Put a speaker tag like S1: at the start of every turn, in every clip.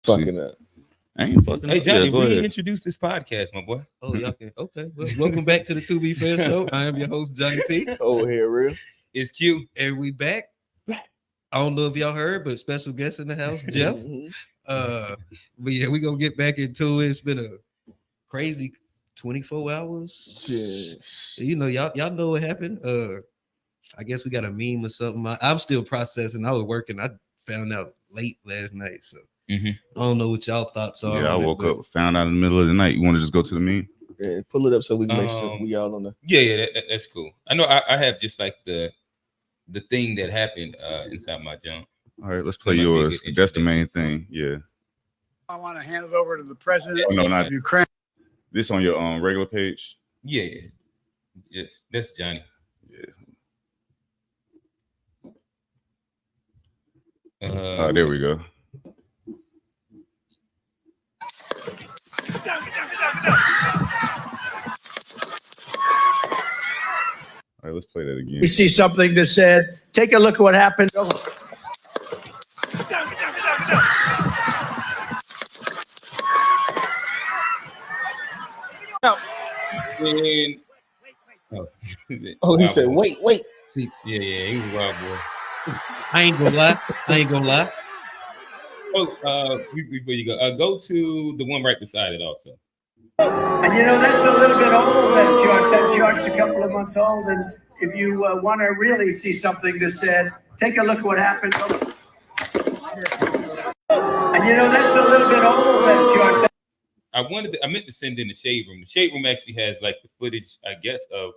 S1: fucking up.
S2: I ain't fucking
S3: Hey
S2: up.
S3: Johnny,
S2: Yeah, go ahead.
S3: reintroduce this podcast, my boy.
S4: Oh, y'all can. Okay. Well, welcome back to the To Be Fair Show. I am your host, Johnny P.
S1: Oh, here, real.
S3: It's Q.
S4: And we back. I don't know if y'all heard, but special guest in the house, Jeff. But yeah, we're gonna get back into it. It's been a crazy 24 hours.
S1: Yes.
S4: You know, y'all know what happened. I guess we got a meme or something. I'm still processing. I was working. I found out late last night, so I don't know what y'all thoughts are.
S2: Yeah, I woke up, found out in the middle of the night. You want to just go to the meme?
S1: Yeah, pull it up so we can make sure we all on the.
S3: Yeah, that's cool. I know I have just like the thing that happened inside my junk.
S2: All right, let's play yours. That's the main thing. Yeah.
S5: I want to hand it over to the president
S2: Oh, no,
S5: of
S2: not
S5: Ukraine.
S2: this on your regular page.
S3: Yeah. Yes, that's Johnny.
S2: Yeah. There we go. All right, let's play that again.
S5: We see something that said, take a look at what happened.
S3: And,
S1: Oh, he said, wait.
S4: See,
S3: yeah, he was a wild boy.
S4: I ain't gonna lie.
S3: Oh, before you go to the one right beside it also.
S5: And you know, that's a little bit old, that chart. That chart's a couple of months old. And if you want to really see something that said, take a look at what happened. And you know, that's a little bit old, that chart.
S3: I meant to send in the shade room. The shade room actually has like the footage, I guess, of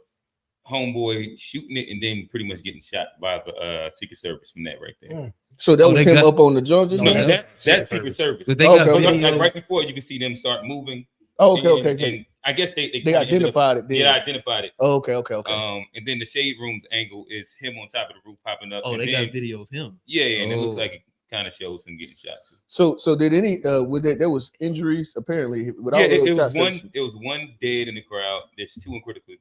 S3: homeboy shooting it and then pretty much getting shot by the Secret Service from that right there.
S1: So that was him up on the Georgia.
S3: No, that's Secret Service.
S4: But they got
S3: like right before you can see them start moving.
S1: Oh, okay.
S3: And I guess they
S1: identified it.
S3: Yeah, identified it.
S1: Oh, okay.
S3: And then the shade room's angle is him on top of the roof popping up.
S4: Oh,
S3: and
S4: they
S3: then,
S4: got video of him.
S3: Yeah, and it looks like it kind of shows him getting shot too.
S1: So did any with that there was injuries apparently?
S3: It was one dead in the crowd. There's two in critical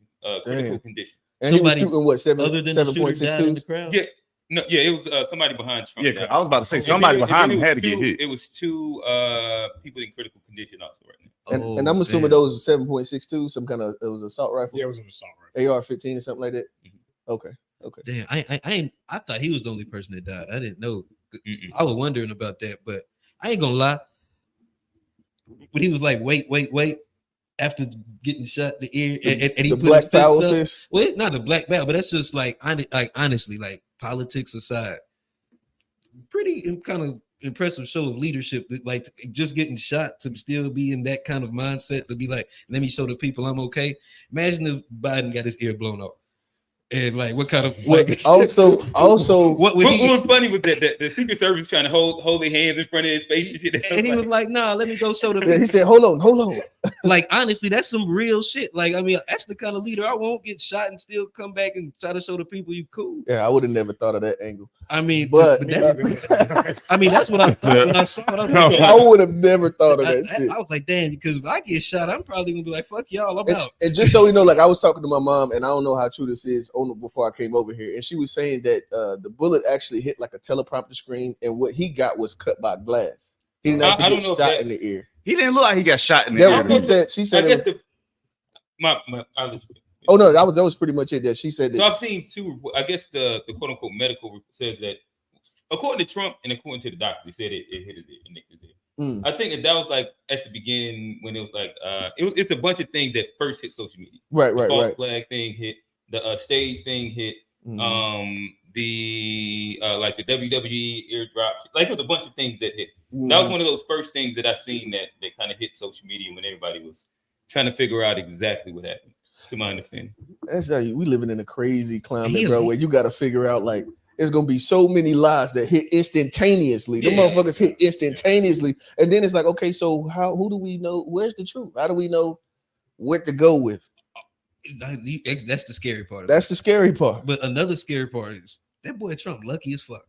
S3: condition.
S1: And
S4: somebody
S1: he was shooting what,
S4: other than 7.62?
S3: Yeah. No, yeah, it was somebody behind Trump.
S2: Yeah, I was about to say somebody behind him had to get hit.
S3: It was two people in critical condition also right now.
S1: And I'm assuming those 7.62, some kind of it was an assault rifle.
S5: Yeah, it was an assault rifle.
S1: AR-15 or something like that. Okay.
S4: Damn, I thought he was the only person that died. I didn't know. I was wondering about that, but I ain't gonna lie. When he was like, wait, after getting shot in the ear, and he
S1: the
S4: put
S1: black
S4: his
S1: power
S4: fist up.
S1: fist.
S4: Well, it's not the black belt, but that's just like honestly, like politics aside, pretty kind of impressive show of leadership. Like just getting shot to still be in that kind of mindset to be like, let me show the people I'm okay. Imagine if Biden got his ear blown off. And like, what kind of like,
S1: also
S3: what was funny was that the Secret Service trying to hold their hands in front of his face and shit.
S4: And he was like, "Nah, let me go show them."
S1: Yeah, he said, "Hold on."
S4: Like honestly, that's some real shit. Like I mean, that's the kind of leader I won't get shot and still come back and try to show the people you cool.
S1: Yeah, I would have never thought of that angle.
S4: I mean,
S1: but
S4: I mean, that's what I thought when I saw it.
S1: I would have never thought of that shit.
S4: I was like, damn, because if I get shot, I'm probably gonna be like, fuck y'all, I'm out.
S1: And just so you know, like I was talking to my mom, and I don't know how true this is before I came over here, and she was saying that the bullet actually hit like a teleprompter screen, and what he got was cut by glass. He didn't actually get shot in the ear.
S2: He didn't look like he got shot in the ear.
S1: She said.
S3: That
S1: was pretty much it. That she said.
S3: So I've seen two. I guess the quote unquote medical says that according to Trump and according to the doctor, they said it hit his ear, it nicked his ear. I think that was like at the beginning when it was like it's a bunch of things that first hit social media.
S1: Right.
S3: The false flag thing hit, the stage thing hit, the like the WWE eardrops, like it was a bunch of things that hit. That was one of those first things that I seen that kind of hit social media when everybody was trying to figure out exactly what happened. To my understanding,
S1: that's how we living in a crazy climate, bro. Where you got to figure out like there's gonna be so many lies that hit instantaneously. The motherfuckers hit instantaneously, and then it's like, okay, so who do we know? Where's the truth? How do we know what to go with?
S4: That's the scary part.
S1: That's the scary part.
S4: But another scary part is that boy Trump lucky as fuck.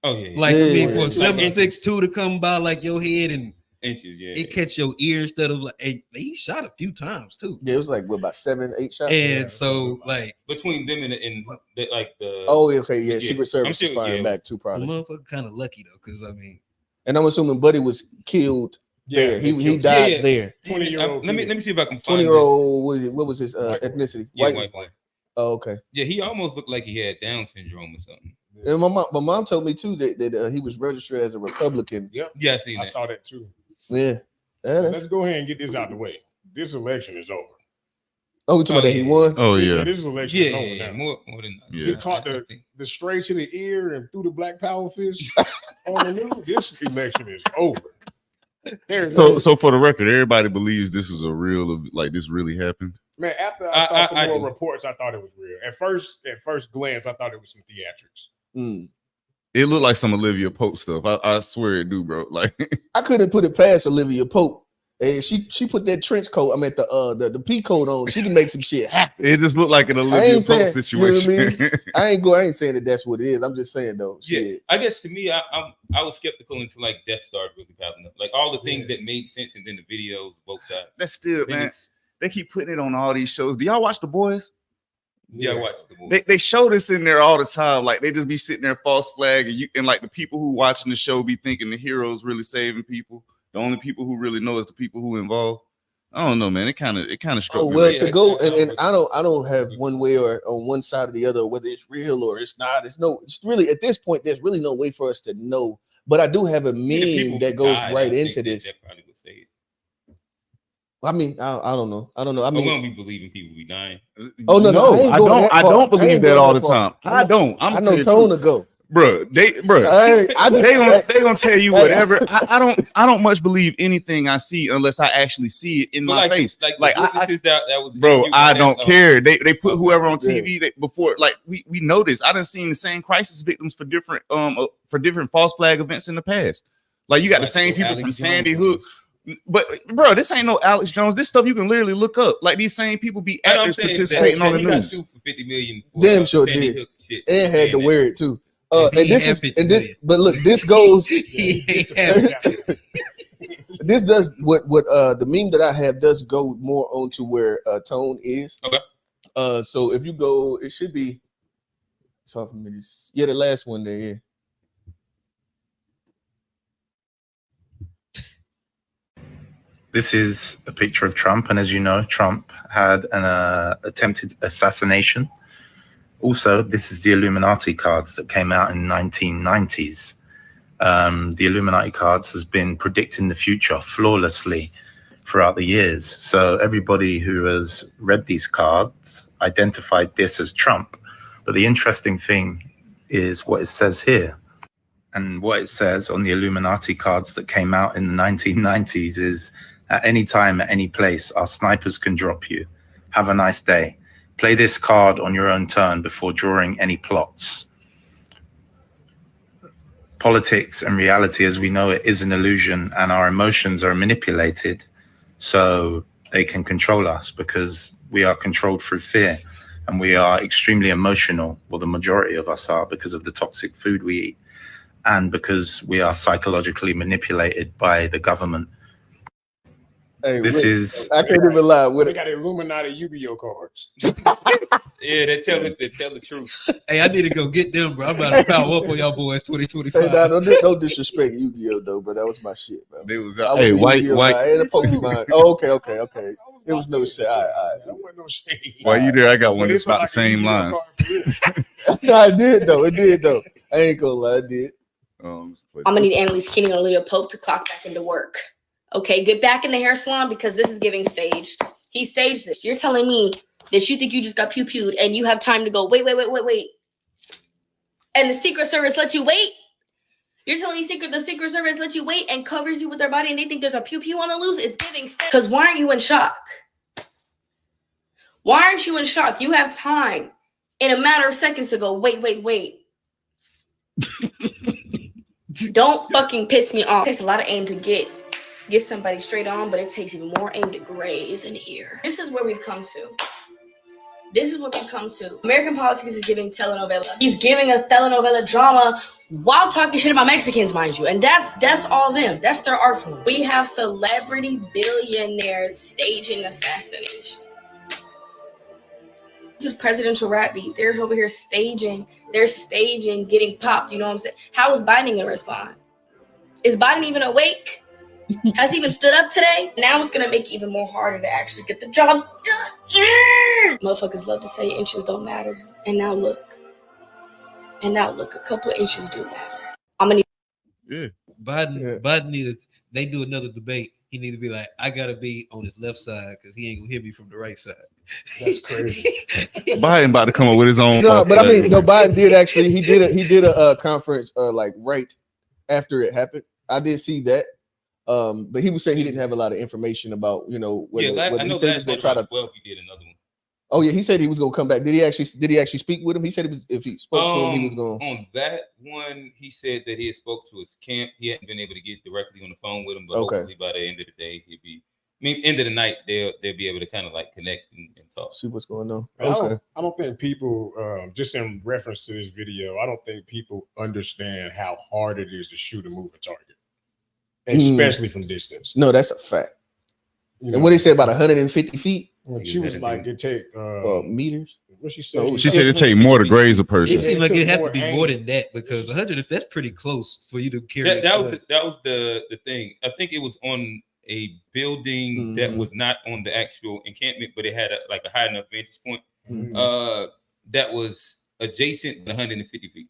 S3: Oh yeah,
S4: like I mean, for 7.62 to come by like your head and
S3: inches,
S4: it catch your ear instead of like he shot a few times too.
S1: Yeah, it was like what, about 7-8 shots.
S4: And so like
S3: between them and like the
S1: Secret Service is firing back too, probably.
S4: The motherfucker kind of lucky though, because I mean,
S1: And I'm assuming Buddy was killed there. He died there.
S3: 20-year-old. Let me see if I can find
S1: 20-year-old. What was his ethnicity?
S3: Yeah, white.
S1: Oh, okay.
S3: Yeah, he almost looked like he had Down syndrome or something.
S1: And my mom told me too that he was registered as a Republican.
S3: Yeah,
S6: I saw that too.
S1: Yeah.
S6: Let's go ahead and get this out of the way. This election is over.
S1: Oh, we talking about that he won?
S2: Oh yeah.
S6: This election is over now.
S3: More than that.
S2: Yeah.
S6: He caught the straight to the ear and threw the black power fist on the news. This election is over.
S2: So for the record, everybody believes this is a real, like this really happened.
S6: Man, after I saw some more reports, I thought it was real. At first glance, I thought it was some theatrics.
S2: It looked like some Olivia Pope stuff. I swear it do, bro. Like
S1: I couldn't put it past Olivia Pope. And she put that trench coat. I mean the pea coat on. She can make some shit happen.
S2: It just looked like an Olivia Pope situation.
S1: You know what I mean? I ain't saying that's what it is. I'm just saying though.
S3: Yeah,
S1: shit.
S3: I guess to me, I was skeptical until like Death started really popping up. Like all the things that made sense, and then the videos, both sides.
S2: That's still, man. They keep putting it on all these shows. Do y'all watch The Boys?
S3: Yeah, I watched the movie.
S2: They show this in there all the time. Like they just be sitting there false flag, and like the people who watching the show be thinking the heroes really saving people. The only people who really know is the people who involved. I don't know, man. It kind of struck me.
S1: Well, to go and I don't have one way or on one side or the other whether it's real or it's not. It's really at this point. There's really no way for us to know. But I do have a meme that goes right into this.
S3: That probably would say it.
S1: I mean, I don't know. I mean,
S3: we don't be believing people be dying.
S1: Oh no,
S2: I don't believe that all the time. I don't. I know
S1: Tone to go.
S2: Bro, they gonna tell you whatever. I don't much believe anything I see unless I actually see it in my face. I don't care. They put whoever on TV before. Like we know this. I done seen the same crisis victims for different false flag events in the past. Like you got the same people from Sandy Hook. But bro, this ain't no Alex Jones. This stuff you can literally look up. Like these same people be actors participating on the news.
S3: Got sued for $50 million.
S1: Damn sure did. And had to wear it too. But look, this goes. This does what the meme that I have does go more onto where Tone is.
S3: Okay.
S1: So if you go, it should be. The last one there. Yeah.
S7: This is a picture of Trump, and as you know, Trump had an attempted assassination. Also, this is the Illuminati cards that came out in the 1990s. The Illuminati cards has been predicting the future flawlessly throughout the years. So everybody who has read these cards identified this as Trump. But the interesting thing is what it says here. And what it says on the Illuminati cards that came out in the 1990s is, at any time, at any place, our snipers can drop you. Have a nice day. Play this card on your own turn before drawing any plots. Politics and reality, as we know it, is an illusion, and our emotions are manipulated so they can control us because we are controlled through fear, and we are extremely emotional. Well, the majority of us are, because of the toxic food we eat and because we are psychologically manipulated by the government.
S1: Hey, I can't even lie.
S6: They got Illuminati Yu-Gi-Oh cards.
S3: Yeah, they tell the truth.
S4: Hey, I need to go get them, bro. I'm about to power up on y'all boys 2025.
S1: Hey, don't disrespect Yu-Gi-Oh though, but that was my shit, bro.
S2: They was
S1: hey, white and a Pokemon. Oh, okay. It was no shit. All right.
S6: There wasn't no shade.
S2: While you there, I got one that's about the same lines.
S1: No, it did though. I ain't gonna lie, it did.
S8: I'm gonna need Annalise Keating or Olivia Pope to clock back into work. Okay, get back in the hair salon because this is giving staged. He staged this. You're telling me that you think you just got pew-pewed and you have time to go, wait. And the Secret Service lets you wait? You're telling me the Secret Service lets you wait and covers you with their body and they think there's a pew-pew on the loose? It's giving staged. Because why aren't you in shock? Why aren't you in shock? You have time in a matter of seconds to go, wait. Don't fucking piss me off. It takes a lot of aim to get somebody straight on, but it takes even more aim to graze an ear. This is where we've come to. American politics is giving telenovela. He's giving us telenovela drama while talking shit about Mexicans, mind you. And that's all them. That's their art form. We have celebrity billionaires staging assassination. This is presidential rap beat. They're over here staging. They're staging getting popped. You know what I'm saying? How is Biden gonna respond? Is Biden even awake? Has he even stood up today? Now it's gonna make it even more harder to actually get the job done. Motherfuckers love to say inches don't matter. And now look, a couple of inches do matter. I'm gonna need
S4: Biden needed, they do another debate. He need to be like, I gotta be on his left side because he ain't gonna hit me from the right side.
S6: That's crazy.
S2: Biden about to come up with his own.
S1: No, but I mean, Biden did actually. He did a conference like right after it happened. I did see that. But he was saying he didn't have a lot of information about, whether
S3: I know
S1: he was going to try to.
S3: Well, he did another one.
S1: Oh yeah, he said he was going to come back. Did he actually speak with him? He said if he spoke to him, he was going.
S3: On that one, he said that he had spoke to his camp. He hadn't been able to get directly on the phone with him, but hopefully by the end of the day, he'll be. End of the night, they'll be able to kind of like connect and talk.
S1: See what's going on.
S6: Okay. I don't think people, just in reference to this video, I don't think people understand how hard it is to shoot a moving target, especially from distance.
S1: No, that's a fact. And what they say about 150 feet?
S6: She was like, it take
S1: meters.
S6: What she said?
S2: She said it take more to graze a person.
S4: It seemed like it had to be more than that because 100. That's pretty close for you to carry.
S3: That was the thing. I think it was on a building that was not on the actual encampment, but it had a high enough vantage point that was adjacent to 150 feet.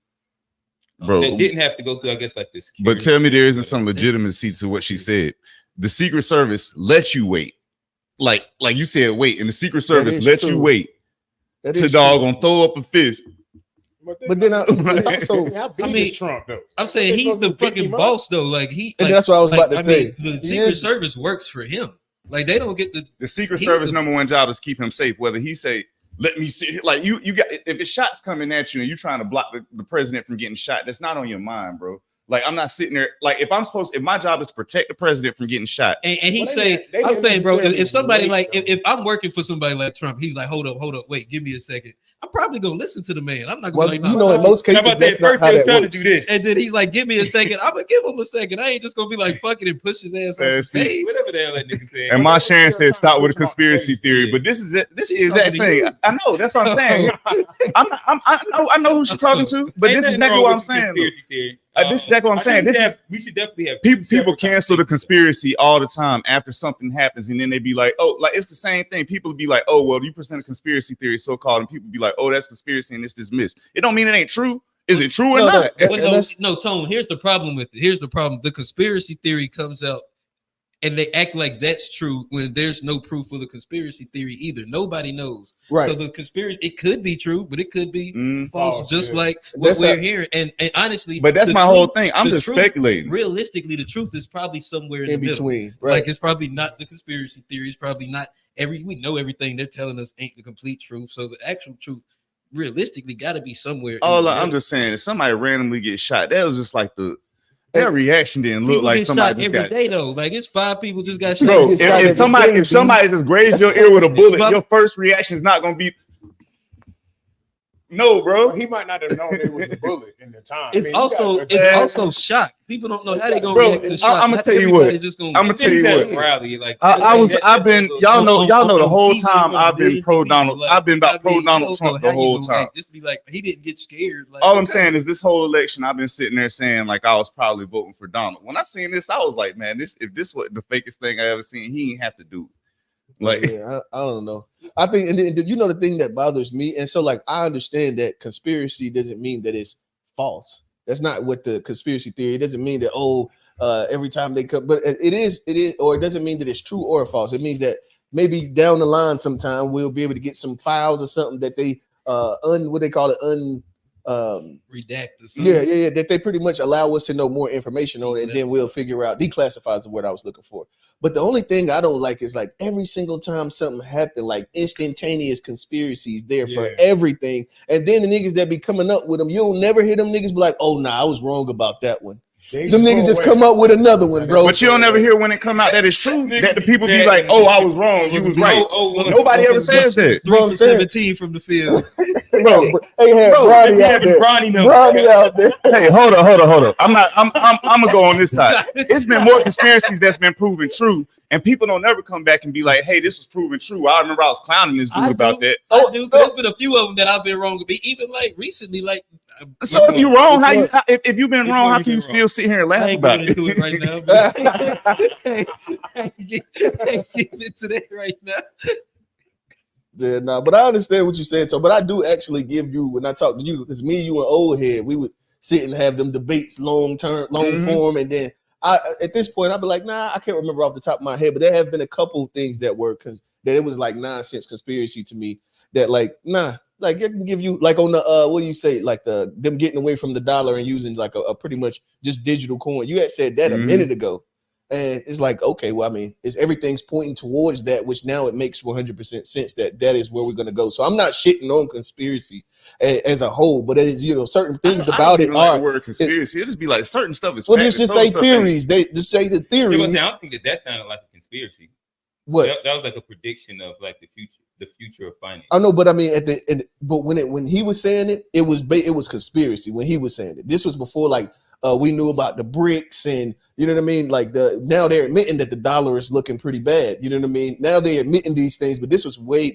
S2: Bro,
S3: that didn't have to go through, I guess, like this.
S2: But tell me there isn't some legitimacy to what she said. The Secret Service lets you wait. Like you said, wait, and the Secret Service lets you wait to doggone throw up a fist.
S1: But then also,
S6: how big is Trump though?
S4: I'm saying he's the fucking boss though. Like
S1: that's what I was about to say.
S4: The Secret Service works for him. Like they don't get the
S2: Secret Service number one job is keep him safe. Whether he say, "Let me sit here," like you got if the shot's coming at you and you trying to block the president from getting shot, that's not on your mind, bro. Like I'm not sitting there. Like if my job is to protect the president from getting shot,
S4: and he I'm saying, bro, if somebody if I'm working for somebody like Trump, he's like, hold up, wait, give me a second. I'm probably gonna listen to the man. I'm not gonna
S1: in most cases, that's not how that works.
S3: To do this.
S4: And then he's like, give me a second. I'm gonna give him a second. I ain't just gonna be like fucking and push his ass on stage.
S3: Whatever the hell that nigga said.
S2: And my Sharon said, stop with a conspiracy theory. But this is it. This is that thing. I know. That's what I'm saying. I know who she's talking to. But this is exactly what I'm saying. This is exactly what I'm saying.
S3: We should definitely have
S2: people cancel the conspiracy all the time after something happens, and then they be like, "Oh, like it's the same thing." People be like, "Oh, well, you present a conspiracy theory, so called," and people be like, "Oh, that's conspiracy," and it's dismissed. It don't mean it ain't true. Is it true or not?
S4: No, Tone. Here's the problem with it. Here's the problem. The conspiracy theory comes out, and they act like that's true when there's no proof of the conspiracy theory either. Nobody knows.
S1: Right.
S4: So the conspiracy, it could be true, but it could be false, just like what we're hearing. And honestly,
S2: but that's my whole thing. I'm just speculating.
S4: Realistically, the truth is probably somewhere in the
S1: between.
S4: Right. Like it's probably not the conspiracy theory. It's probably not we know everything they're telling us ain't the complete truth. So the actual truth realistically got to be somewhere.
S2: I'm just saying, if somebody randomly gets shot, that was just like that reaction didn't look like somebody just
S4: every day though. Like it's 5 people just got shot.
S2: Bro, if somebody just grazed your ear with a bullet, your first reaction is not gonna be no, bro.
S6: He might not have known it was a bullet in the time.
S4: It's also shock. People don't know how they gonna react to shock.
S2: I'm gonna tell you what. I'm gonna tell you what.
S3: Rally, like
S2: y'all know the whole time I've been pro Donald. I've been about pro Donald Trump the whole time.
S4: Just be like, he didn't get scared. Like,
S2: all I'm saying is this whole election, I've been sitting there saying like I was probably voting for Donald. When I seen this, I was like, man, if this was the fakest thing I ever seen, he ain't have to do it. Like,
S1: I don't know. I think, and the thing that bothers me, and so like I understand that conspiracy doesn't mean that it's false. That's not what the conspiracy theory. It doesn't mean that every time they come, but it is, or it doesn't mean that it's true or false. It means that maybe down the line sometime we'll be able to get some files or something that they what they call it
S4: redacted.
S1: Yeah, that they pretty much allow us to know more information on it, and then we'll figure out declassifies the word I was looking for. But the only thing I don't like is like every single time something happened, like instantaneous conspiracies there for everything, and then the niggas that be coming up with them, you'll never hear them niggas be like, "Oh, nah, I was wrong about that one." Them niggas just come up with another one, bro.
S2: But you don't ever hear when it come out that it's true. That the people be like, "Oh, I was wrong. You was right." Nobody ever says that.
S4: 3-17 from the field,
S1: bro. They had Bronny out there.
S2: Hey, hold up. I'm gonna go on this side. It's been more conspiracies that's been proven true, and people don't ever come back and be like, "Hey, this was proven true." I remember I was clowning this dude about that.
S4: There's been a few of them that I've been wrong with. Even like recently, like
S2: So if you're wrong, if you've been wrong, how can you still sit here and laugh about it?
S4: Do it right now. But I get into that right now.
S1: Yeah, no, but I understand what you're saying. So, but I do actually give you, when I talk to you, because me and you were old head, we would sit and have them debates long form, and then at this point I'd be like, nah, I can't remember off the top of my head, but there have been a couple things that were that it was like nonsense conspiracy to me that like, nah, like it can give you like on the what do you say, like them getting away from the dollar and using like a pretty much just digital coin. You had said that a minute ago. And it's like, okay, well, I mean, everything's pointing towards that, which now it makes 100% sense that is where we're going to go. So I'm not shitting on conspiracy as a whole, but it is, certain things about it
S2: are. Like the word conspiracy. It just be like certain stuff is.
S1: Well, just say theories. They just say the theory.
S3: I don't think that sounded like a conspiracy.
S1: What?
S3: That was like a prediction of like the future of finance.
S1: I know, but I mean, but when he was saying it, it was conspiracy when he was saying it. This was before like. We knew about the BRICS and you know what I mean? Like now they're admitting that the dollar is looking pretty bad. You know what I mean? Now they're admitting these things, but this was way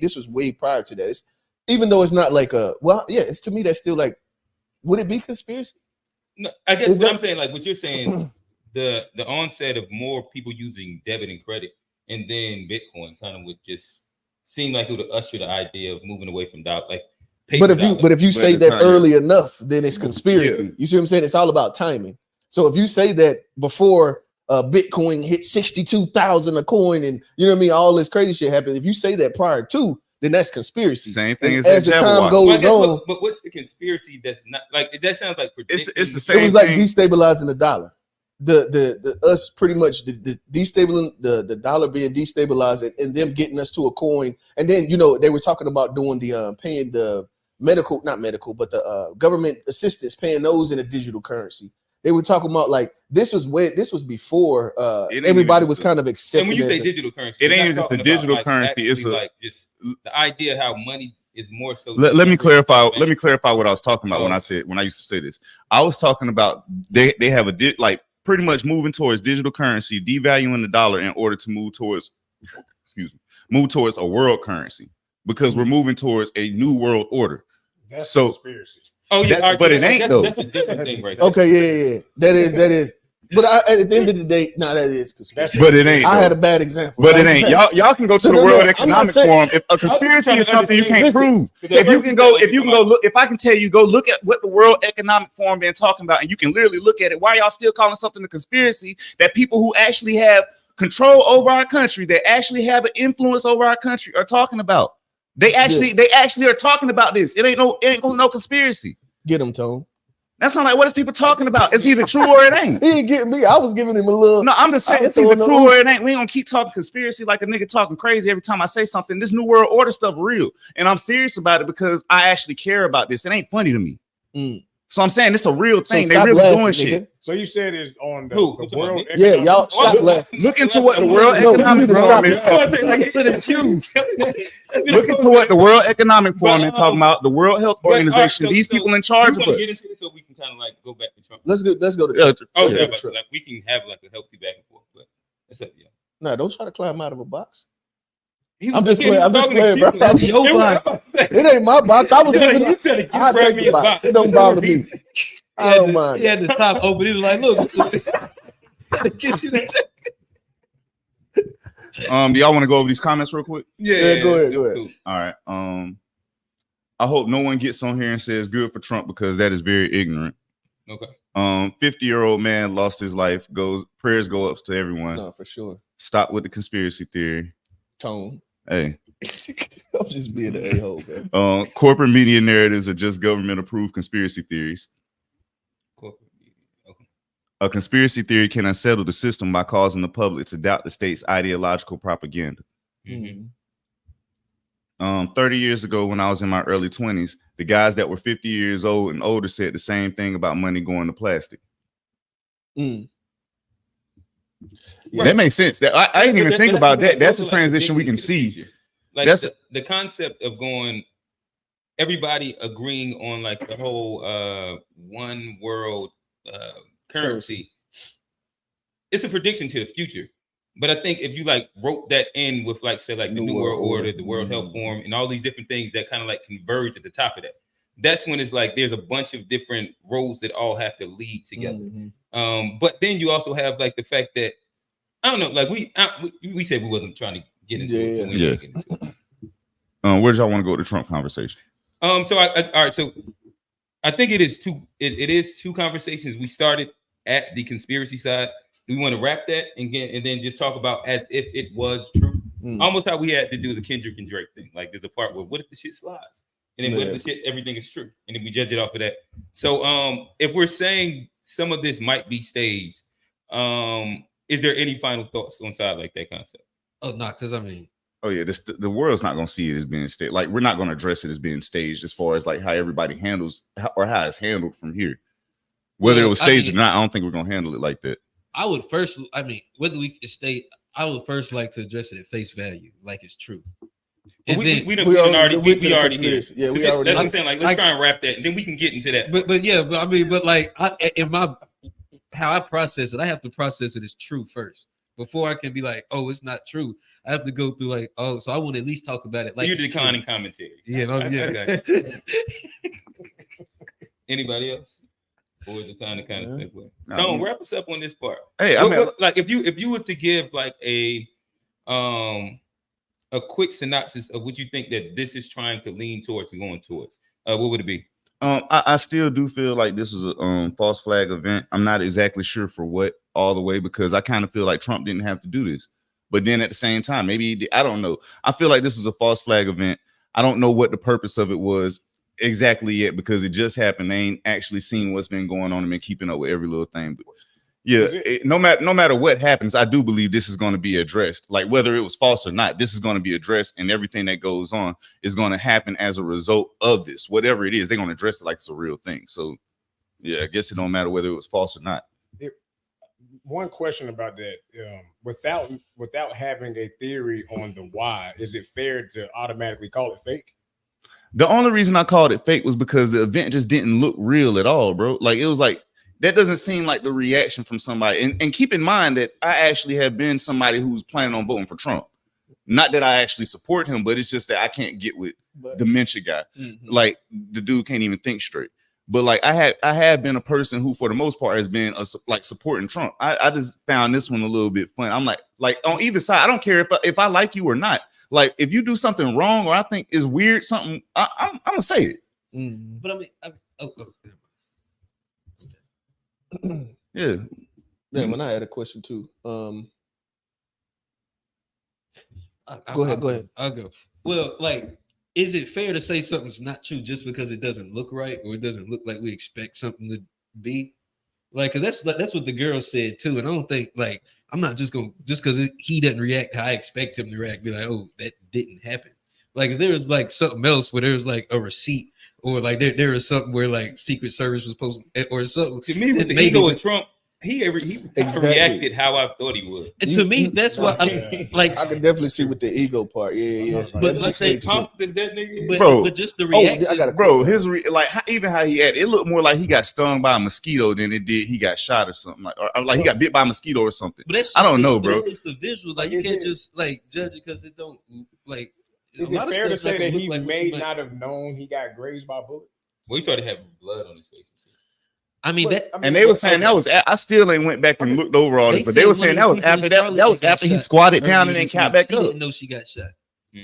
S1: prior to that. Even though it's not like it's to me that's still like, would it be conspiracy?
S3: No, I guess what I'm saying, like what you're saying, the onset of more people using debit and credit and then Bitcoin kind of would just seem like it would usher the idea of moving away from dollar, like.
S1: But if you say that early enough, then it's conspiracy. Yeah. You see what I'm saying? It's all about timing. So if you say that before Bitcoin hit 62,000 a coin, and you know what I mean, all this crazy shit happened. If you say that prior to, then that's conspiracy.
S2: Same thing
S1: as the time goes on.
S3: But what's the conspiracy that's not like that? Sounds like
S2: it's the same.
S1: It was like destabilizing the dollar. The us pretty much the destabilizing the dollar being destabilized and them getting us to a coin, and then they were talking about doing the paying the but the government assistance, paying those in a digital currency. They were talking about like this was before everybody was kind of accepting.
S3: And when you say digital currency,
S2: it ain't just the digital currency. It's
S3: like just the idea how money is more so.
S2: Let me clarify. Let me clarify what I was talking about when I used to say this. I was talking about they have pretty much moving towards digital currency, devaluing the dollar in order to move towards a world currency because we're moving towards a new world order.
S6: That's conspiracy.
S3: Oh yeah,
S2: but it ain't though.
S3: That's a different thing, right? There.
S1: Okay, yeah. That is. But at the end of the day, that is conspiracy.
S2: But it ain't.
S1: I had a bad example.
S2: But it ain't. Y'all can go to the World Economic Forum. If a conspiracy is something you can't prove, if you can go look, if I can tell you, go look at what the World Economic Forum been talking about, and you can literally look at it. Why y'all still calling something a conspiracy that people who actually have control over our country, that actually have an influence over our country, are talking about? They actually are talking about this. It ain't no conspiracy.
S1: Get them, Tone.
S2: That's not like what is people talking about. It's either true or it ain't.
S1: He ain't getting me. I was giving him a little.
S2: No, I'm just saying it's either true or it ain't. We ain't gonna keep talking conspiracy like a nigga talking crazy every time I say something. This new world order stuff real, and I'm serious about it because I actually care about this. It ain't funny to me. So I'm saying it's a real thing. They really doing shit.
S6: So you said it's on the
S1: world. Yeah, y'all stop laughing.
S2: Look into what the World Economic Forum is. Look into what the World Economic Forum is talking about. The World Health Organization. These people in charge of us.
S3: So we can kind of like go back to Trump.
S1: Let's go to Trump.
S3: Okay, like we can have like a healthy back and forth, but that's up,
S1: No, don't try to climb out of a box.
S3: I'm just playing,
S1: bro. That's your box. It ain't my box. I was giving you. I take the box. It don't bother me. I don't mind.
S4: He had the top open. He was like, "Look, gotta get you that."
S2: Do y'all want to go over these comments real quick?
S1: Yeah, go ahead.
S2: Cool. All right. I hope no one gets on here and says good for Trump because that is very ignorant.
S3: Okay.
S2: 50-year-old man lost his life. Prayers go up to everyone.
S1: No, for sure.
S2: Stop with the conspiracy theory.
S1: Tone.
S2: Hey.
S1: I'm just being an a-hole, man.
S2: Corporate media narratives are just government-approved conspiracy theories.
S3: Corporate media. Okay.
S2: A conspiracy theory can unsettle the system by causing the public to doubt the state's ideological propaganda. 30 years ago, when I was in my early 20s, the guys that were 50 years old and older said the same thing about money going to plastic. Yeah, that makes sense. That I didn't even think about that. That's a transition we can see.
S3: Like that's the concept of going, everybody agreeing on like the whole one world currency. It's a prediction to the future. But I think if you like wrote that in with like say like the New World Order, the World Health Forum, and all these different things that kind of like converge at the top of that, that's when it's like there's a bunch of different roads that all have to lead together. But then you also have like the fact that I don't know, like we said we wasn't trying to get into it, so we didn't get into it.
S2: Where did y'all want to go with the Trump conversation?
S3: All right, so I think it is two. It is two conversations. We started at the conspiracy side. We want to wrap that and then just talk about as if it was true, almost how we had to do the Kendrick and Drake thing. Like there's a part where what if the shit slides, and then what if the shit everything is true, and then we judge it off of that. So if we're saying some of this might be staged, is there any final thoughts on side like that concept?
S4: Oh no, because I mean.
S2: Oh yeah, the world's not gonna see it as being staged. Like we're not gonna address it as being staged as far as like how everybody handles or how it's handled from here. Whether it was staged or not, I don't think we're gonna handle it like that.
S4: I would first, whether we state, I would first like to address it at face value, like it's true. And
S3: we already did. Yeah, we already. That's what I'm saying. Like let's try and wrap that, and then we can get into that.
S4: How I process it, I have to process it as true first. Before I can be like, oh, it's not true. I have to go through like, oh, so I want to at least talk about it. Like
S3: you're declining commentary.
S4: Yeah,
S3: Anybody else? Or is it time to kind of segue? Tone, wrap us up on this part.
S2: Hey,
S3: like if you was to give like a quick synopsis of what you think that this is trying to lean towards and going towards, what would it be?
S2: I still do feel like this is a false flag event. I'm not exactly sure for what all the way because I kind of feel like Trump didn't have to do this. But then at the same time, maybe I don't know. I feel like this is a false flag event. I don't know what the purpose of it was exactly yet because it just happened. They ain't actually seen what's been going on and been keeping up with every little thing. But yeah, no matter what happens, I do believe this is going to be addressed. Like whether it was false or not, this is going to be addressed, and everything that goes on is going to happen as a result of this. Whatever it is, they're going to address it like it's a real thing. So yeah, I guess it don't matter whether it was false or not.
S6: One question about that, without having a theory on the why, is it fair to automatically call it fake?
S2: The only reason I called it fake was because the event just didn't look real at all, bro. Like it was like that doesn't seem like the reaction from somebody. And keep in mind that I actually have been somebody who's planning on voting for Trump. Not that I actually support him, but it's just that I can't get with dementia guy. Like the dude can't even think straight. But like I have been a person who, for the most part, has been like supporting Trump. I just found this one a little bit fun. I'm like on either side, I don't care if I like you or not. Like if you do something wrong or I think is weird, something I'm gonna say it.
S4: But I mean,
S2: yeah.
S1: When I had a question too. Go ahead.
S4: I'll go. Well, like, is it fair to say something's not true just because it doesn't look right or it doesn't look like we expect something to be? Like, cause that's what the girl said too. And I don't think like I'm not just gonna just because he doesn't react how I expect him to react, be like, oh, that didn't happen. Like if there was like something else where there was like a receipt or like there was something where like Secret Service was supposed to, or something.
S3: To me, with the ego of Trump, he reacted how I thought he would.
S4: And to me, that's why I
S1: can definitely see with the ego part. Yeah.
S3: But like they confidence that nigga,
S4: but just the reaction.
S2: Even how he acted, it looked more like he got stung by a mosquito than it did he got shot or something or like he got bit by a mosquito or something.
S4: But
S2: I don't know, bro.
S4: It's the visual. Like you can't just like judge it because it don't like.
S6: Is it fair to say that he may not have known he got grazed by a bullet?
S3: Well, he started having blood on his face.
S4: I mean,
S2: and they were saying that was. I still ain't went back and looked over all this, but they were saying that was after that. That was after he squatted down and then caught back up.
S4: He didn't know she got shot.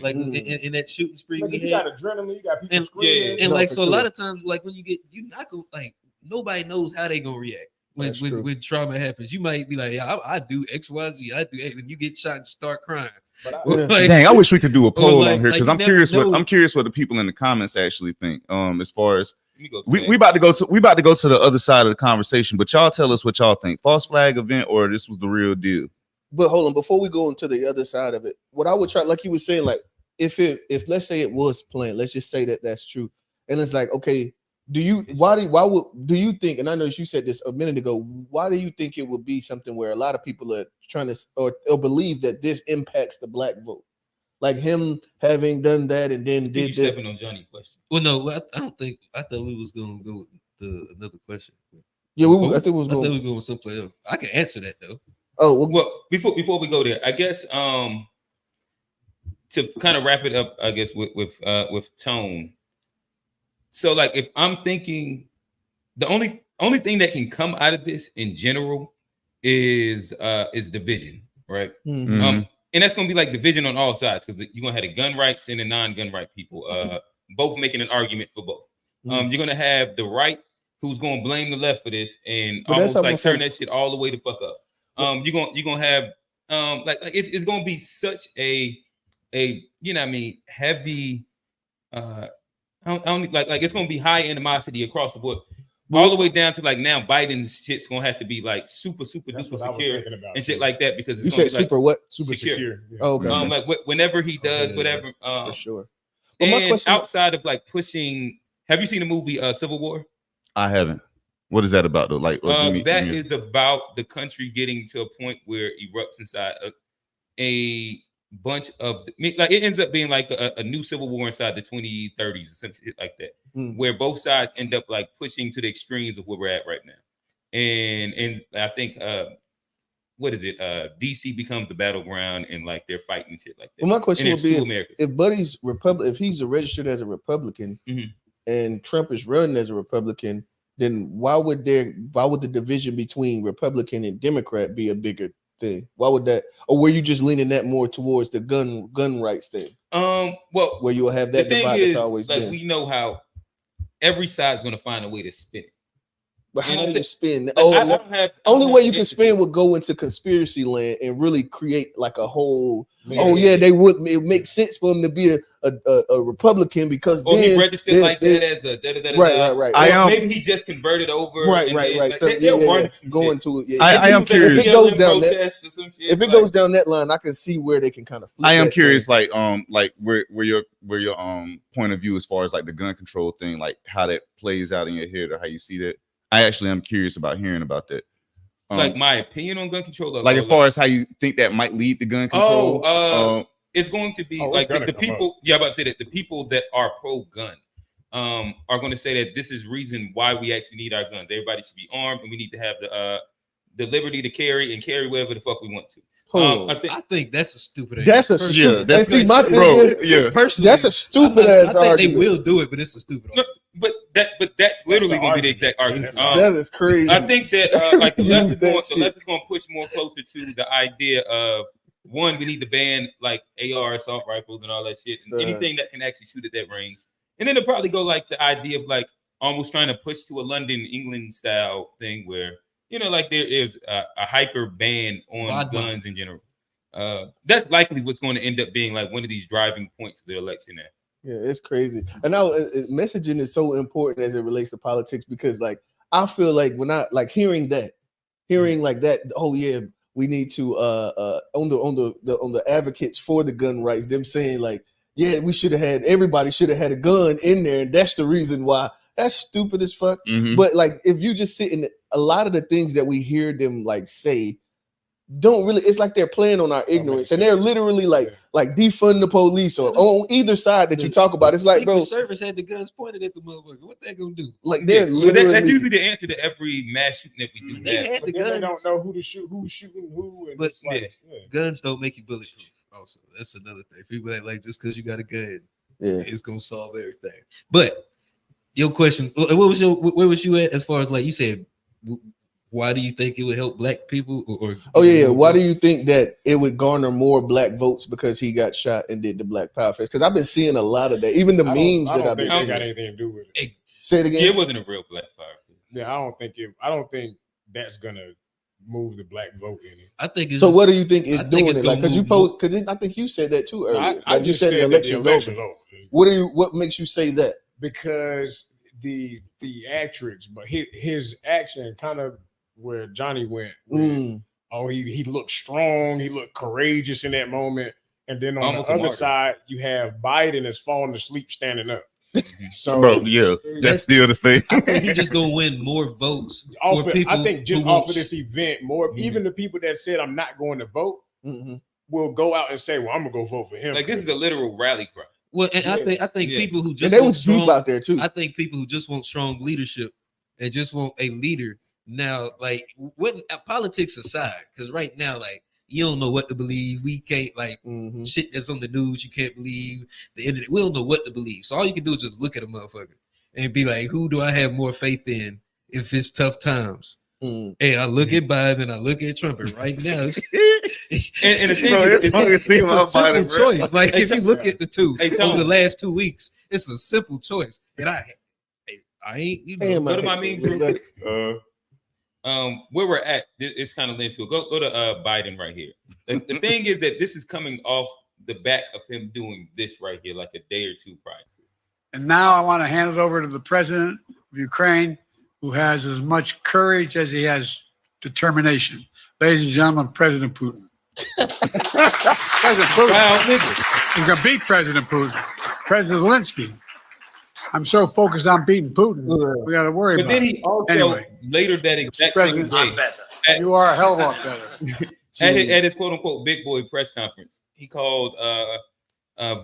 S4: Like in that shooting spree we had.
S6: You got adrenaline, you got people screaming.
S4: And like so, a lot of times, like when you're not gonna like nobody knows how they gonna react when trauma happens. You might be like, yeah, I do X, Y, Z, I do, and you get shot and start crying.
S2: Dang, I wish we could do a poll on here because I'm curious what the people in the comments actually think. As far as we about to go to the other side of the conversation, but y'all tell us what y'all think. False flag event or this was the real deal?
S1: But hold on, before we go into the other side of it, what I would try, like you were saying, like if let's say it was planned, let's just say that that's true, and it's like, okay, do you think? And I know you said this a minute ago. Why do you think it would be something where a lot of people are trying to or believe that this impacts the black vote, like him having done that and then did
S3: stepping on Johnny's question?
S4: Well, no, I don't think. I thought we was going to go with another question.
S1: Yeah, I think we was going
S4: with something else. I can answer that though.
S1: Oh
S3: well, before we go there, I guess to kind of wrap it up, I guess with Tone. So like if I'm thinking the only thing that can come out of this in general is division, right?
S1: Mm-hmm.
S3: And that's gonna be like division on all sides because you're gonna have the gun rights and the non-gun right people, both making an argument for both. You're gonna have the right who's gonna blame the left for this and almost like turn that shit all the way to fuck up. You're gonna have like it's gonna be such a you know what I mean heavy I don't like it's gonna be high animosity across the board. All the way down to like now Biden's shit's gonna have to be like super duper secure and shit like that because it's
S1: you said super
S3: like,
S1: what?
S3: Super secure.
S1: Yeah. Oh, okay.
S3: Like whenever he does whatever
S1: for sure.
S3: Well, my question outside of like pushing, have you seen the movie Civil War?
S2: I haven't. What is that about though? Like
S3: that is about the country getting to a point where it erupts inside a bunch of like it ends up being like a new civil war inside the 2030s or something like that, where both sides end up like pushing to the extremes of where we're at right now. And I think what is it? DC becomes the battleground and like they're fighting shit like that.
S1: Well, my question would be if Buddy's if he's registered as a Republican and Trump is running as a Republican, then why would the division between Republican and Democrat be a bigger thing? Why would that, or were you just leaning that more towards the gun rights thing?
S3: Well,
S1: where you'll have that divide that's always
S3: like
S1: been.
S3: We know how every side's gonna find a way to spin it.
S1: But how do you spin?
S3: Like,
S1: only way you can spin would go into conspiracy land and really create like a whole. They would. It makes sense for him to be a Republican because
S3: or he registered like that as a
S1: right.
S3: Maybe he just converted over.
S1: Right. Like, so going to it. Yeah.
S2: I am curious.
S1: If it goes down that line, I can see where they can kind of.
S2: I am curious, like where your point of view as far as like the gun control thing, like how that plays out in your head or how you see that. I actually am curious about hearing about that.
S3: Like my opinion on gun control,
S2: like as far as how you think that might lead to gun control.
S3: It's going to be like the people. Yeah, I'm about to say that the people that are pro-gun are going to say that this is reason why we actually need our guns. Everybody should be armed, and we need to have the liberty to carry whatever the fuck we want to.
S4: I think that's a stupid.
S1: That's a stupid. That's my thing,
S2: bro. Yeah,
S1: personally, that's a stupid ass argument.
S4: I think they will do it, but it's a stupid.
S3: But that's literally going to be the exact argument.
S1: That is crazy.
S3: I think that like the left is going to push more closer to the idea of one, we need to ban like AR assault rifles and all that shit, and anything that can actually shoot at that range. And then they'll probably go like the idea of like almost trying to push to a London, England style thing where like there is a hyper ban on guns in general. That's likely what's going to end up being like one of these driving points of the election.
S1: Yeah, it's crazy. And now messaging is so important as it relates to politics because, like, I feel like when I like hearing like that, oh yeah, we need to on the advocates for the gun rights, them saying like, yeah, everybody should have had a gun in there, and that's the reason why. That's stupid as fuck. But like, if you just sit in a lot of the things that we hear them like say. Don't really, it's like they're playing on our ignorance and they're literally like defund the police or on either side that you talk about. It's like, bro,
S4: service had the guns pointed at the motherfucker. What they gonna do?
S1: Like they're literally
S3: that's usually the answer to every mass shooting that we do.
S4: They had the guns.
S6: They don't know who's shooting who. And
S4: but guns don't make you bulletproof. Also, that's another thing. People that like just because you got a gun, it's gonna solve everything. But your question, where was you at as far as like you said? Why do you think it would help black people?
S1: Why do you think that it would garner more black votes because he got shot and did the Black Power fest? Because I've been seeing a lot of that. Even the memes that I've been seeing.
S6: Got anything to do with it.
S1: Say it again.
S3: It wasn't a real Black Power fest.
S6: Yeah, I don't think that's gonna move the black vote in it.
S4: I think.
S1: So what do you think is doing it? Like, because I think you said that too earlier.
S6: I just said the election over.
S1: What makes you say that?
S6: Because the theatrics, but his action kind of. Where Johnny went, he looked strong, he looked courageous in that moment, and then on the other side, you have Biden that's falling asleep standing up. So,
S2: that's still the thing.
S4: I think he's just gonna win more votes.
S6: I think just off of this event, even the people that said I'm not going to vote will go out and say, "Well, I'm gonna go vote for him."
S3: Like this is a literal rally cry.
S4: Well, and I think people who just
S1: and they was deep out there too.
S4: I think people who just want strong leadership and just want a leader. Now, like with politics aside, because right now, like you don't know what to believe. We can't like shit that's on the news. You can't believe the internet. We don't know what to believe. So all you can do is just look at a motherfucker and be like, who do I have more faith in if it's tough times? And I look at Biden and I look at Trump, and right now, and the thing is, it's a simple choice. Like if you look at the two over the last 2 weeks, it's a simple choice. And I ain't, you know,
S3: go to my meme group. Where we're at, it's kind of linked to it. Go to Biden right here. The thing is that this is coming off the back of him doing this right here, like a day or two prior.
S9: And now I want to hand it over to the president of Ukraine, who has as much courage as he has determination. Ladies and gentlemen, President Putin. President Putin. Wow, he's going to beat President Putin. President Zelensky. I'm so focused on beating Putin, we got to worry about it. But then he also,
S3: later that exact same day,
S9: you are a hell of a lot better.
S3: at his quote-unquote big boy press conference, he called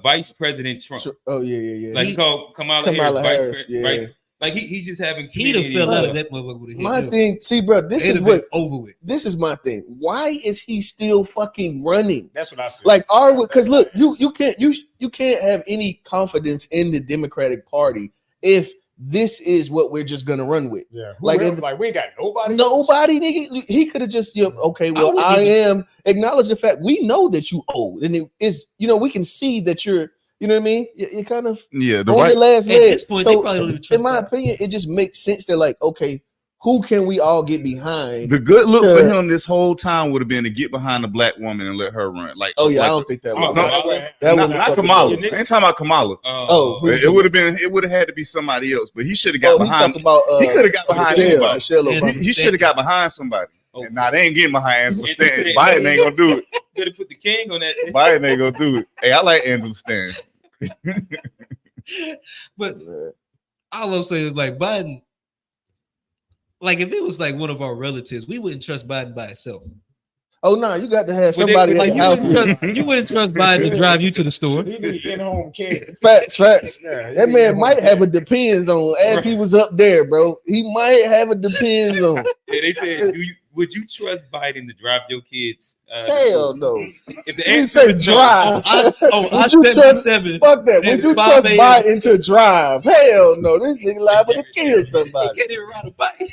S3: Vice President Trump.
S1: Oh, yeah.
S3: Like he called Kamala Harris. Vice. Like he's just having.
S4: He'd have fell out of that motherfucker.
S1: My thing, see, bro, this is what over with. This is my thing. Why is he still fucking running?
S6: That's what I said.
S1: Like, because look, you can't have any confidence in the Democratic Party if this is what we're just gonna run with.
S6: Yeah,
S1: like
S6: we ain't got nobody.
S1: Nobody, nigga. He could have just okay. Well, I am acknowledge the fact we know that you old, and it is we can see that you're. You know what I mean? You kind of
S2: the
S1: last leg.
S4: At this point, so,
S1: in my opinion, it just makes sense that like, okay, who can we all get behind?
S2: The good look for him this whole time would have been to get behind a black woman and let her run. Like,
S1: I
S2: like,
S1: don't think that was
S2: not Kamala. I ain't talking about Kamala. It would have been. It would have had to be somebody else. But he should have got behind. He could have got behind anybody. He should have got behind somebody. And now they ain't getting behind Angela Stanton. Biden ain't gonna do it.
S3: Better put the king on that.
S2: Biden ain't gonna do it. Hey, I like Angela Stanton.
S4: But all I'm saying is like Biden, like if it was like one of our relatives, we wouldn't trust Biden by itself.
S1: Oh no, you got to have somebody
S4: like you wouldn't trust Biden to drive you to the store.
S6: He need in-home care.
S1: Facts. Yeah, that man might have a depends on as he was up there, bro. He might have a depends on.
S3: Yeah, they said, would you trust Biden to drive your kids?
S1: Hell no.
S3: If the
S1: answer say drive,
S4: would you trust?
S1: Fuck that. Would you trust Biden to drive? Hell no. This nigga liable to kill somebody.
S4: He can't even ride a bike.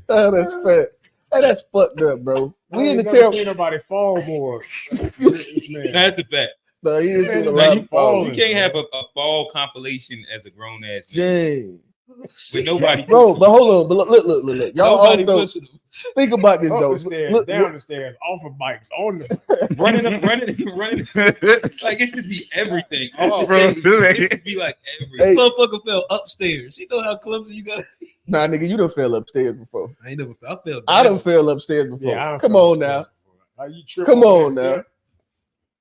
S1: Oh, that's fat. Hey, that's fucked up, bro. We in the terrible.
S6: Ain't nobody fall more.
S3: That's the fact.
S1: No, he is doing a lot of falling.
S3: You can't have a fall compilation as a grown ass
S1: man.
S3: With nobody,
S1: bro. But hold on, but look. Y'all also think about this though.
S6: The stairs, down the stairs, off of bikes, on the
S3: running. Like it just be everything. It just be like everything.
S4: Motherfucker fell upstairs. You know how clumsy you got.
S1: Nah, nigga, you done fell upstairs before.
S4: I ain't never.
S1: I done fell upstairs before. Yeah, come on now. Come on now.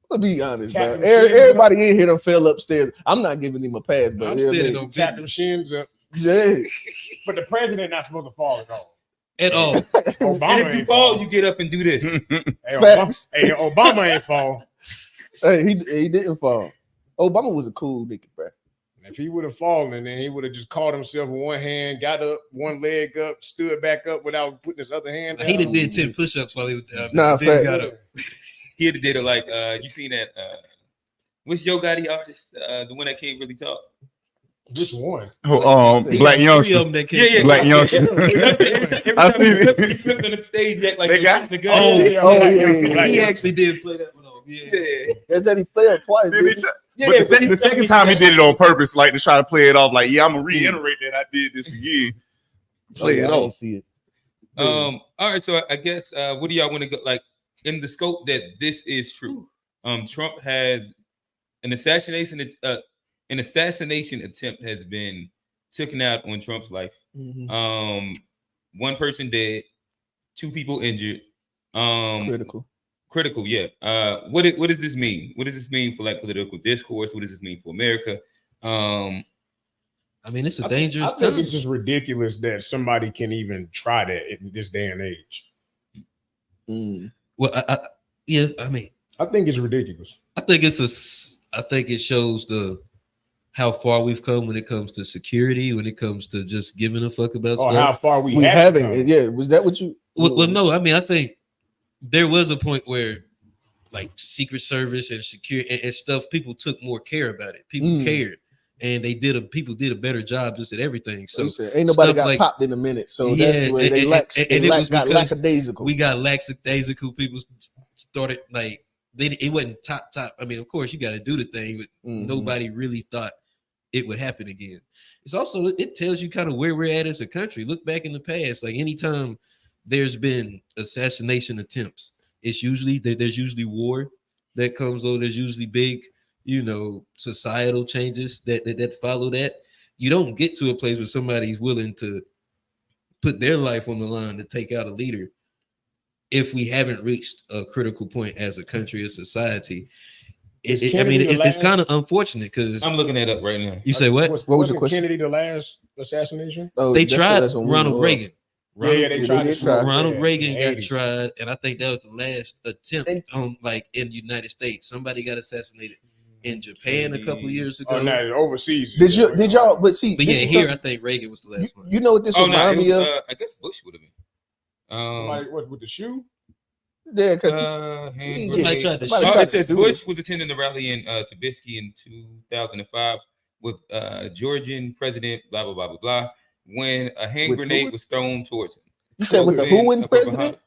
S1: Let's be honest, bro. Everybody in here done fell upstairs. I'm not giving him a pass, but
S6: tap them shins up.
S1: Yeah,
S6: but the president not supposed to fall at all.
S4: At all.
S3: And if you fall, you get up and do this.
S6: Obama ain't fall.
S1: Hey, he didn't fall. Obama was a cool nigga, bro.
S6: If he would have fallen, then he would have just caught himself with one hand, got up, one leg up, stood back up without putting his other hand down.
S4: He did 10 push-ups while he was down.
S1: Nah,
S4: got up.
S3: He had to did it like you seen that which Yo Gotti artist, the one that can't really talk.
S6: Which one?
S2: Black Youngster.
S3: Yeah.
S2: Black Youngster.
S3: I see it. He flipped on the stage like
S2: they got
S3: the gun.
S1: Yeah.
S4: He actually did play that one off. Yeah.
S1: They said he failed twice.
S2: But the second time he did it on purpose, like to try to play it off, like, yeah, I'm gonna reiterate that I did this again. Play it off.
S1: See it.
S3: All right, so I guess what do y'all want to go like in the scope that this is true? Trump has an assassination attempt has been taken out on Trump's life. Mm-hmm. One person dead, 2 people injured. Critical, yeah. What does this mean? What does this mean for like political discourse? What does this mean for America? I
S4: mean, it's a dangerous
S6: time. I think it's just ridiculous that somebody can even try that in this day and age.
S4: Well, I mean,
S6: I think it's ridiculous.
S4: I think it shows how far we've come when it comes to security, when it comes to just giving a fuck about stuff.
S6: How far we
S1: haven't. Yeah, was that what you?
S4: Well, no. I mean, I think there was a point where like Secret Service and security and stuff, people took more care about it. People cared. And people did a better job just at everything. So
S1: ain't nobody got popped in a minute. So that's where they got lackadaisical.
S4: We got lackadaisical. People started like it wasn't top. I mean, of course, you got to do the thing, but nobody really thought it would happen again. It's also, it tells you kind of where we're at as a country. Look back in the past, like anytime there's been assassination attempts, there's usually war that comes over. There's usually big, societal changes that follow that. You don't get to a place where somebody's willing to put their life on the line to take out a leader if we haven't reached a critical point as a country, as society. It's kind of unfortunate because
S3: I'm looking that up right now.
S4: You say what?
S1: What was the question?
S6: Kennedy the last assassination?
S4: Oh, they tried Ronald Reagan.
S6: They tried.
S4: Ronald Reagan got tried, and I think that was the last attempt on in the United States. Somebody got assassinated in Japan a couple of years ago.
S6: Oh, no, overseas.
S1: Did y'all? But see,
S4: but here I think Reagan was the last one.
S1: You know what this reminds me of?
S3: I guess Bush would have been.
S6: Somebody, with the shoe?
S1: Yeah, because
S3: Bush was attending the rally in Tbilisi in 2005 with Georgian president, blah blah blah blah blah, when a hand grenade was thrown towards him.
S1: You said with the who in president?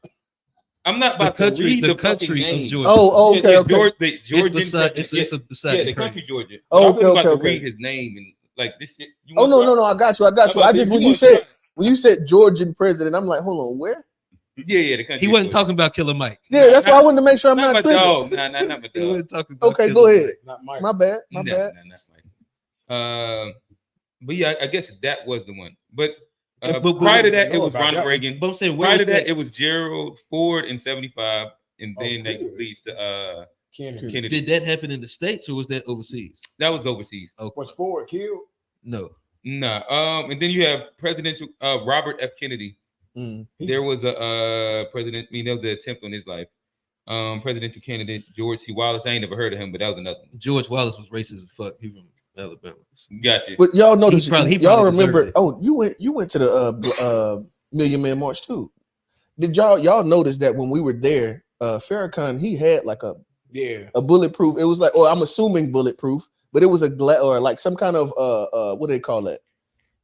S3: I'm not about to read the country
S4: of Georgia.
S1: Oh, okay, okay.
S3: The Georgian,
S4: the
S3: country Georgia.
S1: Oh,
S3: okay,
S1: okay,
S3: to read his name and like this.
S1: No, I got you. I just when you said Georgian president, I'm like, hold on, where?
S3: Yeah, the country.
S4: He wasn't talking about Killer Mike.
S1: Yeah, that's why I wanted to make sure I'm not
S3: my dog. Not my dog.
S4: He wasn't talking about
S1: okay,
S4: Killer
S1: go ahead.
S6: Not Mike.
S1: My bad.
S3: Not Mike. But yeah, I guess that was the one. But prior to that, it was Ronald Reagan.
S4: But I'm saying,
S3: prior to that, it was Gerald Ford in '75, and then that leads to Kennedy.
S4: Did that happen in the States or was that overseas?
S3: That was overseas.
S6: Okay. Was Ford killed?
S4: No.
S3: And then you have presidential Robert F. Kennedy. There was a president. There was an attempt on his life. Presidential candidate George C. Wallace. I ain't never heard of him, but that was another one.
S4: George Wallace was racist as fuck. He from Alabama.
S3: Gotcha.
S1: But y'all notice, y'all remember?
S4: It.
S1: Oh, you went to the Million Man March too. Did y'all notice that when we were there, Farrakhan, he had like a bulletproof. It was like, I'm assuming bulletproof, but it was or like some kind of what do they call that?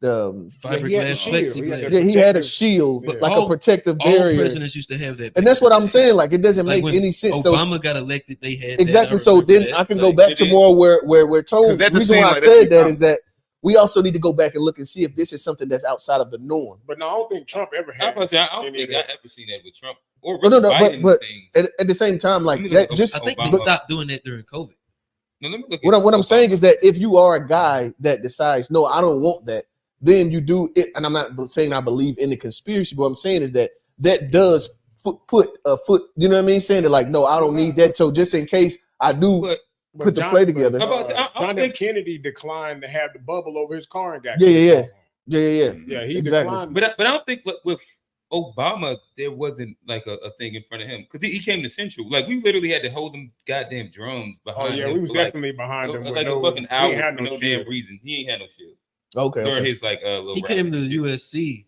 S4: Fiberglass plexiglass.
S1: Yeah, he had a shield, but like a protective barrier.
S4: All presidents used to have that.
S1: And that's what I'm saying. Like, it doesn't make any sense.
S4: Obama got elected, they had
S1: exactly. So then I can go back to more where we're told. The reason why I said that is that we also need to go back and look and see if this is something that's outside of the norm.
S6: But no, I don't think Trump ever had.
S3: I don't think I ever seen that with Trump or
S1: no. But at the same time, like that,
S4: I think they stopped doing that during COVID.
S3: No, let me look.
S1: What I'm saying is that if you are a guy that decides, no, I don't want that, then you do it. And I'm not saying I believe in the conspiracy, but what I'm saying is that does put a foot, you know what I mean? Saying that like, no, I don't need that. So just in case I do put the play together.
S6: John F. Kennedy declined to have the bubble over his car and got
S1: Yeah,
S6: he declined.
S3: But I don't think with Obama there wasn't like a thing in front of him because he came to Central. Like we literally had to hold them goddamn drums behind him.
S6: We was definitely behind him.
S3: Like a fucking hour for no damn reason. He ain't had no shield.
S1: Okay.
S3: His like little
S4: he came to the USC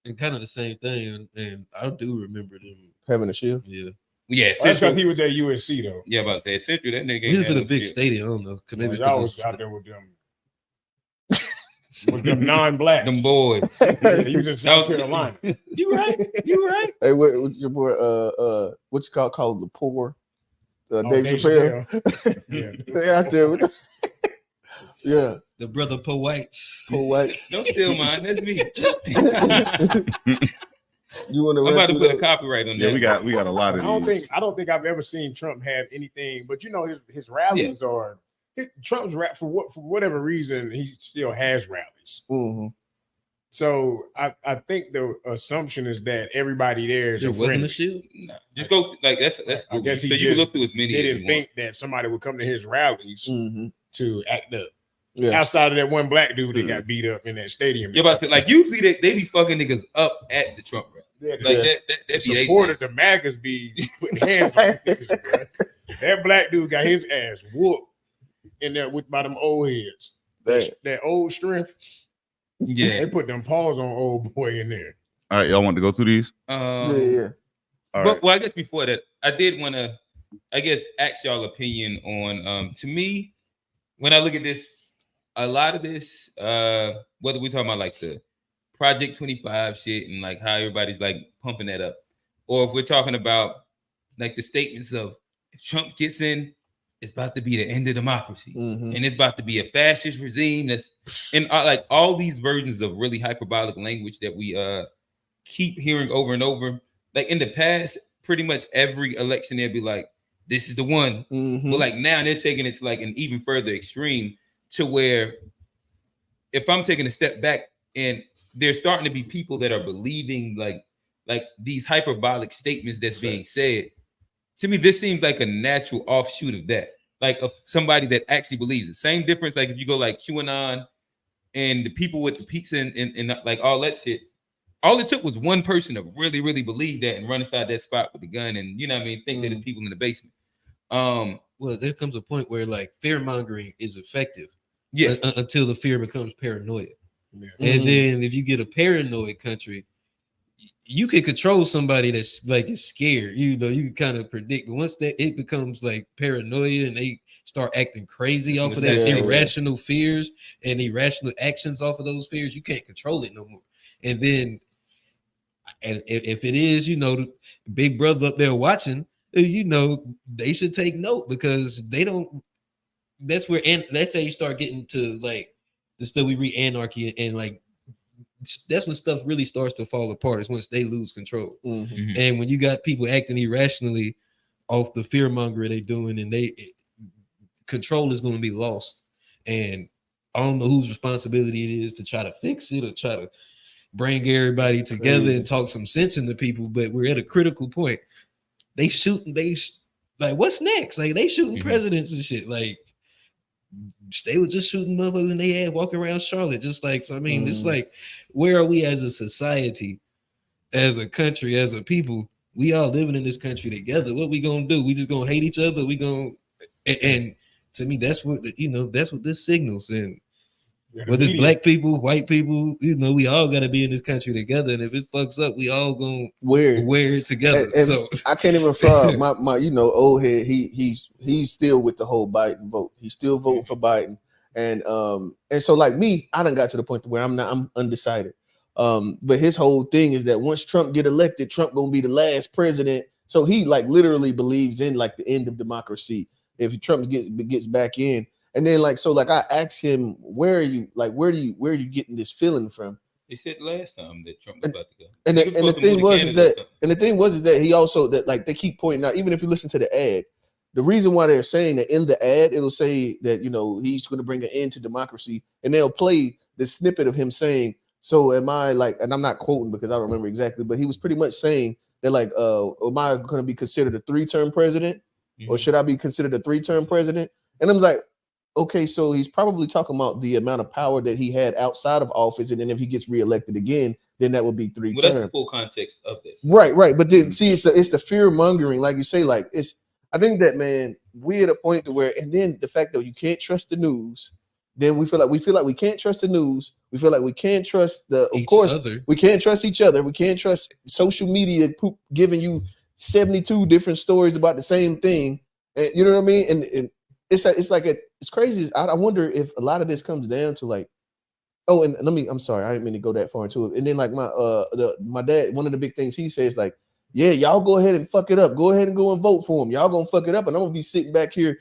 S4: and kind of the same thing, and I do remember them
S1: having a shield.
S3: Yeah,
S6: that's because he was at USC though.
S3: Yeah, about to say Central. That nigga.
S4: He was in a big stadium. I don't know.
S6: Maybe y'all was out there with them. With them non-black,
S3: them boys.
S6: He was in South Carolina.
S4: You right.
S1: Hey, what your boy? What you call the poor? Dave Chappelle. Yeah, out there with. Yeah,
S4: the brother Poe White.
S3: Don't steal mine. That's me.
S1: You want to?
S3: I'm about to put a copyright on that.
S2: Yeah, we got a lot of.
S6: I don't think I've ever seen Trump have anything, but his rallies are. Trump's rap for whatever reason he still has rallies.
S1: Mm-hmm.
S6: So I think the assumption is that everybody there is.
S4: There wasn't a shield.
S3: No, just go like that's.
S6: I guess
S3: so you can look through as many.
S6: They didn't think that somebody would come to his rallies to act up. Yeah. Outside of that one black dude that got beat up in that stadium.
S3: Yeah, but like usually they be fucking niggas up at the Trump rally.
S6: Yeah, that supported the MAGAs be putting hands on niggas, bro. That black dude got his ass whooped in there by them old heads. That old strength.
S3: Yeah,
S6: they put them paws on old boy in there.
S2: All right, y'all want to go through these?
S1: Yeah.
S2: All
S3: right. Well, I guess before that, I did want to I guess ask y'all opinion on to me, when I look at this, a lot of this, whether we're talking about like the Project 25 shit and like how everybody's like pumping that up, or if we're talking about like the statements of if Trump gets in, it's about to be the end of democracy, and it's about to be a fascist regime. That's and like all these versions of really hyperbolic language that we keep hearing over and over. Like in the past, pretty much every election they'd be like, "This is the one," but like now they're taking it to like an even further extreme, to where if I'm taking a step back and there's starting to be people that are believing like these hyperbolic statements that's being said. To me, this seems like a natural offshoot of that, like of somebody that actually believes it. Same difference, like if you go like QAnon and the people with the pizza and like all that shit. All it took was one person to really, really believe that and run inside that spot with a gun and, you know what I mean, think that there's people in the basement.
S4: Well, there comes a point where like fear mongering is effective, until the fear becomes paranoia. And then if you get a paranoid country, you can control somebody that's like is scared. You know, you can kind of predict. But once that it becomes like paranoia and they start acting crazy off of that irrational fears and irrational actions off of those fears, you can't control it no more. And then, and if it is, you know, the big brother up there watching, you know, they should take note because they don't. That's where, and that's how you start getting to like the stuff we read anarchy and like. That's when stuff really starts to fall apart. Is once they lose control, and when you got people acting irrationally off the fear mongering they doing, and control is going to be lost. And I don't know whose responsibility it is to try to fix it or try to bring everybody together and talk some sense into people. But we're at a critical point. They shooting. Like what's next? Like they shooting presidents and shit. Like. They were just shooting motherfuckers in their head walking around Charlotte. Just like, so I mean, it's like, where are we as a society, as a country, as a people? We all living in this country together. What we gonna do? We just gonna hate each other? We gonna, and to me, that's what, you know, that's what this signals. And whether it's black people, white people, you know, we all gotta be in this country together. And if it fucks up, we all gonna wear it together.
S1: And
S4: so
S1: I can't even fraud my you know, old head, he's still with the whole Biden vote. He's still voting for Biden. And so like me, I done got to the point where I'm undecided. But his whole thing is that once Trump get elected, Trump gonna be the last president. So he like literally believes in like the end of democracy if Trump gets back in. And then like so like I asked him, where are you getting this feeling from?
S3: They said last time that Trump was about to go.
S1: And the thing was that he also that like they keep pointing out, even if you listen to the ad, the reason why they're saying that in the ad, it'll say that, you know, he's going to bring an end to democracy, and they'll play the snippet of him saying, so am I like, and I'm not quoting because I don't remember exactly, but he was pretty much saying that like, am I going to be considered a 3-term president or should I be considered a 3-term president? And I'm like, okay, so he's probably talking about the amount of power that he had outside of office, and then if he gets reelected again, then that would be 3 terms.
S3: That's the full context of this.
S1: Right. But then see, it's the fear mongering, like you say, like it's. I think that, man, we're at a point to where, and then the fact that you can't trust the news, then we feel like we can't trust the news. We feel like we can't trust we can't trust each other. We can't trust social media giving you 72 different stories about the same thing. And you know what I mean? And it's crazy. I wonder if a lot of this comes down to like, oh, and I'm sorry, I didn't mean to go that far into it. And then like my dad, one of the big things he says, like, yeah, y'all go ahead and fuck it up. Go ahead and go and vote for him. Y'all gonna fuck it up, and I'm gonna be sitting back here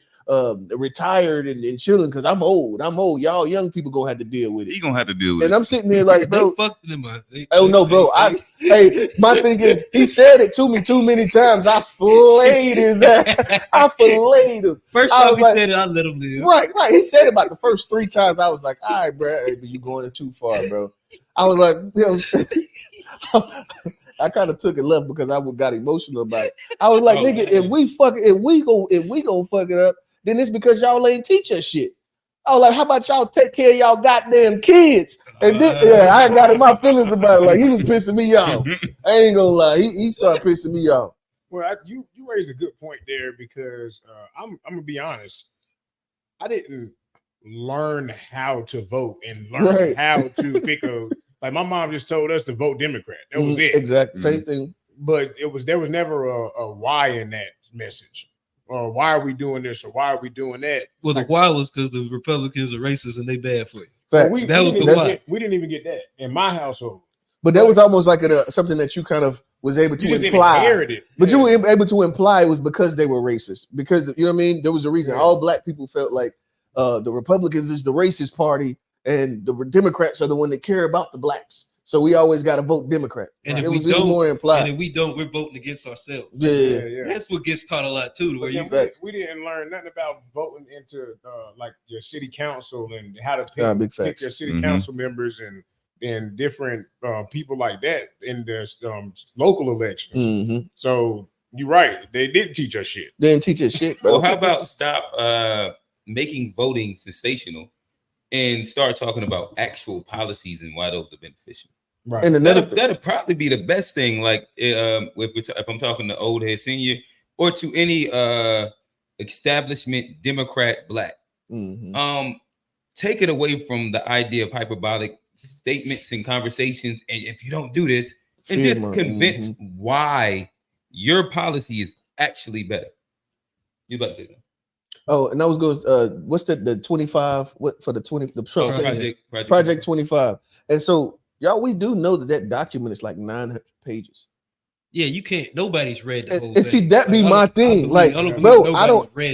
S1: retired and chilling because I'm old. Y'all young people gonna have to deal with it.
S2: He gonna have to deal with it.
S1: And I'm sitting there like, bro.
S2: Oh
S1: no, bro. Hey, my thing is, he said it to me too many times. I flayed his ass. I flayed him.
S4: First time he said it, I let him live.
S1: Right. He said it about the first 3 times. I was like, all right, bro, but you going too far, bro. I was like, you know, I kind of took it left because I got emotional about it. I was like, nigga, if we gonna fuck it up, then it's because y'all ain't teach us shit. I was like, how about y'all take care of y'all goddamn kids? And then, I got in my feelings about it. Like, he was pissing me off. I ain't gonna lie, he started pissing me off.
S6: Well, you raised a good point there because I'm gonna be honest. I didn't learn how to vote and learn how to pick a. Like my mom just told us to vote Democrat. That was it.
S1: Exactly. Same thing.
S6: But there was never a why in that message. why are we doing this or why are we doing that?
S4: Well, the why was because the Republicans are racist and they bad for you.
S6: We didn't even get that in my household.
S1: But that was almost like something that you kind of was able to imply. But you were able to imply it was because they were racist. Because, you know what I mean? There was a reason. Yeah. All black people felt like the Republicans is the racist party and the Democrats are the one that care about the blacks. So we always got to vote Democrat.
S4: And
S1: it was more implied.
S4: And if we don't, we're voting against ourselves.
S1: Yeah.
S4: That's what gets taught a lot too.
S6: Where we didn't learn nothing about voting into like your city council and how to pick your city council members and different people like that in the local elections.
S1: Mm-hmm.
S6: So you're right. They didn't teach us shit.
S1: They didn't teach us shit, bro.
S3: Well, how about stop making voting sensational and start talking about actual policies and why those are beneficial?
S1: Right. And
S3: that'll probably be the best thing. Like if I'm talking to old head senior or to any establishment Democrat black, take it away from the idea of hyperbolic statements and conversations. And if you don't do this, and just convince why your policy is actually better. You about to say something?
S1: Oh, and that was good. What's the 25? What for the 20? The Trump Project 25. And so, y'all, we do know that document is like 900 pages.
S4: Yeah, you can't. Nobody's read the whole
S1: and see, that be my thing. Like, bro,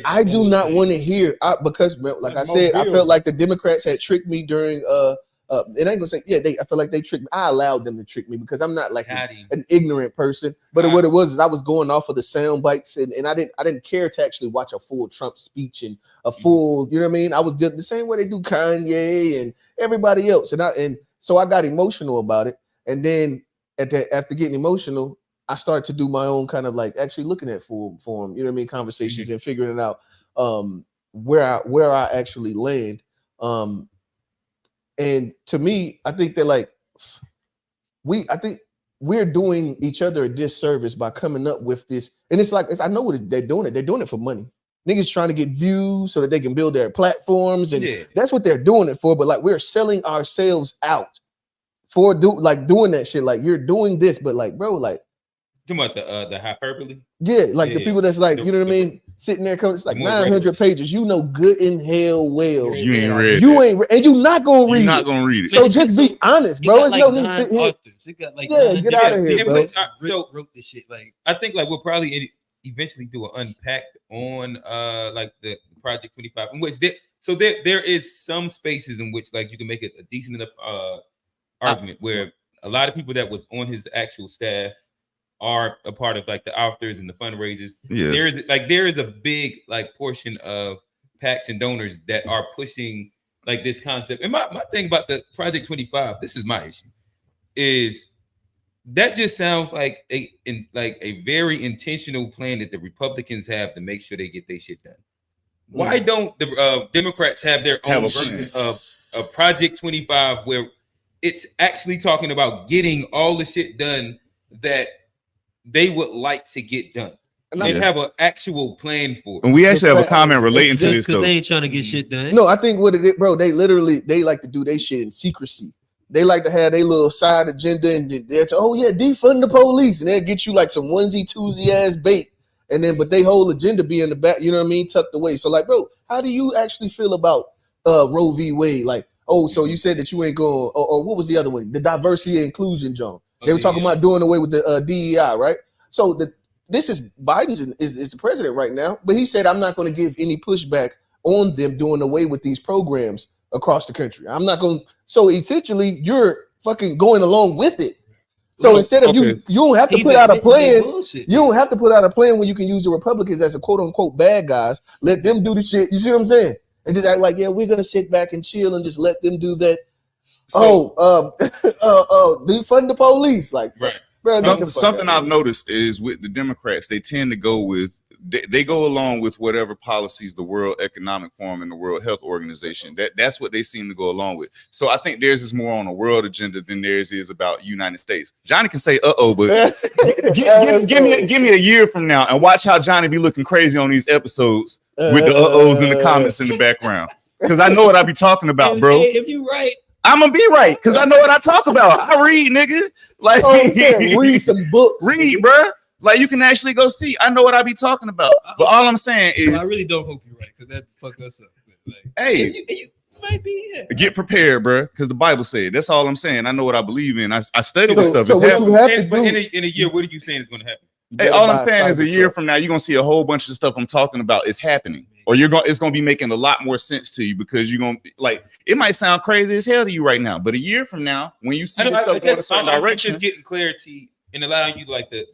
S1: I do not want to hear because, like I said, I felt like the Democrats had tricked me during and I ain't gonna say I feel like they tricked me. I allowed them to trick me because I'm not like an ignorant person. But what it was is I was going off of the sound bites and I didn't care to actually watch a full Trump speech and a full, you know what I mean? I was the same way they do Kanye and everybody else. And so I got emotional about it. And then after getting emotional, I started to do my own kind of like actually looking at full form, you know what I mean, conversations and figuring out where I actually land. And to me, I think that like I think we're doing each other a disservice by coming up with this. And it's like I know what they're doing it. They're doing it for money. Niggas trying to get views so that they can build their platforms, and that's what they're doing it for. But like we're selling ourselves out for doing that shit. Like you're doing this, but like, bro, like
S3: talking about the hyperbole.
S1: Yeah, like the people that's like, you know what I mean, sitting there, it's like 900 pages. You know, good in hell well.
S2: You ain't read.
S1: You ain't, and you not gonna read.
S2: You're not gonna read it.
S1: So just be honest, bro. It's
S4: like 9 authors. It got like
S1: get out of here, bro.
S3: So
S4: wrote this shit. Like
S3: I think like we'll probably eventually do an unpack on like the Project 25, in which there is some spaces in which like you can make it a decent enough argument where a lot of people that was on his actual staff are a part of like the authors and the fundraisers.
S2: Yeah,
S3: there is a big like portion of PACs and donors that are pushing like this concept. And my thing about the Project 25, this is my issue, is that just sounds like a very intentional plan that the Republicans have to make sure they get their shit done. Why don't the Democrats have their own version of Project 25 where it's actually talking about getting all the shit done that they would like to get done and have an actual plan for it?
S2: And we actually have a comment relating to this
S4: because they ain't trying to get shit done.
S1: No, I think what it is, bro, they like to do their shit in secrecy. They like to have their little side agenda and they're defund the police, and they'll get you like some onesie twosie ass bait. And then, but they whole agenda be in the back, you know what I mean, tucked away. So like, bro, how do you actually feel about Roe v. Wade? Like, so you said that you ain't going, or what was the other one? The diversity and inclusion, John. They were talking about doing away with the DEI, right? So this is Biden is the president right now, but he said, I'm not going to give any pushback on them doing away with these programs across the country. I'm not going. So essentially, you're fucking going along with it. So instead of you don't have to put out a plan. You don't have to put out a plan when you can use the Republicans as a quote unquote bad guys. Let them do the shit. You see what I'm saying? And just act like, yeah, we're gonna sit back and chill and just let them do that. Defund the police, like
S3: right.
S1: Bro,
S2: something I've noticed is with the Democrats, they tend to go along with whatever policies the World Economic Forum and the World Health Organization. That's what they seem to go along with. So I think theirs is more on a world agenda than theirs is about United States. Johnny can say but give me a year from now and watch how Johnny be looking crazy on these episodes with the ohs in the comments in the background. Because I know what I be talking about, bro.
S4: If you right,
S2: I'm gonna be right because I know what I talk about. I read, nigga. Like
S1: read some books.
S2: Read, bro. Like you can actually go see. I know what I be talking about. But all I'm saying is,
S4: I really don't hope you're right because that fuck us up. Like,
S2: hey,
S4: you might be. Yeah.
S2: Get prepared, bro, because the Bible said. That's all I'm saying. I know what I believe in. I study this stuff.
S1: So what you have to
S3: but
S1: do
S3: in a year, what are you saying is going to happen?
S2: Hey, all I'm saying is a year from now, you're gonna see a whole bunch of stuff I'm talking about is happening, or it's gonna be making a lot more sense to you because you're gonna like it might sound crazy as hell to you right now, but a year from now, when you see stuff going a certain direction,
S3: just getting clarity and allowing you like the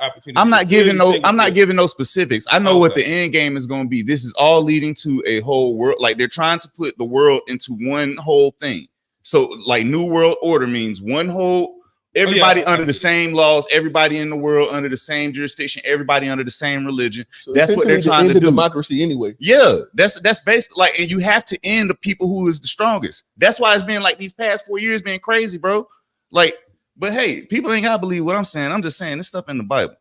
S3: opportunity.
S2: I'm not giving no specifics. I know what the end game is gonna be. This is all leading to a whole world. Like they're trying to put the world into one whole thing. So like New World Order means one whole. Everybody under the same laws, everybody in the world under the same jurisdiction, everybody under the same religion. So that's what they're trying to do.
S1: Democracy, anyway.
S2: Yeah, that's basically like, and you have to end the people who is the strongest. That's why it's been like these past 4 years been crazy, bro. Like, but hey, people ain't gotta believe what I'm saying. I'm just saying this stuff in the Bible.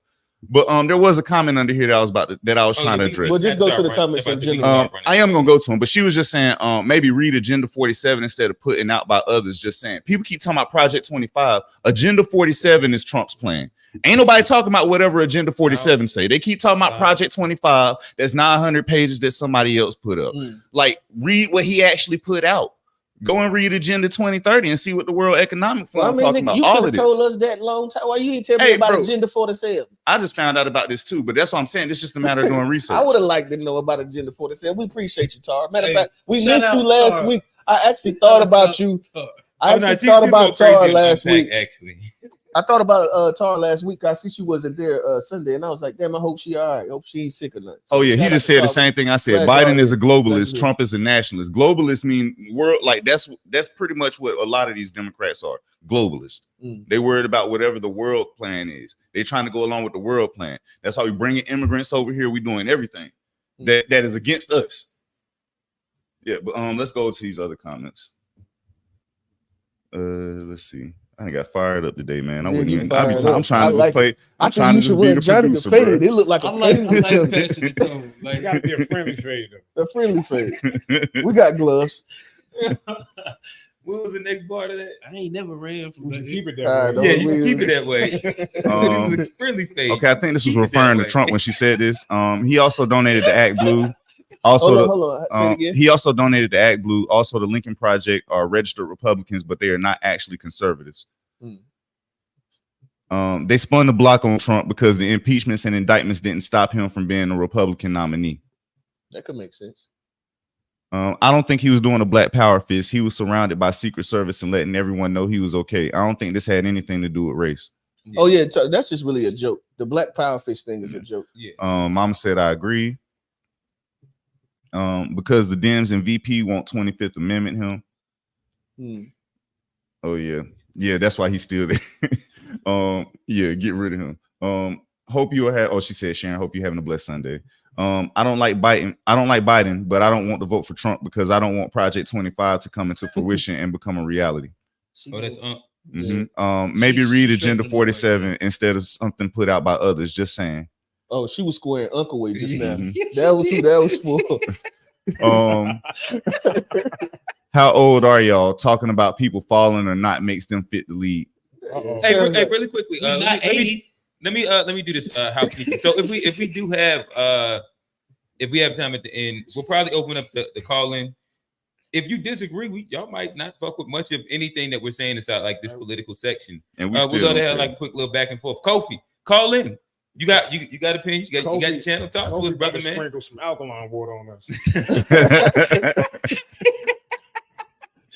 S2: But there was a comment under here that I was trying to address.
S1: Well, just go to the comments in general.
S2: I am gonna go to them, but she was just saying, maybe read Agenda 47 instead of putting out by others. Just saying, people keep talking about Project 25. Agenda 47 is Trump's plan. Ain't nobody talking about whatever Agenda 47 say. They keep talking about Project 25. That's 900 pages that somebody else put up. Like, read what he actually put out. Go and read Agenda 2030 and see what the World Economic Forum talking about.
S1: You
S2: all
S1: could
S2: of
S1: have told us that long time. Why you ain't tell me about Agenda 47?
S2: I just found out about this too, but that's what I'm saying. It's just a matter of doing research.
S1: I would have liked to know about Agenda 47. We appreciate you, Tar. Matter of fact, we missed you last week. I actually thought about you. I actually thought about Tar last week.
S3: Actually,
S1: I thought about Tar last week. I see she wasn't there Sunday, and I was like, damn, I hope she all right. I hope she ain't sick or nothing. So
S2: oh yeah, he just said the same thing I said. Biden is a globalist. Trump is a nationalist. Globalist mean world, like that's pretty much what a lot of these Democrats are. Globalist. They worried about whatever the world plan is. They're trying to go along with the world plan. That's why we bringing immigrants over here. We doing everything that is against us. Yeah, but let's go to these other comments. Let's see. I got fired up today, man. I'm trying to play.
S1: I think you should wear Johnny the fade. They look like a
S4: fade. Like
S6: gotta be a friendly fade.
S1: A friendly fade. We got gloves.
S3: What was the next part of that?
S4: I ain't never ran from that.
S6: Keep it that way.
S3: Yeah, you can keep it that way. Friendly fade.
S2: Okay, I think this was referring to Trump when she said this. He also donated to Act Blue. Also,
S1: hold on.
S2: He also donated to Act Blue. Also, the Lincoln Project are registered Republicans, but they are not actually conservatives. They spun the block on Trump because the impeachments and indictments didn't stop him from being a Republican nominee.
S1: That could make sense.
S2: I don't think he was doing a black power fist. He was surrounded by Secret Service and letting everyone know he was okay. I don't think this had anything to do with race.
S1: Oh yeah, that's just really a joke. The black power fist thing is a joke.
S3: Yeah.
S2: Mama said I agree. Because the Dems and VP want 25th Amendment him. Oh yeah, that's why he's still there. Yeah, get rid of him. Hope you will have. Oh, she said, Sharon, hope you're having a blessed Sunday. I don't like Biden, but I don't want to vote for Trump because I don't want Project 25 to come into fruition and become a reality.
S3: Oh, that's
S2: maybe read Agenda 47 instead of something put out by others. Just saying.
S1: Oh, she was squaring Uncle Way just now. That was who that was for.
S2: How old are y'all? Talking about people falling or not makes them fit the lead.
S3: Hey, really quickly. Let me do this housekeeping. So if we do have if we have time at the end, we'll probably open up the call in. If you disagree, y'all might not fuck with much of anything that we're saying inside like this political section. And we're gonna have like a quick little back and forth. Kofi, call in. You got opinions. You got your channel. Talk to us, brother, man.
S6: Sprinkle some alkaline water on us.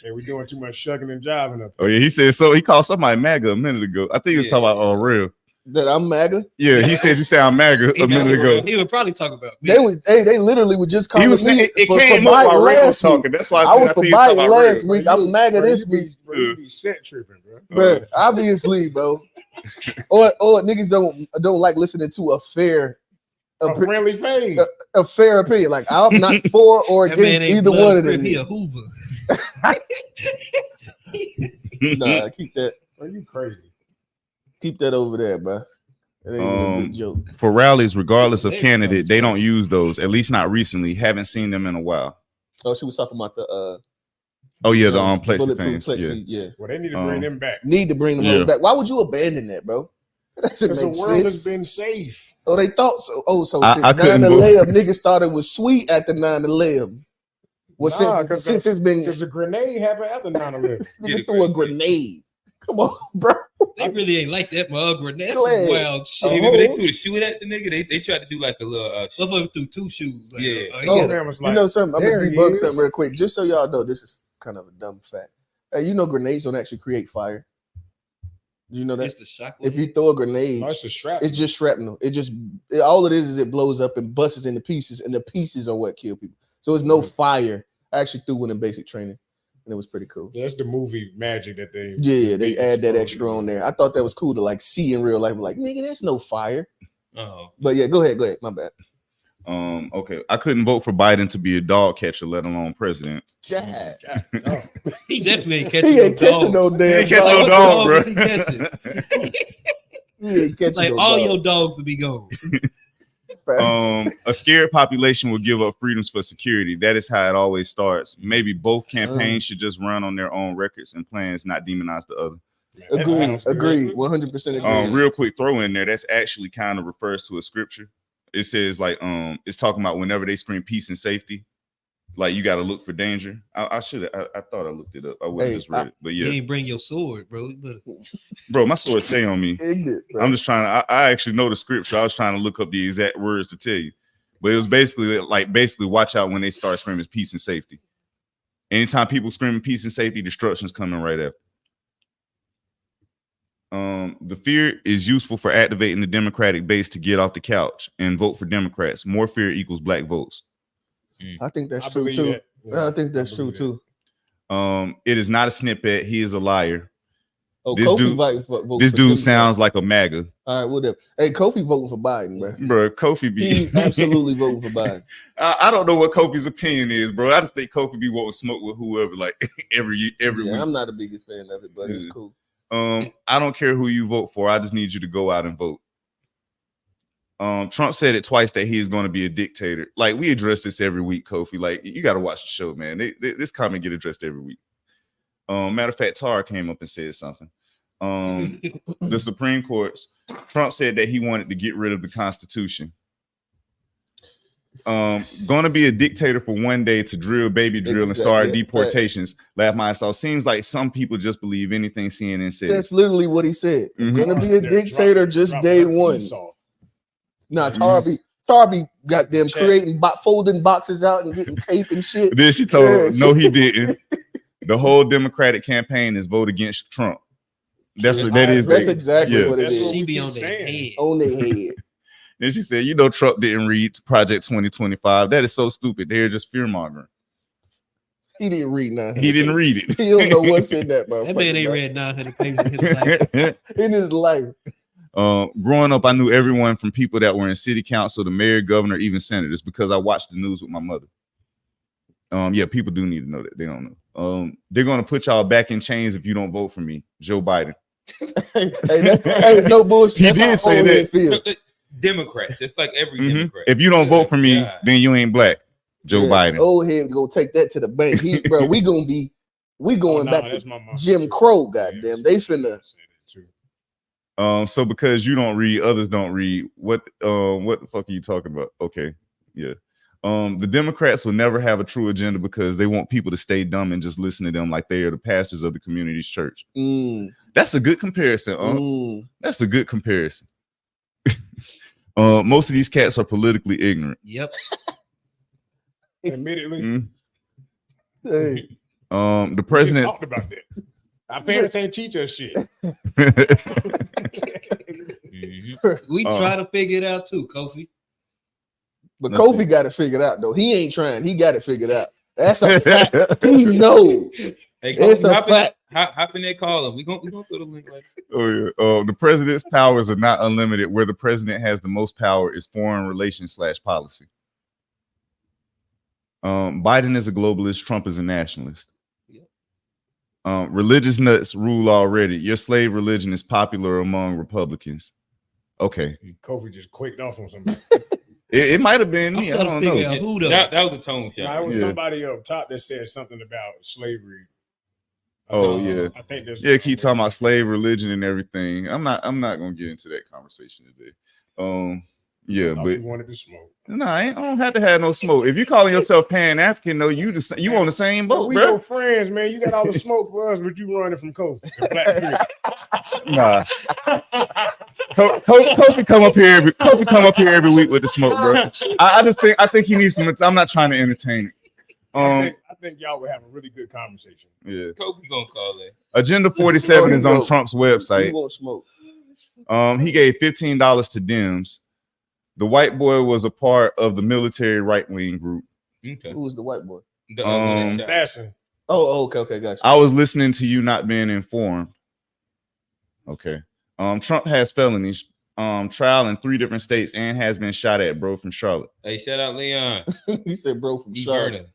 S6: Hey, we're doing too much shucking and jiving up there.
S2: Oh yeah, he said so. He called somebody MAGA a minute ago. I think he was talking about real.
S1: That I'm MAGA.
S2: Yeah, he said you sound MAGA a minute ago.
S4: He would probably talk about me.
S1: They literally would just call me.
S2: It came up while Ray was talking. That's why
S1: I was for Biden last week. I'm MAGA this week.
S6: You be set tripping,
S1: bro. Obviously, bro. Or niggas don't like listening to a
S6: friendly fade.
S1: A fair opinion. Like I'm not for or against either one of them.
S4: He a Hoover.
S1: Nah, keep that.
S6: Are you crazy?
S1: Keep that over there, bro. That ain't a good joke.
S2: For rallies, regardless of candidate, they don't use those. At least not recently. Haven't seen them in a while.
S1: Oh, she was talking about the
S2: the plastic things.
S1: Yeah.
S6: Well, they need to bring them back.
S1: Need to bring them back. Why would you abandon that, bro?
S6: Because the world has been safe.
S1: Oh, they thought so. Oh, so since 9/11, niggas thought it was sweet after 9/11. Well, since it's been
S6: because the grenade happened after 9/11.
S1: Nigga threw a grenade. Come on, bro.
S4: They really ain't like that mug. That's wild shit.
S3: Remember they threw the shoe at the nigga. They tried to do like a little.
S4: Some of them threw 2 shoes. Like,
S1: you know something? I'm gonna debug something real quick, just so y'all know. This is kind of a dumb fact. You know, grenades don't actually create fire. You know that?
S4: It's the shock.
S1: If you throw a grenade,
S6: it's just shrapnel.
S1: It's just shrapnel. All it is it blows up and busts into pieces, and the pieces are what kill people. So it's no fire. I actually threw one in basic training, and it was pretty cool.
S6: Yeah, that's the movie magic that they.
S1: Yeah, they add that extra on there. I thought that was cool to like see in real life. Like, nigga, there's no fire.
S3: Oh.
S1: But yeah, go ahead. My bad.
S2: Okay, I couldn't vote for Biden to be a dog catcher, let alone president.
S1: Jack.
S4: He definitely ain't catching
S1: no damn.
S2: He ain't catching no dog, bro.
S1: He ain't catching
S4: like
S1: no
S4: all
S1: dog.
S4: your dogs will be gone.
S2: A scared population will give up freedoms for security. That is how it always starts. Maybe both campaigns should just run on their own records and plans, not demonize the other.
S1: Agree. 100% agree.
S2: Real quick throw in there. That's actually kind of refers to a scripture. It says like it's talking about whenever they scream peace and safety, like you got to look for danger. I should have. I thought I looked it up. I would have just read it, but yeah.
S4: You ain't bring your sword, bro.
S2: Bro, my sword stay on me.
S1: Ignorant,
S2: I'm just trying to. I actually know the scripture. I was trying to look up the exact words to tell you, but it was basically watch out when they start screaming peace and safety. Anytime people screaming peace and safety, destruction's coming right after. The fear is useful for activating the Democratic base to get off the couch and vote for Democrats. More fear equals black votes.
S1: I think that's true too. I think that's true too.
S2: It is not a snippet. He is a liar.
S1: Oh,
S2: this dude sounds like a MAGA.
S1: All right, whatever. Hey, Kofi voting for Biden, bro.
S2: Bro, Kofi be
S1: He's absolutely voting for Biden.
S2: I don't know what Kofi's opinion is, bro. I just think Kofi be wanting smoke with whoever, like every week.
S1: I'm not a biggest fan of it, but it's cool.
S2: I don't care who you vote for. I just need you to go out and vote. Trump said it twice that he's going to be a dictator. Like, we address this every week, Kofi. Like, you got to watch the show, man. This comment get addressed every week. Matter of fact, Tara came up and said something. The Supreme Court's Trump said that he wanted to get rid of the Constitution. Going to be a dictator for one day to drill, baby drill, and start deportations. Laugh my ass off. Seems like some people just believe anything CNN says.
S1: That's literally what he said. Gonna be a dictator just day one. Nah, Tarby got them creating folding boxes out and getting tape and shit.
S2: Then she told her, no, he didn't. The whole Democratic campaign is vote against Trump. That's
S1: exactly what it is.
S4: She be on their head.
S1: On their head.
S2: And she said, you know, Trump didn't read Project 2025. That is so stupid. They're just fear mongering.
S1: He didn't read 900.
S2: He didn't read it.
S1: He don't know what's in that, bro.
S4: That man ain't read 900 pages in his life.
S1: In his life.
S2: Growing up, I knew everyone from people that were in city council, the mayor, governor, even senators, because I watched the news with my mother. Yeah, people do need to know that. They don't know. They're going to put y'all back in chains if you don't vote for me, Joe Biden.
S1: hey, no bullshit.
S2: He did say that.
S3: Democrats. It's like every Democrat.
S2: If you don't vote for me, then you ain't black. Joe Biden.
S1: Old head gonna take that to the bank. We going back to Jim Crow. Goddamn, they finna.
S2: So because you don't read, others don't read. What the fuck are you talking about? Okay, yeah. The Democrats will never have a true agenda because they want people to stay dumb and just listen to them like they are the pastors of the community's church. That's a good comparison. That's a good comparison. Most of these cats are politically ignorant.
S4: Yep.
S6: Admittedly.
S1: Hey.
S2: The president
S6: talked about that. Our parents ain't teach us shit.
S4: We try to figure it out too, Kofi.
S1: But Kofi got it figured out though. He ain't trying. He got it figured out. That's a fact. He knows.
S3: Hey, it's a fact. Hop in that call. We gonna put a link later.
S2: Oh yeah. The president's powers are not unlimited. Where the president has the most power is foreign relations / policy. Biden is a globalist. Trump is a nationalist. Religious nuts rule already. Your slave religion is popular among Republicans. Okay.
S6: Kofi just quaked off on somebody.
S2: It might have been me. I don't know.
S3: That was a tone shot.
S6: It was somebody up top that said something about slavery.
S2: Oh yeah,
S6: I think there's
S2: keep talking about slave religion and everything. I'm not gonna get into that conversation today. Yeah, but
S6: you wanted to smoke.
S2: No, I don't have to have no smoke. If you calling yourself Pan-African, though, you on the same boat,
S6: we
S2: bro.
S6: your friends, man. You got all the smoke for us, but you running from Kofi.
S2: Nah, Kofi come up here every week with the smoke, bro. I think he needs some. I'm not trying to entertain it.
S6: I think y'all would have a really good conversation.
S2: Yeah,
S3: Kofi gonna call it.
S2: Agenda 47 is on Trump's website.
S1: He won't smoke.
S2: He gave $15 to Dems. The white boy was a part of the military right-wing group.
S3: Okay.
S1: Who was the white boy?
S6: Assassin.
S1: Oh, okay, gotcha.
S2: I was listening to you not being informed. Okay. Trump has felonies, trial in 3 different states, and has been shot at, bro, from Charlotte.
S3: Hey, shout out Leon.
S1: He said, bro, from Charlotte.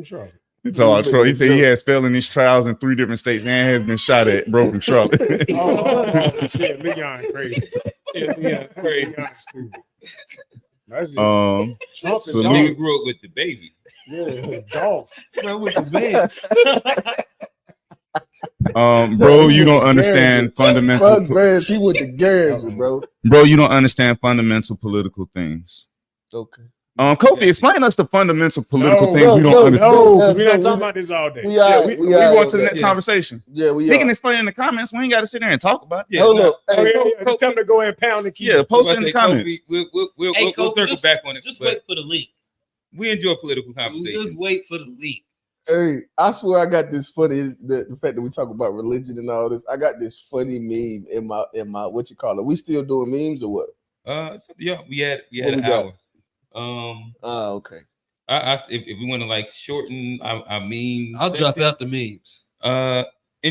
S6: Charlotte.
S2: It's all Troy. He said he has felonies, trials in 3 different states, and has been shot at, bro, from Charlotte.
S6: oh shit, Leon crazy.
S3: Leon crazy.
S6: Leon stupid. That's it.
S3: Trump so nigga grew up with the baby.
S6: Yeah, Dolph.
S4: Bro, with the bands.
S2: Bro, you don't understand fundamental.
S1: He went to Garrison, bro.
S2: Bro, you don't understand fundamental political things.
S1: Okay.
S2: Kofi, explain us the fundamental political things we don't understand.
S6: No, we're not talking about this all day.
S2: We going to the next conversation.
S1: Yeah, we
S2: can explain in the comments. We ain't got to sit there and talk about it.
S1: Yeah, hold up.
S6: Just tell them to go ahead and pound the key.
S2: Yeah, post it in the comments.
S3: We'll circle back on it.
S4: Just wait for the link.
S3: We enjoy political conversations.
S4: Just wait for the link.
S1: Hey, I swear I got this funny. The fact that we talk about religion and all this, I got this funny meme in my what you call it. We still doing memes or what?
S3: Yeah, we had an hour.
S1: Okay.
S3: If we want to like shorten our memes,
S4: I'll drop out the memes.
S3: And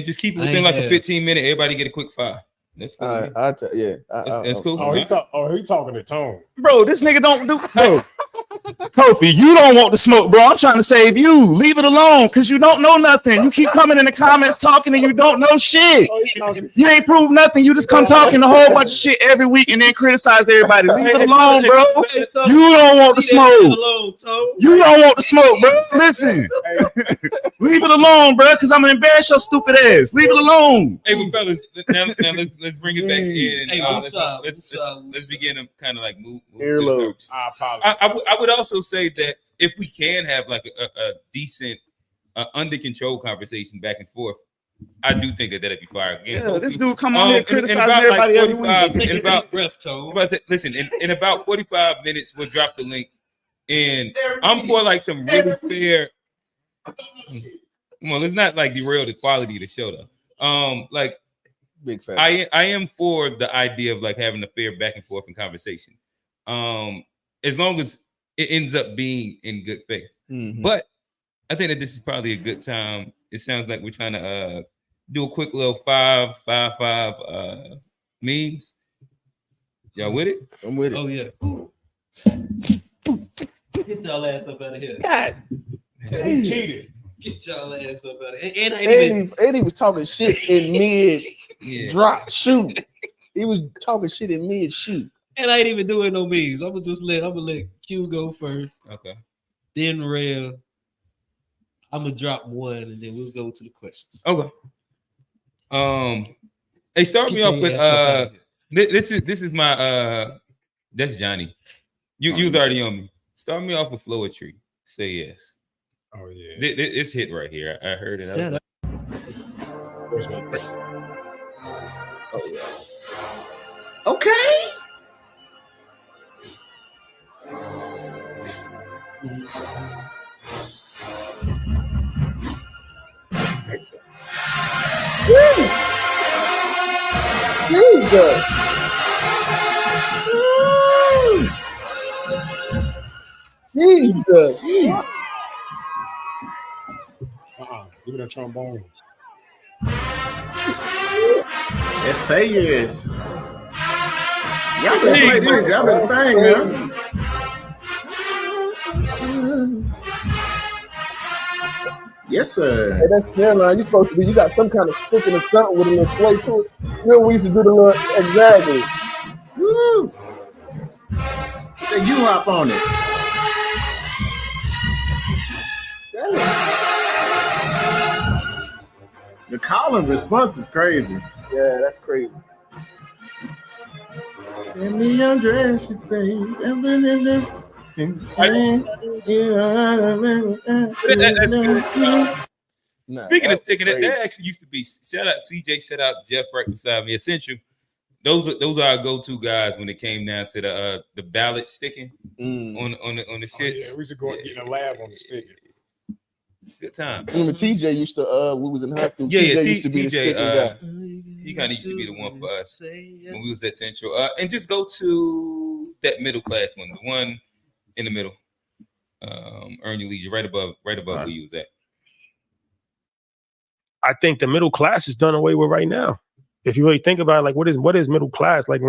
S3: just keep it within like a 15-minute. Everybody get a quick 5. That's cool.
S1: All right,
S3: that's cool.
S6: Oh, he talking to Tone.
S2: Bro, this nigga don't do. Bro, Kofi, you don't want to smoke, bro. I'm trying to save you. Leave it alone, cause you don't know nothing. You keep coming in the comments talking and you don't know shit. You ain't proved nothing. You just come talking a whole bunch of shit every week and then criticize everybody. Leave it alone, bro. You don't want to smoke. You don't want to smoke, bro. Listen. Leave it alone, bro, cause I'm gonna embarrass your stupid ass. Leave it alone.
S3: Hey, but fellas, now let's bring it back in. Hey, let's begin to kind of like move
S1: earlobes.
S6: I apologize.
S3: I would also say that if we can have like a decent under control conversation back and forth, I do think that'd be fire. Again,
S2: yeah, this dude come on here criticizing everybody every week.
S3: Listen, in about 45 minutes, we'll drop the link, and I'm for like some really fair. Well, it's not like derail the quality of the show though. Like
S1: big fan.
S3: I am for the idea of like having a fair back and forth and conversation. As long as it ends up being in good faith.
S1: Mm-hmm.
S3: But I think that this is probably a good time. It sounds like we're trying to do a quick little 5 memes. Y'all with it?
S1: I'm with it.
S4: Oh yeah. Get y'all ass up out of here.
S1: God.
S6: He cheated.
S4: Get y'all ass up out of here.
S1: And he was talking shit in mid drop shoot. He was talking shit in mid shoot.
S4: And I ain't even doing no memes. I'm gonna let Q go first.
S3: Okay.
S4: Then Rail. I'm gonna drop one and then we'll go to the questions.
S3: Okay. Hey, start me off with this is my that's Johnny. You was already on me. Start me off with Floetry. Say yes.
S6: Oh yeah.
S3: It's hit right here. I heard it.
S4: Yeah,
S1: oh yeah. Okay. Jesus. Jesus.
S6: Give it a trombone.
S10: Yes, say yes. Y'all better play this. Y'all better sing, man. Yes, sir.
S1: Hey, that's snare line. You supposed to be. You got some kind of sticking or something with a little play to it. You know, we used to do the little exactly.
S10: Woo! Then you hop on it. The call and response is crazy.
S1: Yeah, that's crazy.
S10: Let me undress you, baby.
S3: Speaking of sticking it, that actually used to be. Shout out CJ. Shout out Jeff right beside me. Essential. Those are our go-to guys when it came down to the ballot sticking on the shits.
S6: Yeah, we used to go get in a lab on the sticking.
S3: Good time.
S1: Remember TJ used to we was in high school.
S3: Yeah,
S1: TJ used to be the sticking guy.
S3: He kind of used to be the one for us when we was at Central. And just go to that middle class one, the one in the middle. Earn your leisure, right above where you was at.
S11: I think the middle class is done away with right now. If you really think about it, like what is middle class? Like,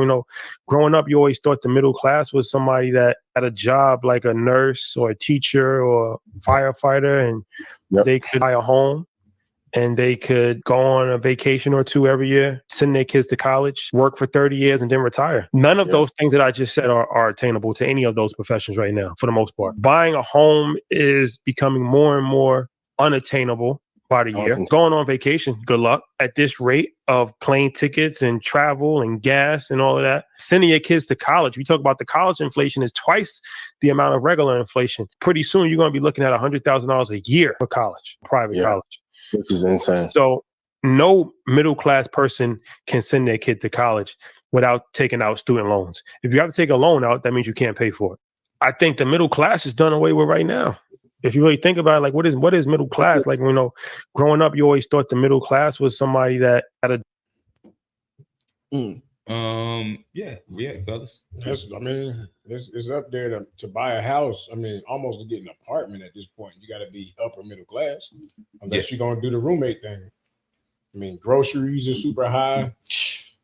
S11: growing up, you always thought the middle class was somebody that had a job like a nurse or a teacher or a firefighter, and they could buy a home and they could go on a vacation or two every year, send their kids to college, work for 30 years, and then retire. None of those things that I just said are attainable to any of those professions right now, for the most part. Buying a home is becoming more and more unattainable by the year. Going on vacation, good luck. At this rate of plane tickets and travel and gas and all of that, sending your kids to college. We talk about the college inflation is twice the amount of regular inflation. Pretty soon, you're going to be looking at $100,000 a year for college, private college.
S12: Which is insane.
S11: So no middle-class person can send their kid to college without taking out student loans. If you have to take a loan out, that means you can't pay for it. I think the middle class is done away with right now. If you really think about it, like what is middle class? Like, growing up, you always thought the middle class was somebody that had a.
S3: Yeah, fellas.
S6: It's up there to buy a house. I mean, almost to get an apartment at this point. You got to be upper middle class, unless you're gonna do the roommate thing. I mean, groceries are super high.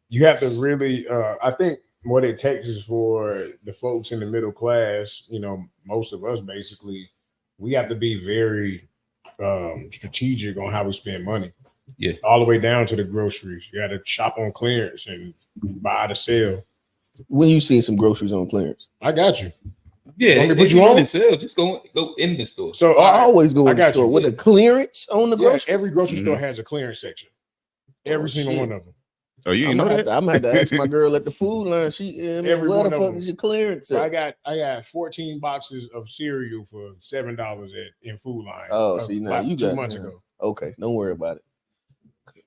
S6: You have to really. I think what it takes is for the folks in the middle class. Most of us basically. We have to be very strategic on how we spend money.
S3: Yeah.
S6: All the way down to the groceries. You got to shop on clearance and buy the sale.
S1: When you see some groceries on clearance?
S6: I got you.
S3: Yeah.
S6: Want me to put you on
S3: the sale? Just go in the store.
S6: So
S1: I always go in the store with a clearance on the groceries.
S6: Every grocery store has a clearance section. Every single one of them.
S2: Oh, you know that?
S1: I'm gonna have to ask my girl at the food line. Where the fuck is your clearance?
S6: So I got 14 boxes of cereal for $7 in Food Line.
S1: Oh, see now you got
S6: 2 months ago.
S1: Okay, don't worry about it.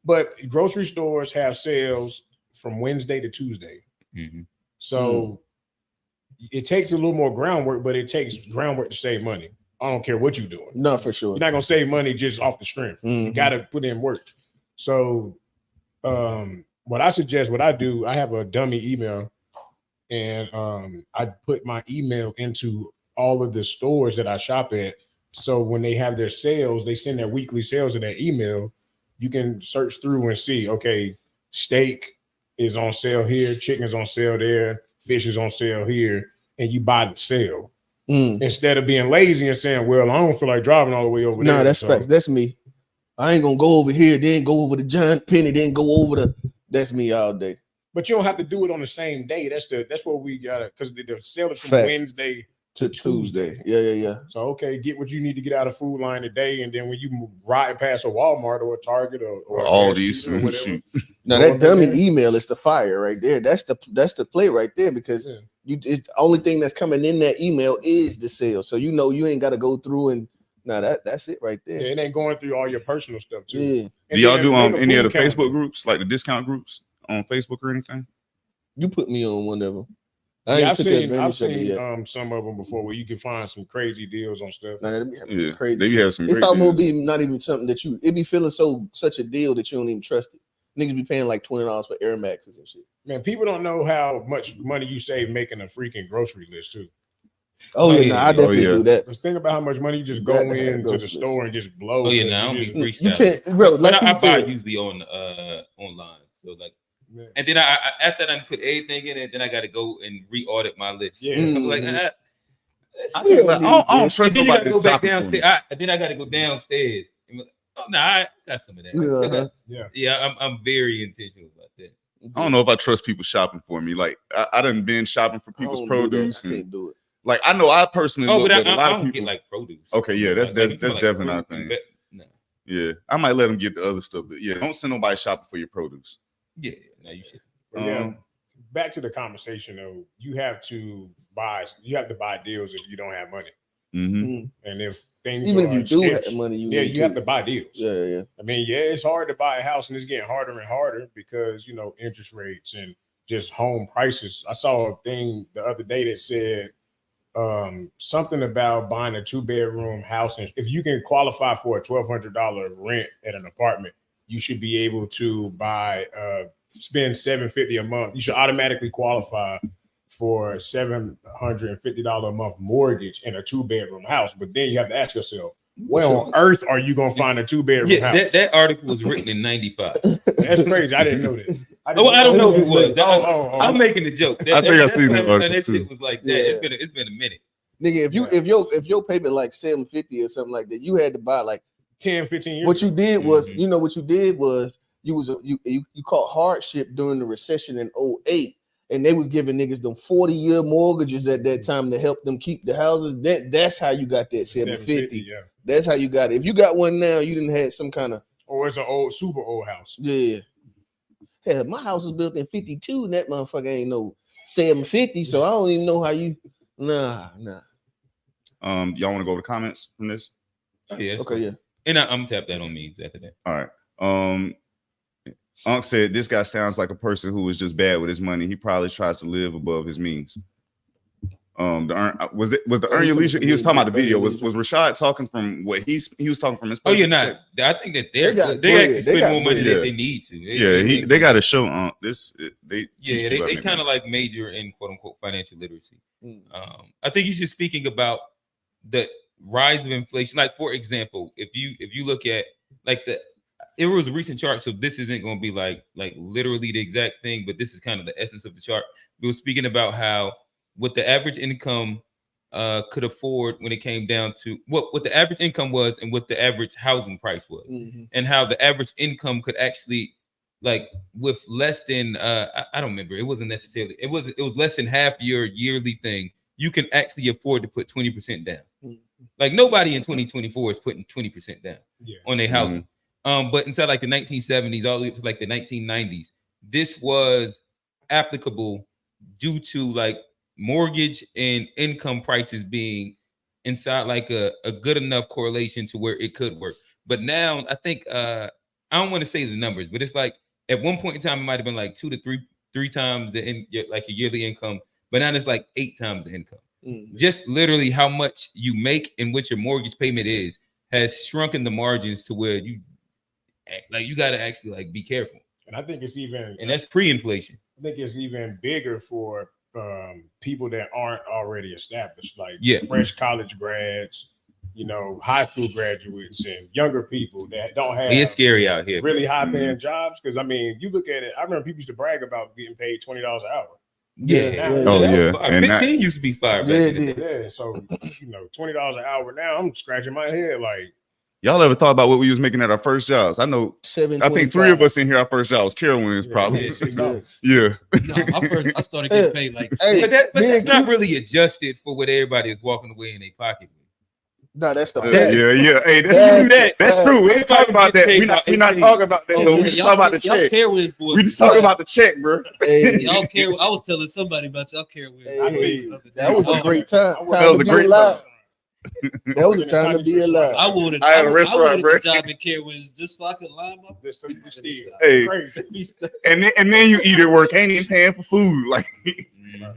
S6: But grocery stores have sales from Wednesday to Tuesday.
S3: Mm-hmm.
S6: So it takes a little more groundwork, but it takes groundwork to save money. I don't care what you're doing.
S1: No, for sure.
S6: You're not gonna save money just off the strength. You got to put in work. So, what I suggest, what I do, I have a dummy email, and I put my email into all of the stores that I shop at. So when they have their sales, they send their weekly sales to that email. You can search through and see, okay, steak is on sale here, chicken is on sale there, fish is on sale here, and you buy the sale. Instead of being lazy and saying, well, I don't feel like driving all the way over there.
S1: No, that's facts. That's me. I ain't gonna go over here, then go over to John Penny, then go over to. That's me all day.
S6: But you don't have to do it on the same day. That's what we gotta, because the sale is from Wednesday
S1: to Tuesday. Yeah.
S6: So okay, get what you need to get out of Food Line today, and then when you ride past a Walmart or a Target or
S2: all these
S6: or whatever.
S1: Now that dummy email is the fire right there. That's the play right there, because it's the only thing that's coming in that email is the sale. So you ain't got to go through and that's it right there.
S6: Yeah, it ain't going through all your personal stuff too.
S1: Yeah.
S2: Do y'all do any of the Facebook groups, like the discount groups on Facebook or anything?
S1: You put me on one of them.
S6: I've seen some of them before where you can find some crazy deals on stuff.
S1: Crazy.
S2: They have some.
S1: It's almost be not even something that it be feeling such a deal that you don't even trust it. Niggas be paying like $20 for Air Maxes and shit.
S6: Man, people don't know how much money you save making a freaking grocery list too.
S1: I definitely do that.
S6: Let's think about how much money you just go into the store and just blow.
S3: I don't be
S1: you can't, bro. Like
S3: I buy usually on online. So like, and then I after I put everything in it, then I got to go and re-audit my list.
S6: Yeah,
S3: I'm like, I
S2: don't trust nobody.
S3: Go back downstairs. Then I got to go downstairs. Oh no, I got some of that. I'm very intentional about that.
S2: I don't know if I trust people shopping for me. Like I done been shopping for people's produce.
S1: I can't do it.
S2: Like I know I personally look at a lot of people
S3: get like produce.
S2: Okay, yeah, that's definitely not a thing. Yeah, I might let them get the other stuff, but yeah, don't send nobody shopping for your produce.
S3: Yeah, no, you should.
S6: Back to the conversation though, you have to buy deals if you don't have money.
S2: Mm-hmm.
S6: And if things
S1: even if you do have money, you
S6: have to buy deals.
S1: Yeah.
S6: I mean, it's hard to buy a house, and it's getting harder and harder because interest rates and just home prices. I saw a thing the other day that said something about buying a 2-bedroom house, and if you can qualify for a $1,200 rent at an apartment, you should be able to spend $750 a month. You should automatically qualify for $750 a month mortgage in a 2-bedroom house. But then you have to ask yourself, where on earth are you gonna find a 2-bedroom house?
S3: That article was written in '95.
S6: That's crazy. I didn't know that.
S3: I don't know if it was. I'm making a joke.
S2: I think I seen that article
S3: that
S2: too.
S3: shit was like that. Yeah. It's been a minute.
S1: Nigga, if your payment like $750 or something like that, you had to buy like
S6: 10, 15 years.
S1: What you did was, you caught hardship during the recession in 2008, and they was giving niggas them 40-year mortgages at that time to help them keep the houses. That's how you got that 750.
S6: Yeah.
S1: That's how you got it. If you got one now, you didn't have some kind of.
S6: Or it's an super old house.
S1: Yeah. Hell, my house was built in 52, and that motherfucker ain't no 750. So I don't even know how you. Nah.
S2: Y'all want to go to comments from this?
S3: Oh yeah.
S1: Okay. Yeah.
S3: And I'm tap that on me after that.
S2: All right. Unc said this guy sounds like a person who is just bad with his money. He probably tries to live above his means. Was the earn your leisure? He was talking about the video. Was Rashad talking from what he was talking from his?
S3: Oh, you're not. I think that they actually spend more money than they need to.
S2: They got to show this. They
S3: kind of like major in quote unquote financial literacy. I think he's just speaking about the rise of inflation. Like for example, if you look at like it was a recent chart, so this isn't going to be like literally the exact thing, but this is kind of the essence of the chart. We were speaking about how what the average income could afford when it came down to what the average income was and what the average housing price was, and how the average income could actually like with less than I don't remember, it wasn't necessarily it was less than half your yearly thing, you can actually afford to put 20% down. Like nobody in 2024 is putting 20% down on their housing. But inside like the 1970s all the way up to like the 1990s, this was applicable due to like mortgage and income prices being inside like a good enough correlation to where it could work. But now I think I don't want to say the numbers, but it's like at one point in time it might have been like 2 to 3 times the like your yearly income, but now it's like 8 times the income. Just literally how much you make and what your mortgage payment is has shrunken the margins to where you got to actually like be careful.
S6: And I think it's even,
S3: and that's pre-inflation.
S6: I think it's even bigger for people that aren't already established, like fresh college grads, high school graduates, and younger people that don't have.
S3: It's scary out here.
S6: Really high paying jobs, because I mean, you look at it. I remember people used to brag about getting paid $20 an hour.
S2: And
S3: 15 used to be $5.
S6: Yeah. So $20 an hour now, I'm scratching my head like.
S2: Y'all ever thought about what we was making at our first jobs? I know. I think 3 of us in here, our first job was Carowinds, probably.
S4: I started getting paid like.
S3: But that's not really adjusted for what everybody is walking away in their pocket with.
S1: No, that's the
S2: Hey, that's true. We ain't talking about that. We're not talking about that. We just talking about the check. We just talking about the check, bro.
S4: Y'all care. I was telling somebody about y'all Carowinds.
S1: That was a great time.
S2: That was a great time.
S1: That was a time to be alive.
S2: I had a restaurant, bro.
S4: Job in Carowinds just so I could line up.
S2: Hey, and then you eat at work. Ain't even paying for food. Like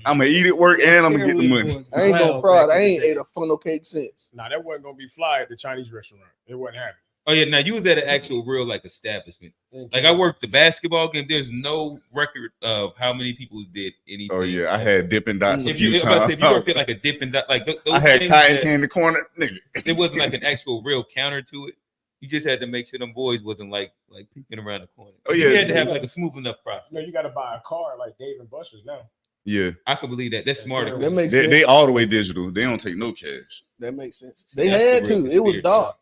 S2: I'm gonna eat at work and I'm gonna get the money.
S1: I ain't gonna fraud. I ain't ate a funnel cake since.
S6: Nah, that wasn't gonna be fly at the Chinese restaurant. It wasn't happening.
S3: Oh yeah, now you was at an actual real like establishment. Like I worked the basketball game. There's no record of how many people did anything.
S2: Oh yeah, I had Dippin' Dots a few times.
S3: If you worked at like a Dippin' Dot, like those
S2: I had cotton candy corner, nigga.
S3: It wasn't like an actual real counter to it. You just had to make sure them boys wasn't like peeking around the corner.
S2: Oh yeah,
S3: you had to have like a smooth enough process.
S6: You got to buy a car like Dave and Buster's now.
S2: Yeah,
S3: I can believe that. That's smarter.
S1: That makes sense.
S2: They all the way digital. They don't take no cash.
S1: That makes sense. They had to. It was dark.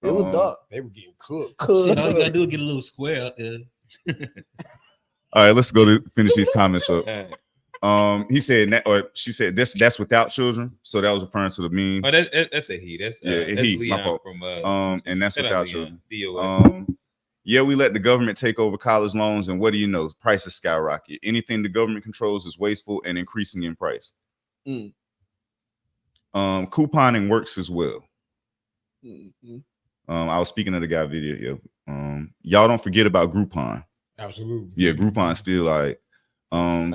S1: It was dark.
S6: They were getting cooked.
S4: Shit, all you gotta do is get a little square out there.
S2: All right, let's go to finish these comments up. He said, or she said, that's without children. So that was referring to the meme.
S3: Oh, that's a he. That's
S2: that's
S3: he.
S2: Leon my fault.
S3: From
S2: and that's without children.
S3: DOA.
S2: Yeah, we let the government take over college loans, and what do you know? Prices skyrocket. Anything the government controls is wasteful and increasing in price. Couponing works as well. I was speaking of the guy video. Y'all don't forget about Groupon.
S6: Absolutely.
S2: Yeah, Groupon still like.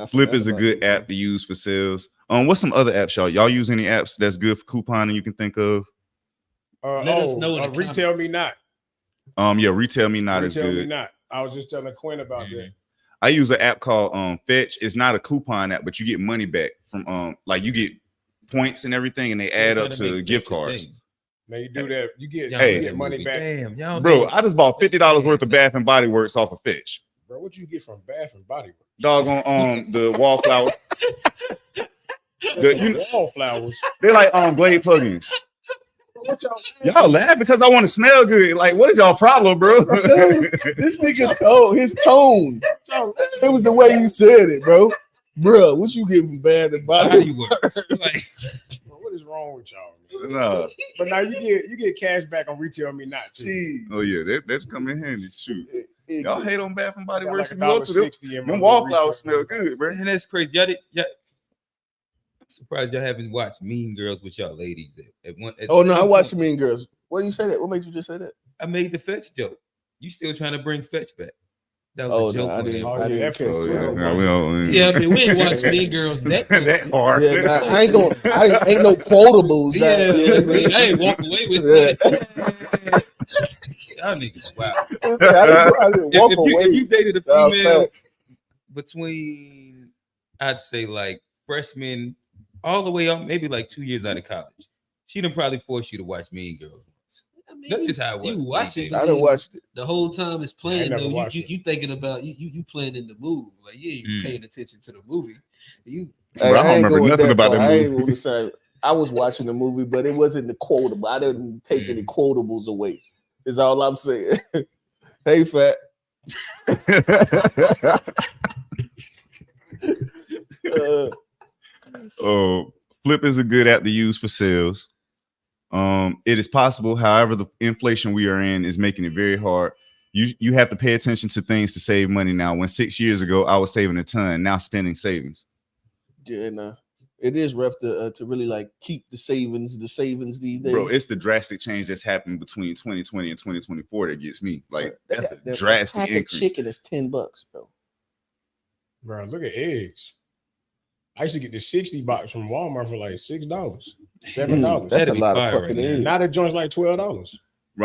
S2: Flip is a good app to use for sales. What's some other apps, y'all? Y'all use any apps that's good for couponing you can think of?
S6: Let us know. Retail Me Not.
S2: Yeah, Retail Me Not is good.
S6: Retail Me Not. I was just telling Quinn about that.
S2: I use an app called Fetch. It's not a coupon app, but you get money back from like you get points and everything, and they add up to gift cards.
S6: Now you do that, you get money back.
S3: Damn,
S2: bro, I just bought $50 worth of Bath and Body Works off of Fetch.
S6: Bro, what you get from Bath and Body Works?
S2: Dog on the wallflower.
S6: Wallflowers.
S2: They're like Glade plugins. Y'all laugh because I want to smell good. Like, what is y'all problem, bro?
S1: This nigga told his tone. It was the way you said it, bro. Bro, what you get from Bath and Body Works?
S6: What is wrong with y'all?
S2: No.
S6: But now you get cash back on Retail Me Not too.
S2: Oh yeah, that's come in handy. Shoot. Y'all hate on Bath and Body Works.
S6: Like
S2: them wallflowers smell good, bro.
S3: And that's crazy. I'm surprised y'all haven't watched Mean Girls with y'all ladies.
S1: Oh no, I watched Mean Girls. Why you say that? What made you just say that?
S3: I made the Fetch joke. You still trying to bring Fetch back? That was a joke.
S1: I didn't
S4: yeah, I mean, we ain't watched Mean Girls that
S2: hard.
S1: Yeah, I ain't no quotables.
S4: I ain't walk away with that.
S3: Y'all niggas, wow.
S1: I didn't walk away.
S3: If you dated a female between, I'd say like freshman all the way up, maybe like 2 years out of college, she done probably forced you to watch Mean Girls. I mean, that's just how it was.
S4: You watch it.
S1: I done watched it.
S4: The whole time it's playing though. You thinking about you playing in the movie. Like you ain't even paying attention to the movie.
S2: I don't remember nothing about that movie.
S1: I ain't gonna say I was watching the movie, but it wasn't the quotable. I didn't take any quotables away. Is all I'm saying. Hey, Fat.
S2: Flip is a good app to use for sales. It is possible, however, the inflation we are in is making it very hard. You have to pay attention to things to save money now. When 6 years ago I was saving a ton, now spending savings.
S1: Yeah, nah. It is rough to really like keep the savings these days.
S2: Bro, it's the drastic change that's happened between 2020 and 2024 that gets me. Like that's a drastic increase.
S1: Chicken is $10, bro.
S6: Bro, look at eggs. I used to get the 60 box from Walmart for like $6, $7.
S1: That's a lot of fucking eggs.
S6: Now the joint's like $12.
S2: Bro,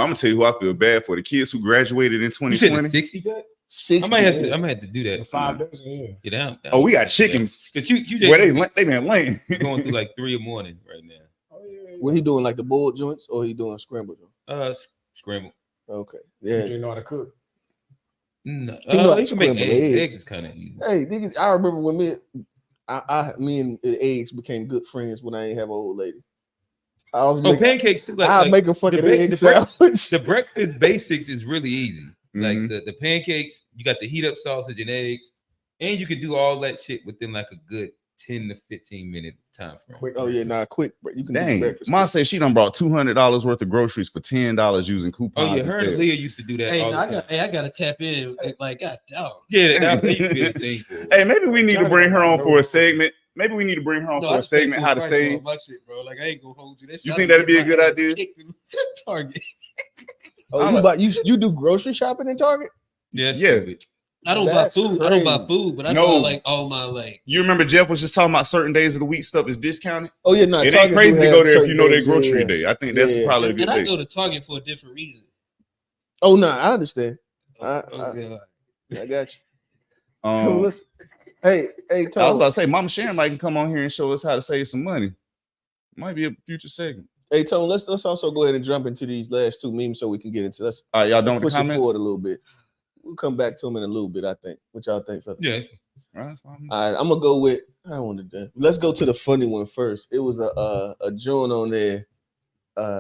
S2: I'm gonna tell you who I feel bad for. The kids who graduated in 2020.
S3: 60 pack?
S1: 60.
S3: I might have to do that.
S6: 5 dozen,
S3: yeah. Down.
S2: Oh, we got chickens.
S3: Because you
S2: they been lame.
S3: Going through like 3 in the morning right now.
S6: Oh, yeah.
S1: What he doing, like the boiled joints, or he doing scrambled joints?
S3: Scrambled.
S1: Okay. Yeah.
S6: You know how to cook.
S3: No,
S1: you
S3: can make eggs. Eggs is kind of easy.
S1: Hey, niggas, I remember when me and eggs became good friends when I ain't have an old lady. I was making
S3: pancakes too.
S1: I'll make a fucking egg sandwich.
S3: The breakfast basics is really easy. Like the pancakes, you got the heat up sausage and eggs, and you can do all that shit within like a good 10 to 15 minute time frame.
S1: Quick, quick. You can
S2: Dang,
S1: do breakfast.
S2: Mom said she done brought $200 worth of groceries for $10 using coupons.
S3: Oh yeah, her and Leah used to do that.
S4: Hey, I gotta tap in. Like, God, dog.
S3: Yeah, that used to be a thing.
S2: Hey, maybe we need to bring her on for a segment. Maybe we need to bring her on for a segment. How to save?
S4: My shit, bro. Like I ain't gonna hold you.
S2: You think that'd be a good idea?
S4: Target.
S1: Oh, you do grocery shopping in Target?
S3: Yeah.
S4: I don't buy food. Crazy. I don't buy food, but I buy like all my like.
S2: You remember Jeff was just talking about certain days of the week stuff is discounted.
S1: Oh yeah, no,
S2: it ain't crazy to go there if you know their grocery day. I think that's probably a good day.
S4: And I go to Target for a different reason.
S1: Oh no, I understand. I got you. Listen, hey, Tom.
S2: I was about to say, Mama Sharon might come on here and show us how to save some money. Might be a future segment.
S1: Hey, Tone, let's also go ahead and jump into these last two memes so we can get into this.
S2: All right, y'all don't
S1: push it forward a little bit. We'll come back to them in a little bit, I think. What y'all think, fellas?
S3: Yeah.
S1: All right, I'm gonna go with. I want to do. Let's go to the funny one first. It was a joint on there.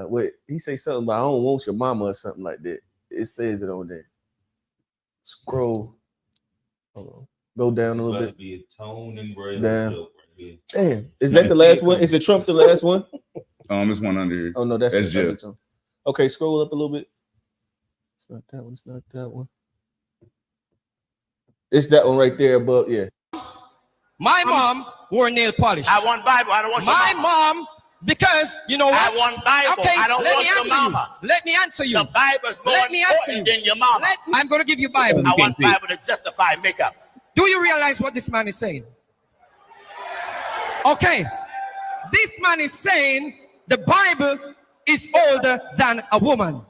S1: Wait, he say something about I don't want your mama or something like that. It says it on there. Scroll. Hold on. Go down a little bit.
S3: Be a tone and rail
S1: down.
S3: joke right here.
S1: Damn, is that the last one? Is it Trump the last one?
S2: There's one under here.
S1: Oh no, that's
S2: Jeff.
S1: Okay, scroll up a little bit. It's not that one. It's not that one. It's that one right there above. Yeah.
S12: My mom wore nail polish.
S5: I want Bible. I don't want
S12: my mom. Because you know what?
S5: I want Bible.
S12: Okay,
S5: I don't want your mama.
S12: Let me answer you.
S5: The Bible's more important than your mama.
S12: I'm going to give you Bible.
S5: I want Bible to justify makeup.
S12: Do you realize what this man is saying? Okay, this man is saying the Bible is older than a woman.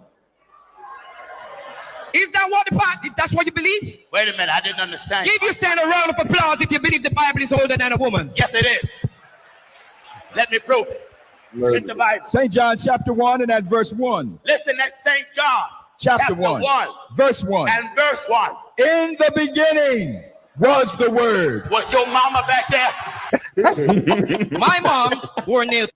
S12: Is that what that's what you believe?
S5: Wait a minute, I didn't understand.
S12: Give yourself a round of applause if you believe the Bible is older than a woman.
S5: Yes, it is. Let me prove it. It's the Bible.
S13: St. John chapter 1 and at verse 1.
S5: Listen, that's St. John
S13: chapter 1 verse 1
S5: and verse 1.
S13: In the beginning was the word.
S5: Was your mama back there?
S12: My mom wore nail.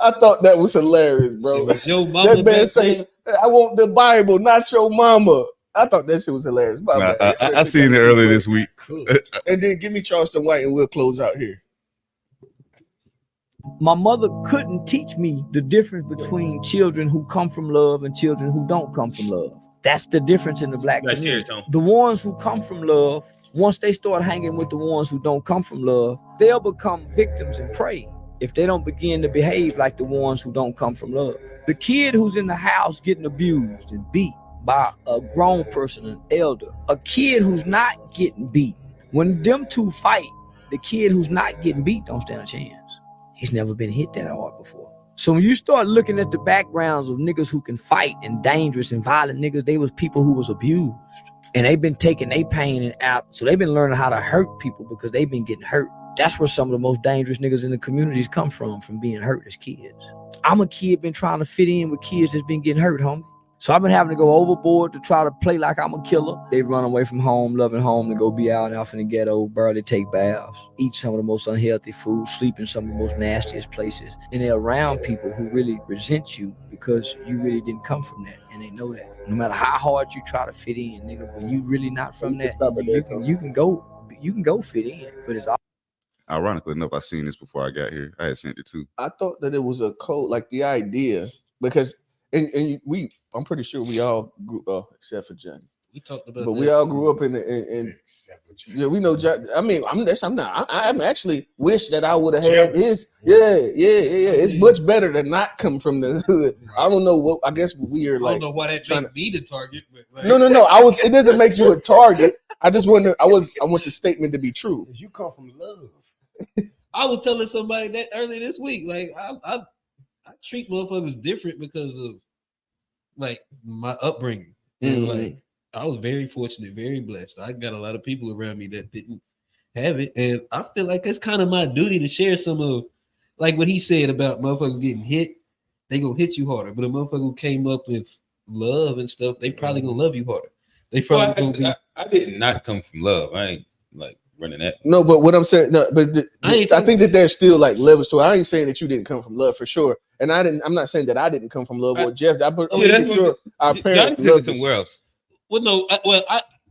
S1: I thought that was hilarious, bro.
S4: Was your mama
S1: that man saying, "I want the Bible, not your mama." I thought that shit was hilarious.
S2: I seen it earlier this week.
S1: Cool. And then give me Charleston White, and we'll close out here.
S14: My mother couldn't teach me the difference between children who come from love and children who don't come from love. That's the difference in the black community. The ones who come from love, once they start hanging with the ones who don't come from love, they'll become victims and prey if they don't begin to behave like the ones who don't come from love. The kid who's in the house getting abused and beat by a grown person, an elder, a kid who's not getting beat, when them two fight, the kid who's not getting beat don't stand a chance. He's never been hit that hard before. So when you start looking at the backgrounds of niggas who can fight and dangerous and violent niggas, they was people who was abused. And they've been taking their pain out. So they've been learning how to hurt people because they've been getting hurt. That's where some of the most dangerous niggas in the communities come from being hurt as kids. I'm a kid been trying to fit in with kids that's been getting hurt, homie. So I've been having to go overboard to try to play like I'm a killer. They run away from home, loving home, to go be out in the ghetto, barely take baths, eat some of the most unhealthy food, sleep in some of the most nastiest places. And they're around people who really resent you because you really didn't come from that. And they know that. No matter how hard you try to fit in, nigga, when you really not from that, you can go fit in. But it's all.
S2: Ironically enough, I seen this before I got here. I had sent it too.
S1: I thought that it was a code, like the idea, because I'm pretty sure we all grew up, except for Johnny.
S4: We talked about,
S1: but we all grew up in yeah, we know. I mean, I'm actually wish that I would have had his. Yeah. It's much better than not come from the hood. I don't know what. I guess we are like.
S4: I don't know why that made me the target. But like.
S1: No. It doesn't make you a target. I just want to. I want the statement to be true.
S6: You come from love.
S4: I was telling somebody that earlier this week. Like I treat motherfuckers different because of like my upbringing. And like I was very fortunate, very blessed. I got a lot of people around me that didn't have it. And I feel like it's kind of my duty to share some of like what he said about motherfuckers getting hit. They gonna hit you harder. But a motherfucker who came up with love and stuff, they probably gonna love you harder. They probably gonna be.
S3: I did not come from love. I ain't like running that.
S1: No, but what I'm saying, I think that there's still like levels to it. I ain't saying that you didn't come from love for sure. And I'm not saying that I didn't come from love or Jeff. Sure our parents loved
S3: somewhere else.
S4: Well, no,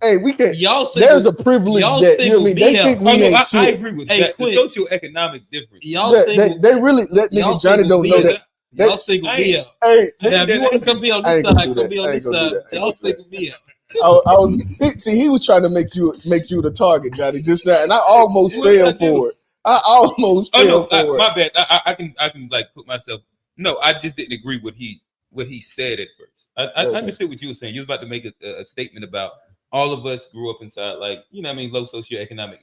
S1: hey, we can.
S4: Y'all
S1: there's a privilege that you know what I mean. They think we ain't
S3: I agree with that. The socioeconomic difference.
S4: Y'all
S1: they really let nigga Johnny don't know that.
S4: Y'all single me out.
S1: Hey,
S4: if you want to come be on this side, come be on this side. Y'all single me out.
S1: He was trying to make you the target, Johnny, just now, and I almost fell for it. I almost fell for it.
S3: My bad. I can like put myself. No, I just didn't agree with what he said at first. I understood what you were saying. You was about to make a statement about all of us grew up inside, like, you know what I mean, low socioeconomic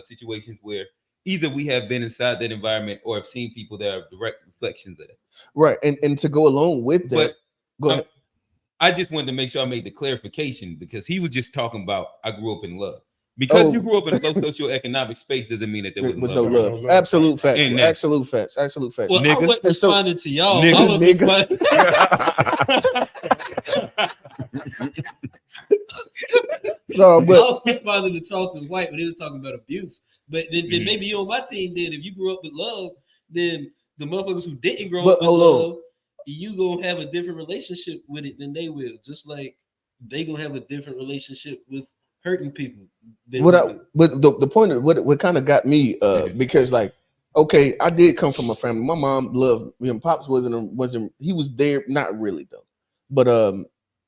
S3: situations where either we have been inside that environment or have seen people that are direct reflections of it.
S1: Right. And to go along with that, go ahead.
S3: I just wanted to make sure I made the clarification because he was just talking about I grew up in love. Because you grew up in a low socioeconomic space doesn't mean that there was
S1: no love. Absolute facts. Absolute facts. Absolute facts.
S4: Well, nigga. I wasn't responding to y'all.
S1: Nigga. No, but
S4: I was responding to Charleston White when he was talking about abuse. But then maybe you on my team then, if you grew up with love, then the motherfuckers who didn't grow up with love, you gonna have a different relationship with it than they will. Just like they gonna have a different relationship with hurting people.
S1: But the point of what kind of got me because like, okay, I did come from a family. My mom loved him. Pops wasn't he was there, not really though. But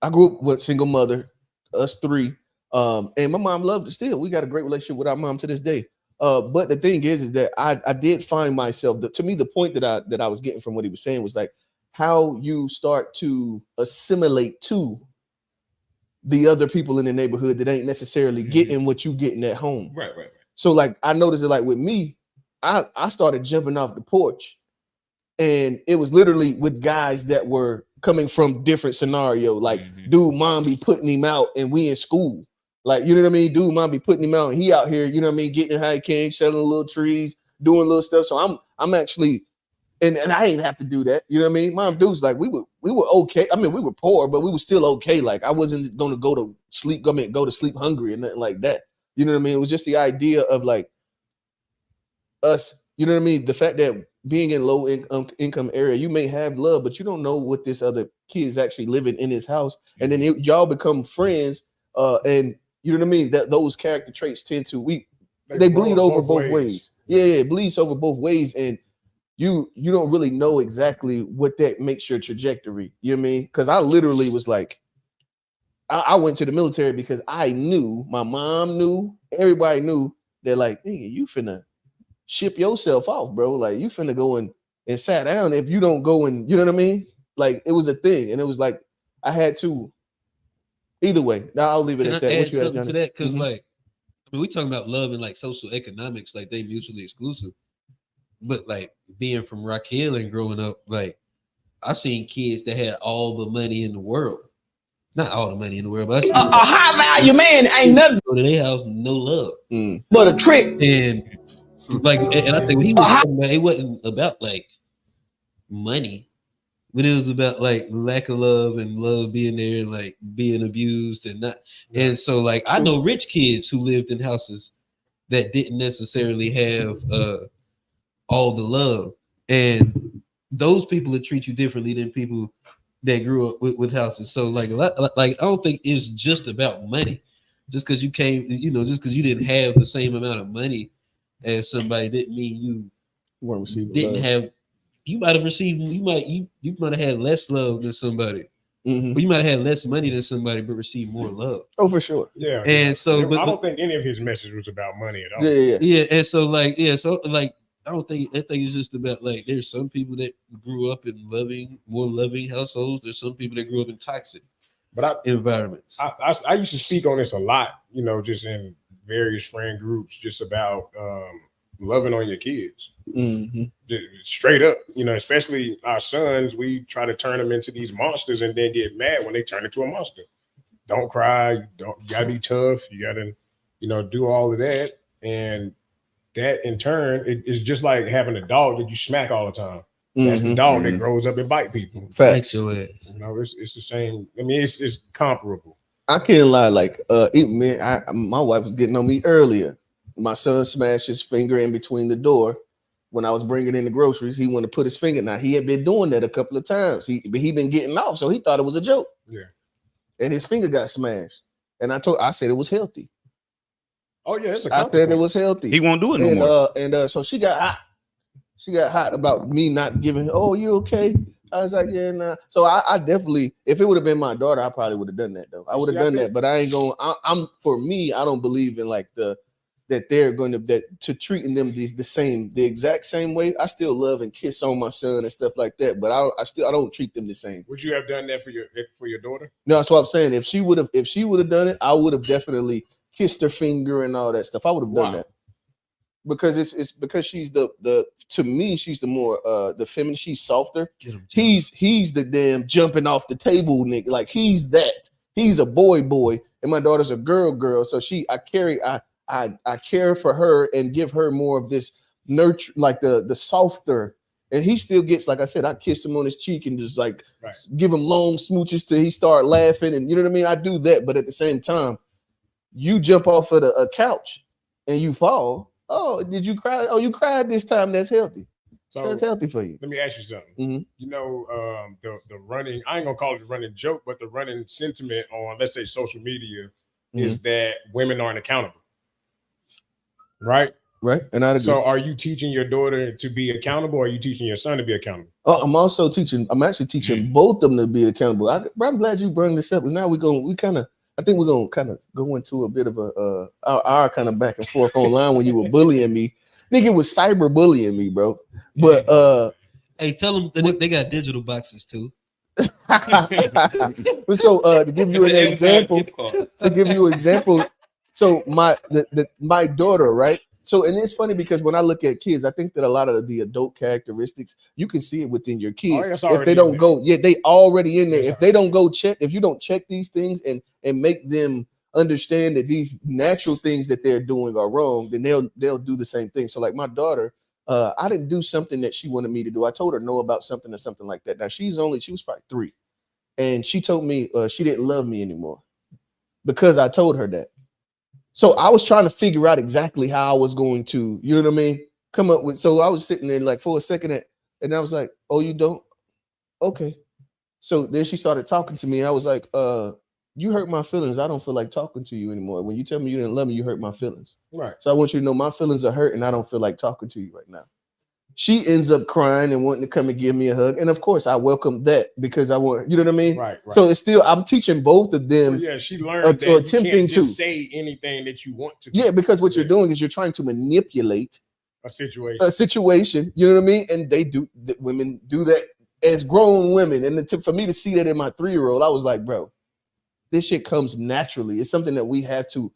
S1: I grew up with single mother, us three. And my mom loved it still. We got a great relationship with our mom to this day. But the thing is that I did find myself to me, the point that I was getting from what he was saying was like how you start to assimilate to the other people in the neighborhood that ain't necessarily getting what you getting at home.
S3: Right.
S1: So like I noticed it like with me, I started jumping off the porch, and it was literally with guys that were coming from different scenario. Like, dude, mom be putting him out, and we in school. Like, you know what I mean? Dude, mom be putting him out, and he out here, you know what I mean, getting how he can, selling little trees, doing little stuff. So I'm actually, and I ain't have to do that. You know what I mean? Mom, dudes, like we were okay. I mean, we were poor, but we were still okay. Like I wasn't gonna go to sleep hungry and nothing like that. You know what I mean? It was just the idea of like us, you know what I mean? The fact that being in low income area, you may have love, but you don't know what this other kid is actually living in his house. And then y'all become friends, and you know what I mean? That those character traits tend to they bleed over both ways. Yeah, it bleeds over both ways, and you don't really know exactly what that makes your trajectory. You know what I mean? Because I literally was like, I went to the military because I knew, my mom knew, everybody knew that like, nigga, you finna ship yourself off, bro. Like you finna go and sat down if you don't go and, you know what I mean? Like it was a thing, and it was like I had to. Either way, now I'll leave it at that.
S4: What you to that? Because like, I mean, we talking about love and like social economics, like they mutually exclusive. But like being from Rock Hill and growing up, like I've seen kids that had all the money in the world. Not all the money in the world, but
S14: a high value man ain't nothing.
S4: Go to their house, no love,
S14: but a trick.
S4: And like, and I think when he was talking about, it wasn't about like money, but it was about like lack of love and love being there and like being abused and not. And so like I know rich kids who lived in houses that didn't necessarily have all the love, and those people that treat you differently than people that grew up with houses. So like I don't think it's just about money. Just because you came, you know, just because you didn't have the same amount of money as somebody didn't mean you didn't have. You might have received. You might have had less love than somebody. Mm-hmm. You might have had less money than somebody, but received more love.
S1: Oh, for sure.
S6: Yeah.
S4: And so,
S6: I don't think any of his message was about money at all.
S4: Yeah. And so, like, I don't think it's just about like there's some people that grew up in more loving households. There's some people that grew up in toxic environments.
S6: I used to speak on this a lot, you know, just in various friend groups, just about loving on your kids.
S1: Mm-hmm.
S6: Straight up, you know, especially our sons, we try to turn them into these monsters and then get mad when they turn into a monster. Don't cry. You gotta be tough. You gotta, you know, do all of that. And that in turn, it is just like having a dog that you smack all the time. That's the dog that grows up and bite people.
S1: Facts.
S6: You know, it's the same. I mean, it's comparable.
S1: I can't lie. Like, my wife was getting on me earlier. My son smashed his finger in between the door when I was bringing in the groceries. He wanted to put his finger. Now he had been doing that a couple of times. He been getting off, so he thought it was a joke.
S6: Yeah.
S1: And his finger got smashed. And I said it was healthy.
S6: Oh yeah, it's
S1: I said it was healthy.
S2: He won't do it no more.
S1: And so she got hot. She got hot about me not giving. Oh, you okay? I was like, yeah, nah. So I definitely, if it would have been my daughter, I probably would have done that though. I would have done that, but I ain't going. I'm for me. I don't believe in like that they're going to treating them the exact same way. I still love and kiss on my son and stuff like that, but I don't treat them the same.
S6: Would you have done that for your daughter?
S1: No, that's what I'm saying. If she would have done it, I would have definitely kissed her finger and all that stuff. I would have done that. Because it's because she's to me she's the more the feminine, she's softer. He's the damn jumping off the table nigga. Like he's a boy and my daughter's a girl. So I care for her and give her more of this nurture, like the softer. And he still gets, like I said, I kiss him on his cheek and just like give him long smooches till he start laughing. And you know what I mean? I do that, but at the same time, you jump off of a couch and you fall. Oh, did you cry? Oh, you cried this time. That's healthy. So that's healthy for you.
S6: Let me ask you something. You know, the running, I ain't gonna call it a running joke, but the running sentiment on, let's say, social media is that women aren't accountable. Right?
S1: Right. And I agree.
S6: So are you teaching your daughter to be accountable, or are you teaching your son to be accountable?
S1: Oh, I'm actually teaching both of them to be accountable. I'm glad you brought this up, because now I think we're gonna kind of go into a bit of our kind of back and forth online when you were bullying me. Nigga was cyber bullying me, bro. But
S4: hey, tell them they got digital boxes too.
S1: So to give you an example, so my daughter, right? So, and it's funny because when I look at kids, I think that a lot of the adult characteristics, you can see it within your kids. If they don't go, they already in there. If they don't go check, if you don't check these things and make them understand that these natural things that they're doing are wrong, then they'll do the same thing. So like my daughter, I didn't do something that she wanted me to do. I told her no about something or something like that. Now she was probably 3, and she told me she didn't love me anymore because I told her that. So I was trying to figure out exactly how I was going to, you know what I mean, come up with. So I was sitting there like for a second, and I was like, "Oh, you don't? Okay." So then she started talking to me. I was like, "You hurt my feelings. I don't feel like talking to you anymore. When you tell me you didn't love me, you hurt my feelings.
S6: Right.
S1: So I want you to know my feelings are hurt, and I don't feel like talking to you right now." She ends up crying and wanting to come and give me a hug, and of course I welcome that because I want, you know what I mean.
S6: Right.
S1: So it's still, I'm teaching both of them.
S6: Well, yeah, she learned that you can't just say anything that you want to.
S1: Yeah, because what you're doing is you're trying to manipulate
S6: a situation.
S1: You know what I mean? And women do that as grown women. And for me to see that in my 3-year-old, I was like, bro, this shit comes naturally. It's something that we have to.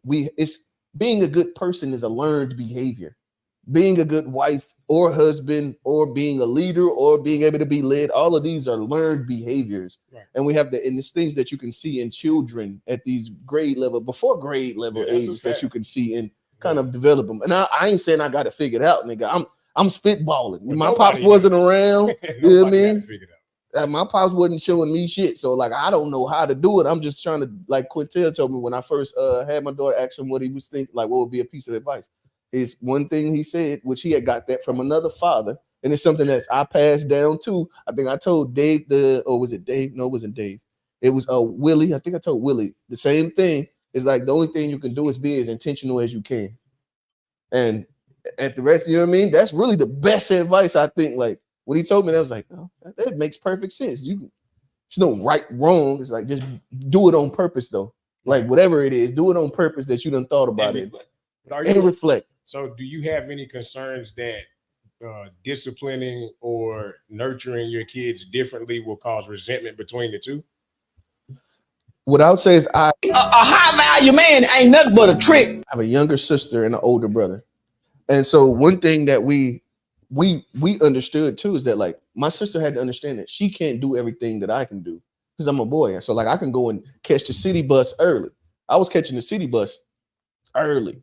S1: It's being a good person is a learned behavior. Being a good wife or husband, or being a leader, or being able to be led, all of these are learned behaviors. Right. And we have and it's things that you can see in children at these grade level, before grade level ages, that you can see and kind of develop them. And I ain't saying I got it figured out, nigga. I'm spitballing. Well, my pops wasn't around. You know what I mean? My pops wasn't showing me shit. So like, I don't know how to do it. I'm just trying to, like Quintel told me when I first had my daughter, ask him what he was thinking, like what would be a piece of advice. Is one thing he said, which he had got that from another father, and it's something that I passed down to. I think I told Dave was it Dave? No, it wasn't Dave. It was Willie. I think I told Willie the same thing. It's like the only thing you can do is be as intentional as you can, and at the rest, you know what I mean. That's really the best advice, I think. Like when he told me, I was like, oh, that makes perfect sense. It's no right, wrong. It's like just do it on purpose, though. Like whatever it is, do it on purpose that you done thought about it and reflect.
S6: So do you have any concerns that disciplining or nurturing your kids differently will cause resentment between the two?
S1: What I would say is a
S14: high value man ain't nothing but a trick.
S1: I have a younger sister and an older brother. And so one thing that we understood too is that like my sister had to understand that she can't do everything that I can do because I'm a boy. So like I can go and catch the city bus early. I was catching the city bus early.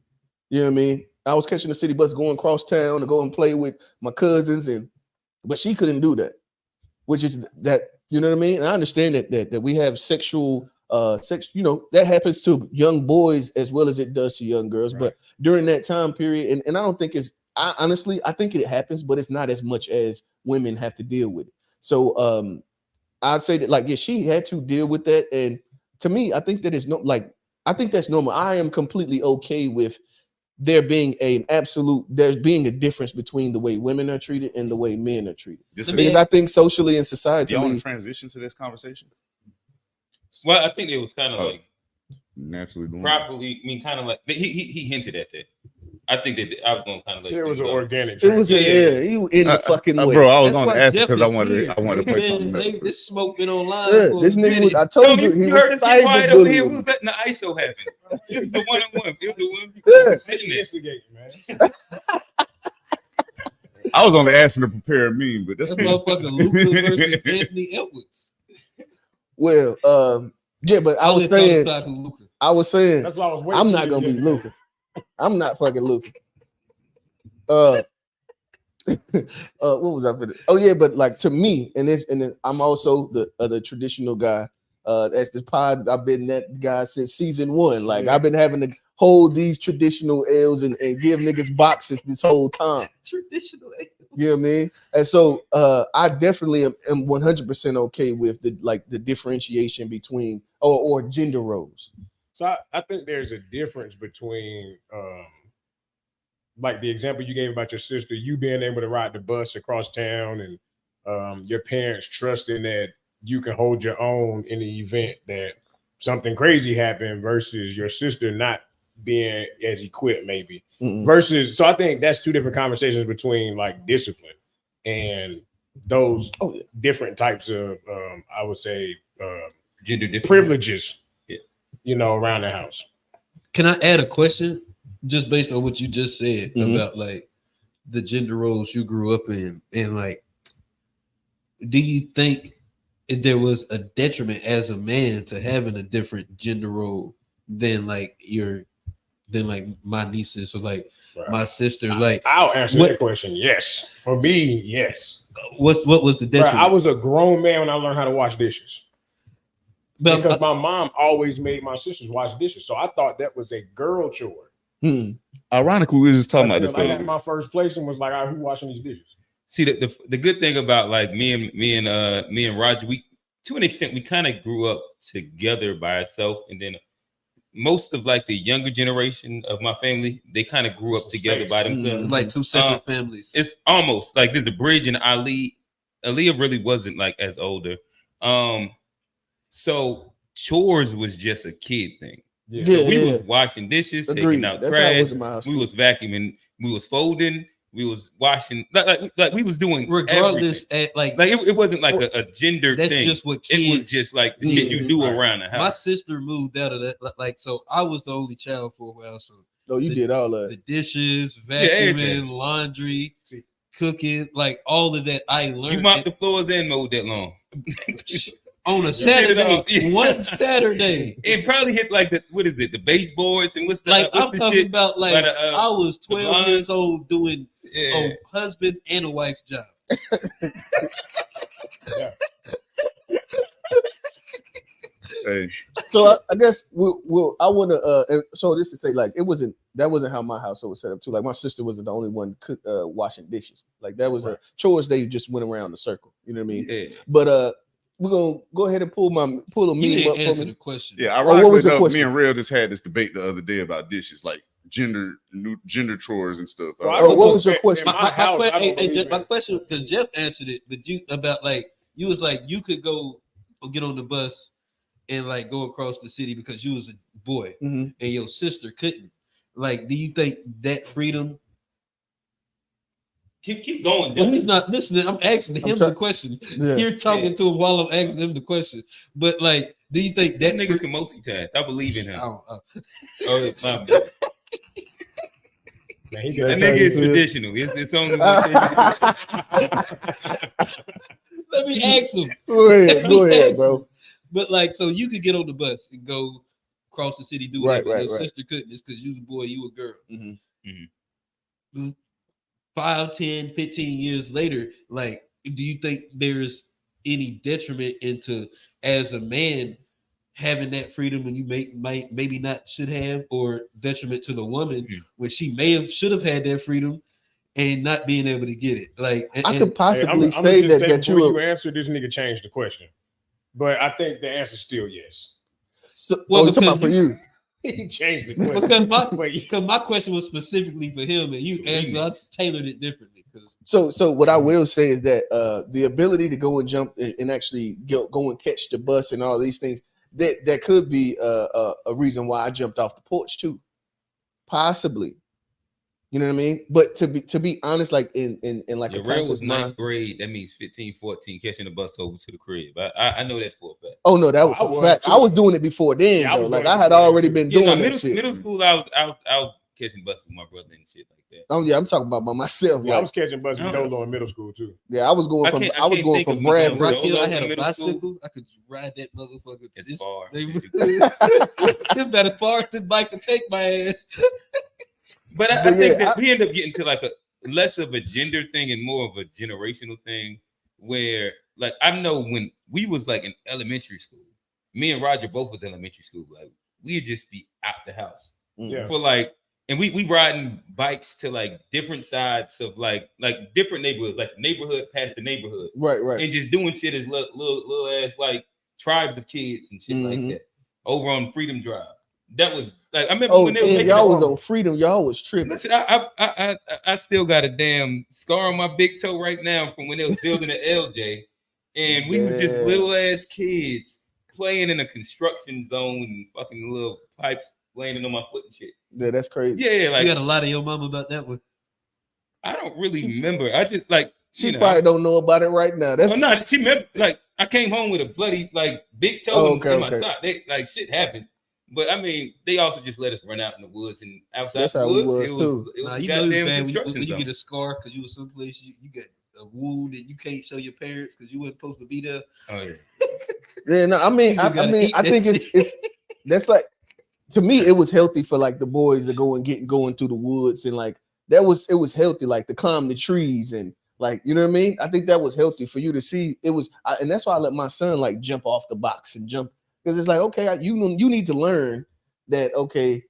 S1: You know what I mean? I was catching the city bus going across town to go and play with my cousins, but she couldn't do that, which is that, you know what I mean? And I understand that we have sexual you know, that happens to young boys as well as it does to young girls. Right. But during that time period, and I don't think I think it happens, but it's not as much as women have to deal with it. So I'd say that like, yeah, she had to deal with that. And to me, I think that I think that's normal. I am completely okay with there being there's being a difference between the way women are treated and the way men are treated. Because I think socially and societally.
S2: Do you want to transition to this conversation?
S3: Well, I think it was kind of like
S2: naturally
S3: properly. I mean, kind of like he hinted at that. I think that I was going to kind of like
S6: it was an organic.
S1: It was he in the fucking way.
S2: Bro, I was going to ask because I wanted to play something.
S4: This smoke been online.
S1: This nigga, I told you, he was
S3: cyber bullying. Who was letting the ISO happen? It was the one-on-one. It was the one sitting there.
S6: Man.
S2: I was only asking to prepare a meme, but that's
S4: motherfucking Luka versus Anthony Edwards.
S1: Well, yeah, but I was saying,
S6: that's what I was waiting.
S1: I'm not gonna be Luka. I'm not fucking Luka. What was I for? Oh yeah, but like to me, and I'm also the traditional guy. That's this pod. I've been that guy since season 1. Like I've been having to hold these traditional L's and give niggas boxes this whole time.
S4: Traditional L's.
S1: You know what I mean? And so I definitely am 100% okay with the differentiation between or gender roles.
S6: So I think there's a difference between like the example you gave about your sister, you being able to ride the bus across town and your parents trusting that you can hold your own in the event that something crazy happened versus your sister not being as equipped maybe versus. So I think that's two different conversations between like discipline and those different types of I would say
S3: gender
S6: privileges, you know, around the house.
S4: Can I add a question just based on what you just said about like the gender roles you grew up in, and like, do you think there was a detriment as a man to having a different gender role than like my nieces or like my sister? Like,
S6: I'll answer that question. Yes, for me, yes.
S4: What was the detriment?
S6: I was a grown man when I learned how to wash dishes. Because my mom always made my sisters wash dishes, so I thought that was a girl chore.
S2: Ironically, we were just talking about this.
S6: I had my first place and was like, "Who washing these dishes?"
S3: See, the good thing about like me and Roger, we to an extent we kind of grew up together by ourselves, and then most of like the younger generation of my family, they kind of grew up together by themselves,
S4: like two separate families.
S3: It's almost like there's a bridge, and Aaliyah really wasn't like as older. So chores was just a kid thing. So we was washing dishes, taking out trash, we was vacuuming, we was folding, we was washing, like we was doing
S4: regardless.
S3: It wasn't like a gender
S4: that's
S3: thing.
S4: Just what kids,
S3: it was just like the shit you do around the house.
S4: My sister moved out of that, like, so I was the only child for a while. So
S1: you did all that,
S4: the dishes, vacuuming, laundry, cooking, like all of that. I learned.
S3: You mopped the floors and mowed that lawn.
S4: On a Saturday, one Saturday,
S3: it probably hit like the baseboards and what's the
S4: like
S3: what's
S4: I'm talking about like I was 12
S3: blondes.
S4: years old doing a husband and a wife's job.
S1: Hey. So I guess I want to. So this to say, like, that wasn't how my household was set up too. Like my sister wasn't the only one washing dishes. Like that was a chores. They just went around the circle. You know what I mean? Yeah. But we're gonna go ahead and pull a meme up for me.
S4: The question.
S2: Yeah, ironically enough, me and Real just had this debate the other day about dishes, like gender chores and stuff.
S1: What was your question?
S4: My question, because Jeff answered it, but you was like you could go get on the bus and like go across the city because you was a boy and your sister couldn't. Like, do you think that freedom?
S3: Keep going.
S4: Well, he's not listening. I'm asking him the question. Yeah. You're talking to him while I'm asking him the question. But like, do you think that
S3: niggas can multitask? I believe in him.
S4: Oh,
S3: my bad. That nigga is traditional. It's only one thing.
S4: Let me ask him.
S1: Go ahead, bro.
S4: But like, so you could get on the bus and go across the city, do it. Your sister couldn't. It's because you was a boy, you a girl. 5, 10, 15 years later, like, do you think there's any detriment into as a man having that freedom when you maybe not should have, or detriment to the woman when she should have had that freedom and not being able to get it? Like,
S1: I could possibly say that
S6: you answer this nigga changed the question, but I think the answer is still yes.
S1: So, you're talking about for you.
S6: He changed the question
S4: because my question was specifically for him, and you answered. I tailored it differently.
S1: So what I will say is that the ability to go and jump and actually go and catch the bus and all these things, that could be a reason why I jumped off the porch too, possibly. You know what I mean? But to be honest, like in like
S3: your real was 9th grade, that means 15, 14, catching the bus over to the crib. I know that for a fact.
S1: Oh no, that was fact. I was doing it before then, though. Like I had already been doing that shit.
S3: Middle school, I was catching buses with my brother and shit like that.
S1: Oh yeah, I'm talking about by myself.
S6: Yeah, I was catching buses with Dolo in middle school too.
S1: Yeah, I was going from Bradford.
S4: Rock Hill, I had a bicycle. I could ride that motherfucker.
S3: It's far.
S4: It's that as far as the bike could take my ass.
S3: But I think that we end up getting to like a less of a gender thing and more of a generational thing, where like I know when we was like in elementary school, me and Roger both was elementary school. Like we'd just be out the house for like, and we riding bikes to like different sides of like different neighborhoods, like neighborhood past the neighborhood,
S1: right,
S3: and just doing shit as little ass like tribes of kids and shit like that over on Freedom Drive. that was like I remember when they were
S1: y'all was on Freedom, y'all was tripping.
S3: Listen, I still got a damn scar on my big toe right now from when they was building the LJ, and we were just little ass kids playing in a construction zone and fucking little pipes landing on my foot and shit.
S1: Yeah, that's crazy.
S3: Yeah, like
S4: you got a lot of your mama about that one.
S3: I don't really remember. I just like
S1: she probably don't know about it right now. That's
S3: not. She remember like I came home with a bloody like big toe in my sock. They like shit happened. But I mean, they also just let us run out in the woods and outside.
S1: That's
S3: the
S1: how
S3: woods.
S1: we was too.
S4: Nah, you know, man, when you get a scar because you were someplace, you get a wound and you can't show your parents because you weren't supposed to be there.
S3: Oh yeah.
S1: Yeah, no, I mean, I think it's that's like to me, it was healthy for like the boys to go and going through the woods and like it was healthy, like to climb the trees and like you know what I mean. I think that was healthy for you to see. It was, and that's why I let my son like jump off the box and jump. Because it's like, okay, you need to learn that, okay,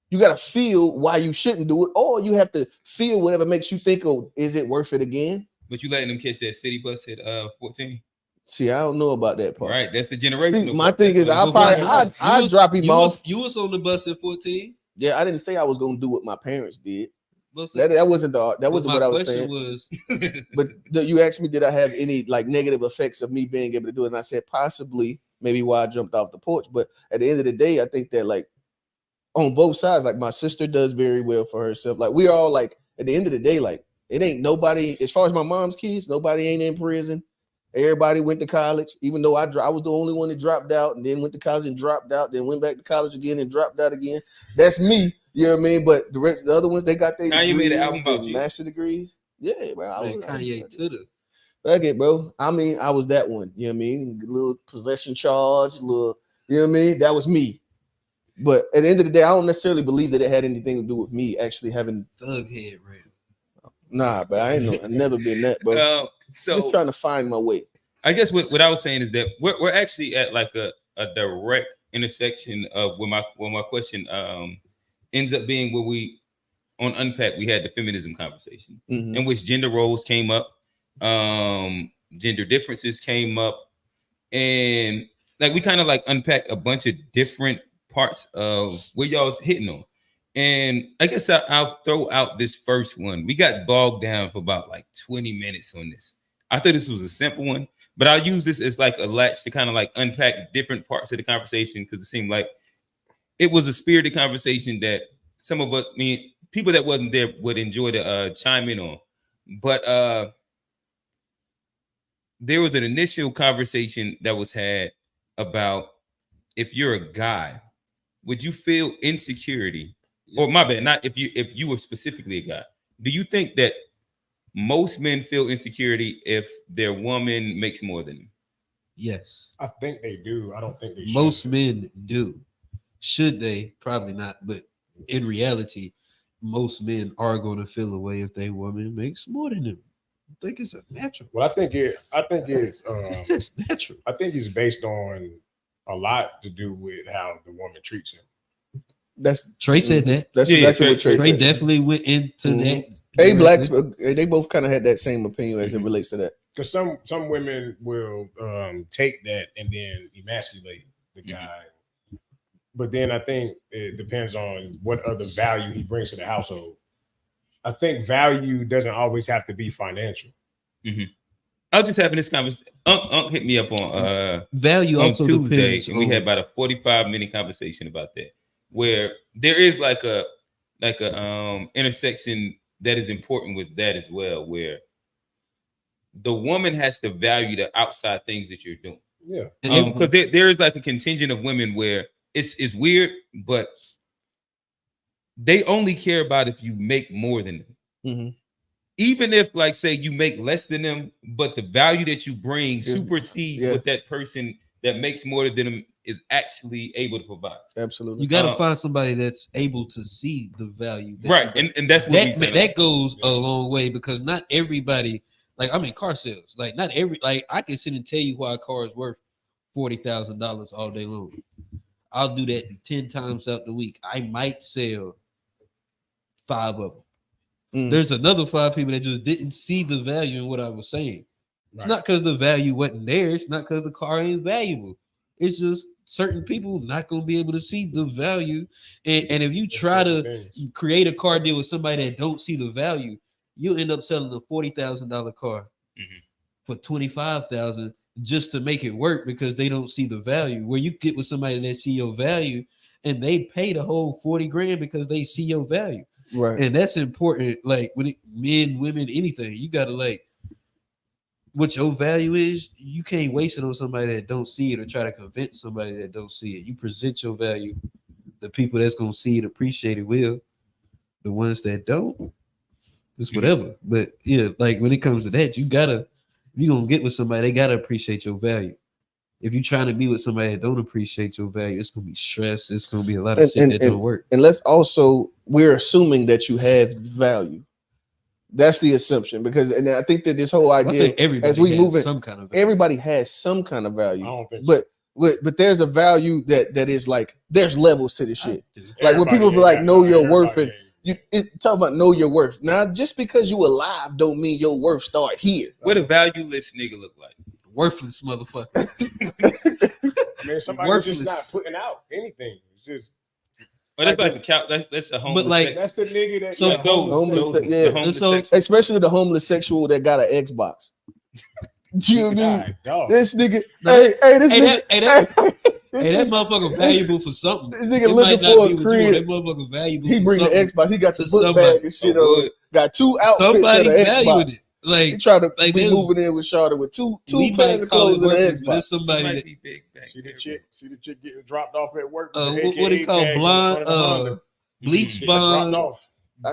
S1: you got to feel why you shouldn't do it, or you have to feel whatever makes you think, oh, is it worth it again?
S3: But you letting them catch that city bus at 14?
S1: See, I don't know about that part.
S3: Right, that's the generation.
S1: My thing is, I'd drop him off.
S4: You was on the bus at 14?
S1: Yeah, I didn't say I was going to do what my parents did. That wasn't what I was saying. But you asked me, did I have any like negative effects of me being able to do it? And I said possibly. Maybe why I jumped off the porch. But at the end of the day, I think that like on both sides, like my sister does very well for herself. Like we all like at the end of the day, like it ain't nobody, as far as my mom's kids, nobody ain't in prison. Everybody went to college, even though I was the only one that dropped out and then went to college and dropped out, then went back to college again and dropped out again. That's me, you know what I mean? But the rest of the other ones, they got their
S3: Kanye made an album about you.
S1: Master degrees. Yeah, bro.
S4: Kanye to the
S1: okay, bro. I mean, I was that one. You know what I mean? A little possession charge, you know what I mean? That was me. But at the end of the day, I don't necessarily believe that it had anything to do with me actually having
S4: thug head, right?
S1: Nah, but I never been that, bro.
S3: So
S1: just trying to find my way.
S3: I guess what I was saying is that we're actually at like a direct intersection of where my question ends up being where we on Unpack we had the feminism conversation in which gender roles came up. Gender differences came up, and like we kind of like unpacked a bunch of different parts of what y'all was hitting on. And I guess I'll throw out this first one. We got bogged down for about like 20 minutes on this. I thought this was a simple one, but I'll use this as like a latch to kind of like unpack different parts of the conversation because it seemed like it was a spirited conversation that some of us, I mean, people that wasn't there would enjoy to chime in on. But there was an initial conversation that was had about if you're a guy, would you feel insecurity? Or my bad, not if you were specifically a guy. Do you think that most men feel insecurity if their woman makes more than them?
S4: Yes.
S6: I think they do. I don't think they should.
S4: Most men do. Should they? Probably not. But in reality, most men are going to feel away if their woman makes more than them. I think it's a natural.
S6: Well, I think it's
S4: just natural.
S6: I think it's based on a lot to do with how the woman treats him.
S1: That's
S4: Trey said that.
S1: That's exactly what Trey said.
S4: Definitely went into that.
S1: Blacks, they both kind of had that same opinion as it relates to that.
S6: Because some women will take that and then emasculate the guy. But then I think it depends on what other value he brings to the household. I think value doesn't always have to be financial.
S3: I was just having this conversation. Unc hit me up on
S4: value
S3: on
S4: also
S3: Tuesday,
S4: depends
S3: and we
S4: on...
S3: had about a 45-minute conversation about that, where there is like a intersection that is important with that as well, where the woman has to value the outside things that you're doing.
S6: Yeah,
S3: because there is like a contingent of women where it's weird, but they only care about if you make more than them. Even if, like, say you make less than them, but the value that you bring supersedes what that person that makes more than them is actually able to provide.
S1: Absolutely.
S4: You got to find somebody that's able to see the value.
S3: Right. And that's what
S4: that goes a long way, because not everybody, like, I mean, car sales, like, not every, like, I can sit and tell you why a car is worth $40,000 all day long. I'll do that 10 times out the week. I might sell 5 of them. There's another 5 people that just didn't see the value in what I was saying. It's not because the value wasn't there. It's not because the car ain't valuable. It's just certain people not gonna be able to see the value. And if you try to create a car deal with somebody that don't see the value, you'll end up selling a $40,000 car for $25,000 just to make it work because they don't see the value. Where you get with somebody that see your value and they pay the whole 40 grand because they see your value.
S1: Right.
S4: And that's important. Like when men, women, anything, you gotta like what your value is. You can't waste it on somebody that don't see it or try to convince somebody that don't see it. You present your value. The people that's gonna see it, appreciate it will. The ones that don't, it's whatever. But yeah, like when it comes to that, if you're gonna get with somebody, they gotta appreciate your value. If you're trying to be with somebody that don't appreciate your value, it's gonna be stress. It's gonna be a lot of shit that don't work.
S1: And let's also, we're assuming that you have value. That's the assumption, because, and I think that this whole idea, as we move in, everybody has some kind of value. I don't think so. But there's a value that is like, there's levels to this shit. Like when people be like, know your worth, and talk about know your worth. Now, just because you alive don't mean your worth start here.
S3: What a valueless nigga look like?
S4: Worthless motherfucker.
S6: I mean, somebody's just not putting out anything. It's just.
S3: But that's like a cow. That's a homeless.
S6: But like that's the nigga that.
S1: So especially the homeless sexual that got an Xbox. You mean this nigga? Hey, this nigga.
S4: Hey, that motherfucker valuable for something.
S1: This nigga looking for a crib.
S4: That motherfucker valuable.
S1: He bring the Xbox. He got the book bag and shit on. Got 2 outfits.
S4: Somebody valuing it.
S1: Like he tried to be moving in with Shawty with two pairs of clothes and an Xbox.
S4: Somebody
S6: see the chick getting dropped off at work.
S4: What they call blonde, bleach blonde,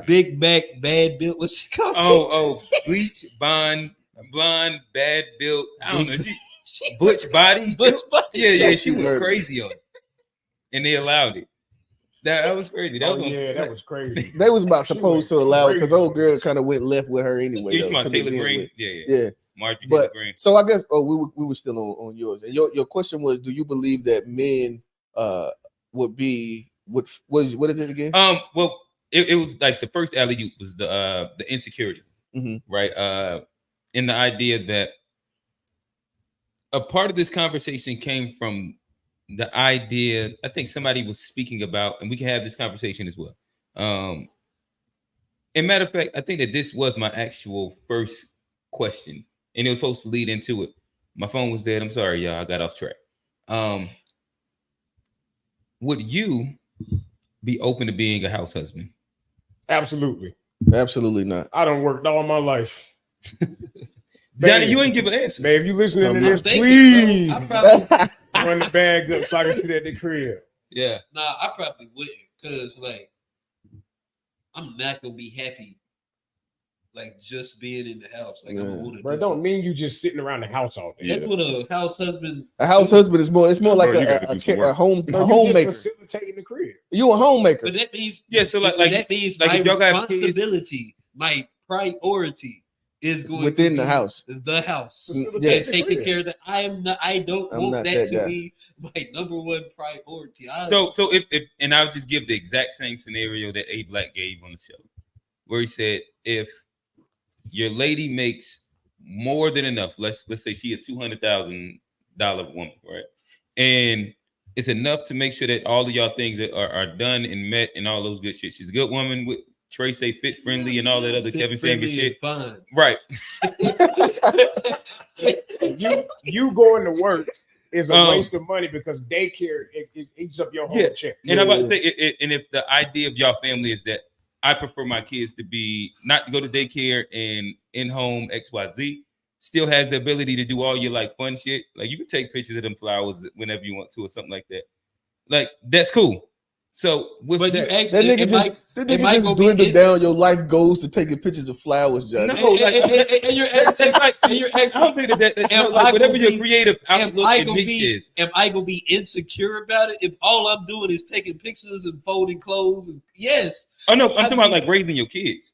S4: big back, bad built. What's she called?
S3: Oh, bleach blonde, bad built. I don't know. She butch body. Yeah. She went crazy on it, and they allowed it. That was crazy.
S6: That was crazy.
S1: They was about supposed to allow it because old girl kind of went left with her anyway.
S3: You talking Taylor Green? Yeah. Marjorie
S1: Taylor
S3: Green.
S1: So I guess we were still on yours, and your question was, do you believe that men what is it again?
S3: Well, it was like the first alley-oop was the insecurity, right? And the idea that a part of this conversation came from the idea, I think somebody was speaking about, and we can have this conversation as well. And matter of fact, I think that this was my actual first question, and it was supposed to lead into it. My phone was dead. I'm sorry, y'all. I got off track. Would you be open to being a house husband?
S6: Absolutely.
S1: Absolutely not.
S6: I done worked all my life.
S3: Johnny, you ain't give an answer.
S6: Man, if you listening to this, please run the bag up so I can sit at the crib.
S3: Yeah.
S4: Nah, I probably wouldn't, because like I'm not gonna be happy like just being in the house. Like
S6: But it don't mean you just sitting around the house all day.
S4: That's what a house husband.
S1: A house husband is more. It's more like a homemaker.
S6: Facilitating the crib.
S1: You a homemaker.
S4: But that means
S3: so like
S4: that means my responsibility, my priority is going
S1: within
S4: to
S1: the house.
S4: The house. And taking care of that. I don't want that to be my number one priority.
S3: So if and I'll just give the exact same scenario that A Black gave on the show, where he said if your lady makes more than enough, let's say she a $200,000 woman, right? And it's enough to make sure that all of y'all things are done and met and all those good shit. She's a good woman with Trey say fit friendly and all that other Kevin Samuels shit.
S4: Fine.
S3: Right.
S6: you going to work is a waste of money because daycare it eats up your whole check.
S3: And I'm about to say, and if the idea of y'all family is that I prefer my kids to be not to go to daycare and in-home XYZ, still has the ability to do all your like fun shit. Like you can take pictures of them flowers whenever you want to or something like that. Like that's cool. So with that
S1: nigga just dwindled down your life goals to taking pictures of flowers, John.
S3: No, and your ex, I don't think that like, whatever your creative outlook and niche is.
S4: Am I gonna be insecure about it if all I'm doing is taking pictures and folding clothes? And yes.
S3: Oh no, I'm talking about like raising your kids.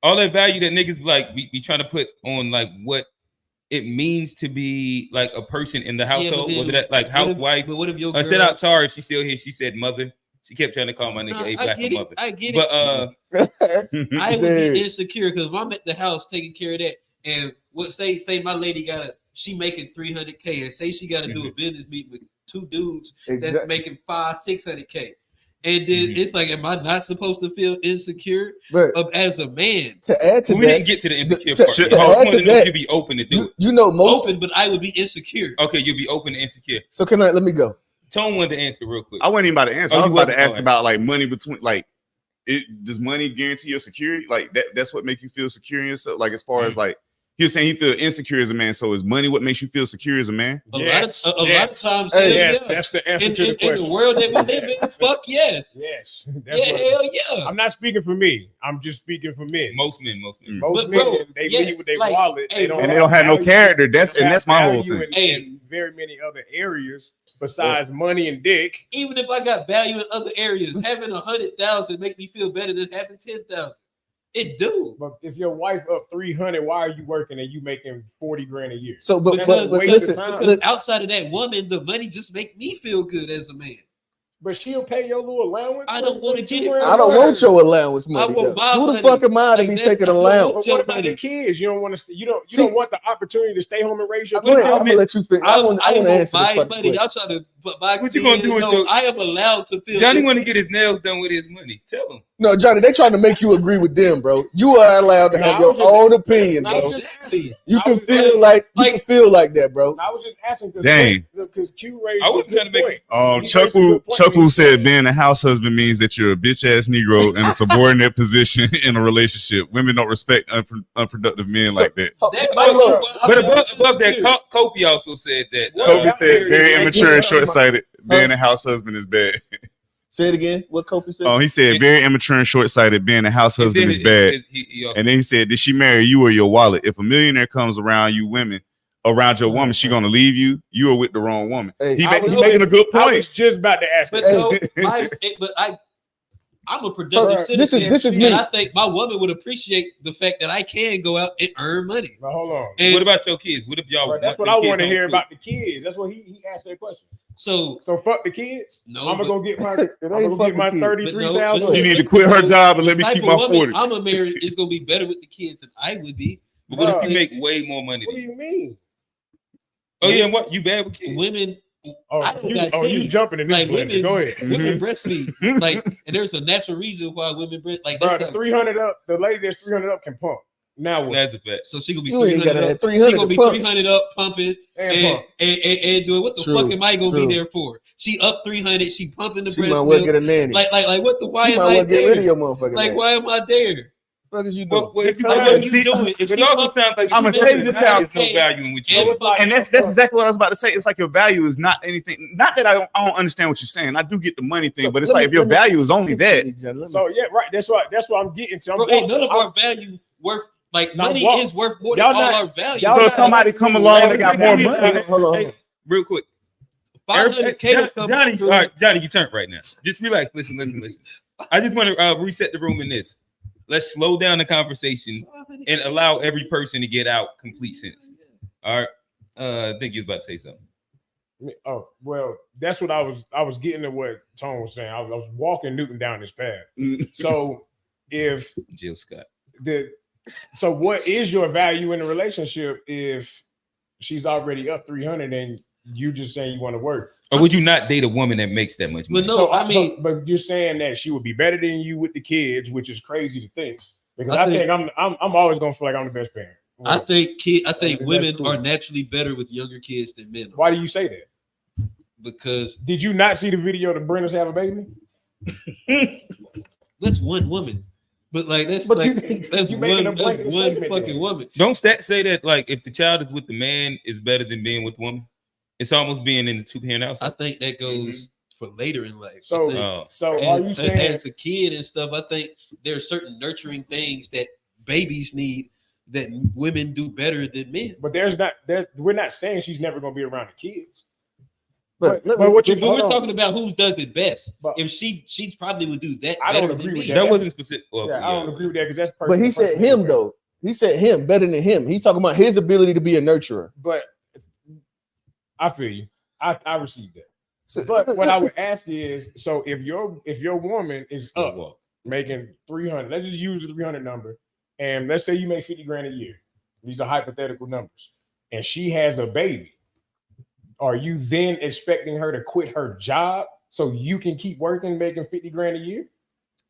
S3: All that value that niggas like we trying to put on like what it means to be like a person in the household, whether that like housewife.
S4: But what if your girl?
S3: Shout out Tara, she's still here. She said mother. She kept trying to call my nigga A Black a mother.
S4: I get
S3: it.
S4: But I would be insecure because if I'm at the house taking care of that, and what say my lady she making $300K, and say she got to do a business meeting with two dudes that's making $500-600K. And then it's like, am I not supposed to feel insecure as a man?
S1: To add to
S3: we
S1: that,
S3: didn't get to the insecure part. The whole point of this, you'd be open to do it.
S1: You know, most
S4: open, but I would be insecure.
S3: Okay, you'll be open and insecure.
S1: So let me go.
S3: Tone wanted to answer real quick.
S2: I wasn't even about to answer. I was about to ask about like money between like does money guarantee your security? Like that's what make you feel secure in yourself? Like as far as like he was saying he feel insecure as a man. So is money what makes you feel secure as a man?
S4: A lot of times,
S6: that's the answer to the question.
S4: In the world that we live in, fuck yes.
S6: Yes.
S4: Hell yeah.
S6: I'm not speaking for me. I'm just speaking for men.
S3: Most men.
S6: Most men, they leave with their wallet.
S2: They don't have no character. That's my whole thing.
S6: In very many other areas besides money and dick.
S4: Even if I got value in other areas, having 100,000 make me feel better than having 10,000. It do.
S6: But if your wife up 300, why are you working and you making 40 grand a year?
S1: So, but
S4: listen, because outside of that woman, the money just make me feel good as a man.
S6: But she'll pay your little allowance.
S4: I don't want to get it.
S1: I don't want your allowance money. Who the fuck am I to be taking allowance?
S6: What about the kids? You don't want to. You don't want the opportunity to stay home and raise your
S1: kids. I'm gonna let you finish. I want to answer
S4: this money. Y'all try to buy.
S3: What you gonna do?
S4: I am allowed to feel.
S3: Johnny want to get his nails done with his money. Tell him.
S1: No, Johnny, they trying to make you agree with them, bro. You are allowed to have your own opinion, bro. You can feel like that, bro.
S6: I was just asking
S2: because
S6: Q raised.
S3: I was trying to make.
S2: Chuckle said being a house husband means that you're a bitch ass Negro in a subordinate position in a relationship. Women don't respect unproductive men like that.
S3: But above that, Kofi also said that.
S2: Kofi said very immature and short sighted. Being a house husband is bad.
S1: Say it again. What Kofi said?
S2: Oh, he said very immature and short-sighted. Being a house husband is bad. And then he said, "Did she marry you or your wallet? If a millionaire comes around your woman, she gonna leave you. You are with the wrong woman."
S1: Hey,
S2: he making a good point.
S6: I was just about to ask.
S4: I'm a productive citizen.
S1: This is me.
S4: And I think my woman would appreciate the fact that I can go out and earn money.
S6: Now, hold on.
S3: And what about your kids? What if y'all?
S6: That's what I want to hear about the kids. That's what he asked that question.
S4: So
S6: fuck the kids.
S4: No,
S6: I'm gonna get my 33,000.
S2: You need to quit her job and let me keep my 40.
S4: I'm a married. It's gonna be better with the kids than I would be.
S3: But what if you make way more money?
S6: What do you mean?
S3: Oh yeah, what you bad with kids?
S4: Women.
S6: You jumping in this
S4: like women,
S6: go ahead.
S4: Women breastfeed, like, and there's a natural reason why women breast. Like,
S6: bro, the 300 up, the lady that's 300 up can pump. Now what?
S3: That's a fact.
S4: So she gonna be
S1: 300
S4: up. She gonna be 300 up, pumping and doing what the fuck am I gonna be there for? She up 300, she pumping the breast.
S1: She might well get a nanny.
S4: Like what the why
S1: she
S4: am I there?
S1: Get rid of your motherfucker.
S4: Like why am I there?
S1: What is you doing?
S3: It also sounds like
S2: I'm gonna say this sounds
S3: no value in what you do.
S2: And that's exactly what I was about to say. It's like your value is not anything. Not that I don't understand what you're saying. I do get the money thing, but it's like if your value is only that.
S6: So yeah, right. That's what I'm getting to.
S4: None of our value worth. Like money is worth more than all our value.
S2: So somebody come along and they got more money.
S1: Hold on.
S3: Real quick.
S4: 500K.
S3: Johnny, all right, Johnny, you turn right now. Just relax. Listen. I just want to reset the room in this. Let's slow down the conversation and allow every person to get out complete sentences. All right. I think you was about to say something.
S6: Oh, well, that's what I was getting at what Tone was saying. I was walking Newton down this path. So if
S3: Jill Scott.
S6: So what is your value in a relationship if she's already up 300 and you just saying you want to work?
S3: Or would you not date a woman that makes that much money?
S4: But no,
S6: but you're saying that she would be better than you with the kids, which is crazy to think. Because I think I'm always gonna feel like I'm the best parent.
S4: I think women are naturally better with younger kids than men.
S6: Why do you say that?
S4: Because
S6: did you not see the video to Brenda's have a baby?
S4: That's one woman. But like that's one fucking woman.
S3: Don't stats say that like if the child is with the man is better than being with the woman? It's almost being in the two-parent house.
S4: I think that goes for later in life.
S6: So are you saying
S4: as a kid and stuff? I think there are certain nurturing things that babies need that women do better than men.
S6: But we're not saying she's never going to be around the kids.
S4: But we're talking about who does it best. If she probably would do that.
S6: I don't agree with that.
S3: That wasn't specific.
S6: Well, I don't agree with that because that's
S1: personal. But he said him though. He said him better than him. He's talking about his ability to be a nurturer.
S6: But I feel you. I received that. But what I would ask is, so if your woman is up making 300, let's just use the 300 number, and let's say you make 50 grand a year. These are hypothetical numbers, and she has a baby. are you then expecting her to quit her job so you can keep working, making 50 grand a year?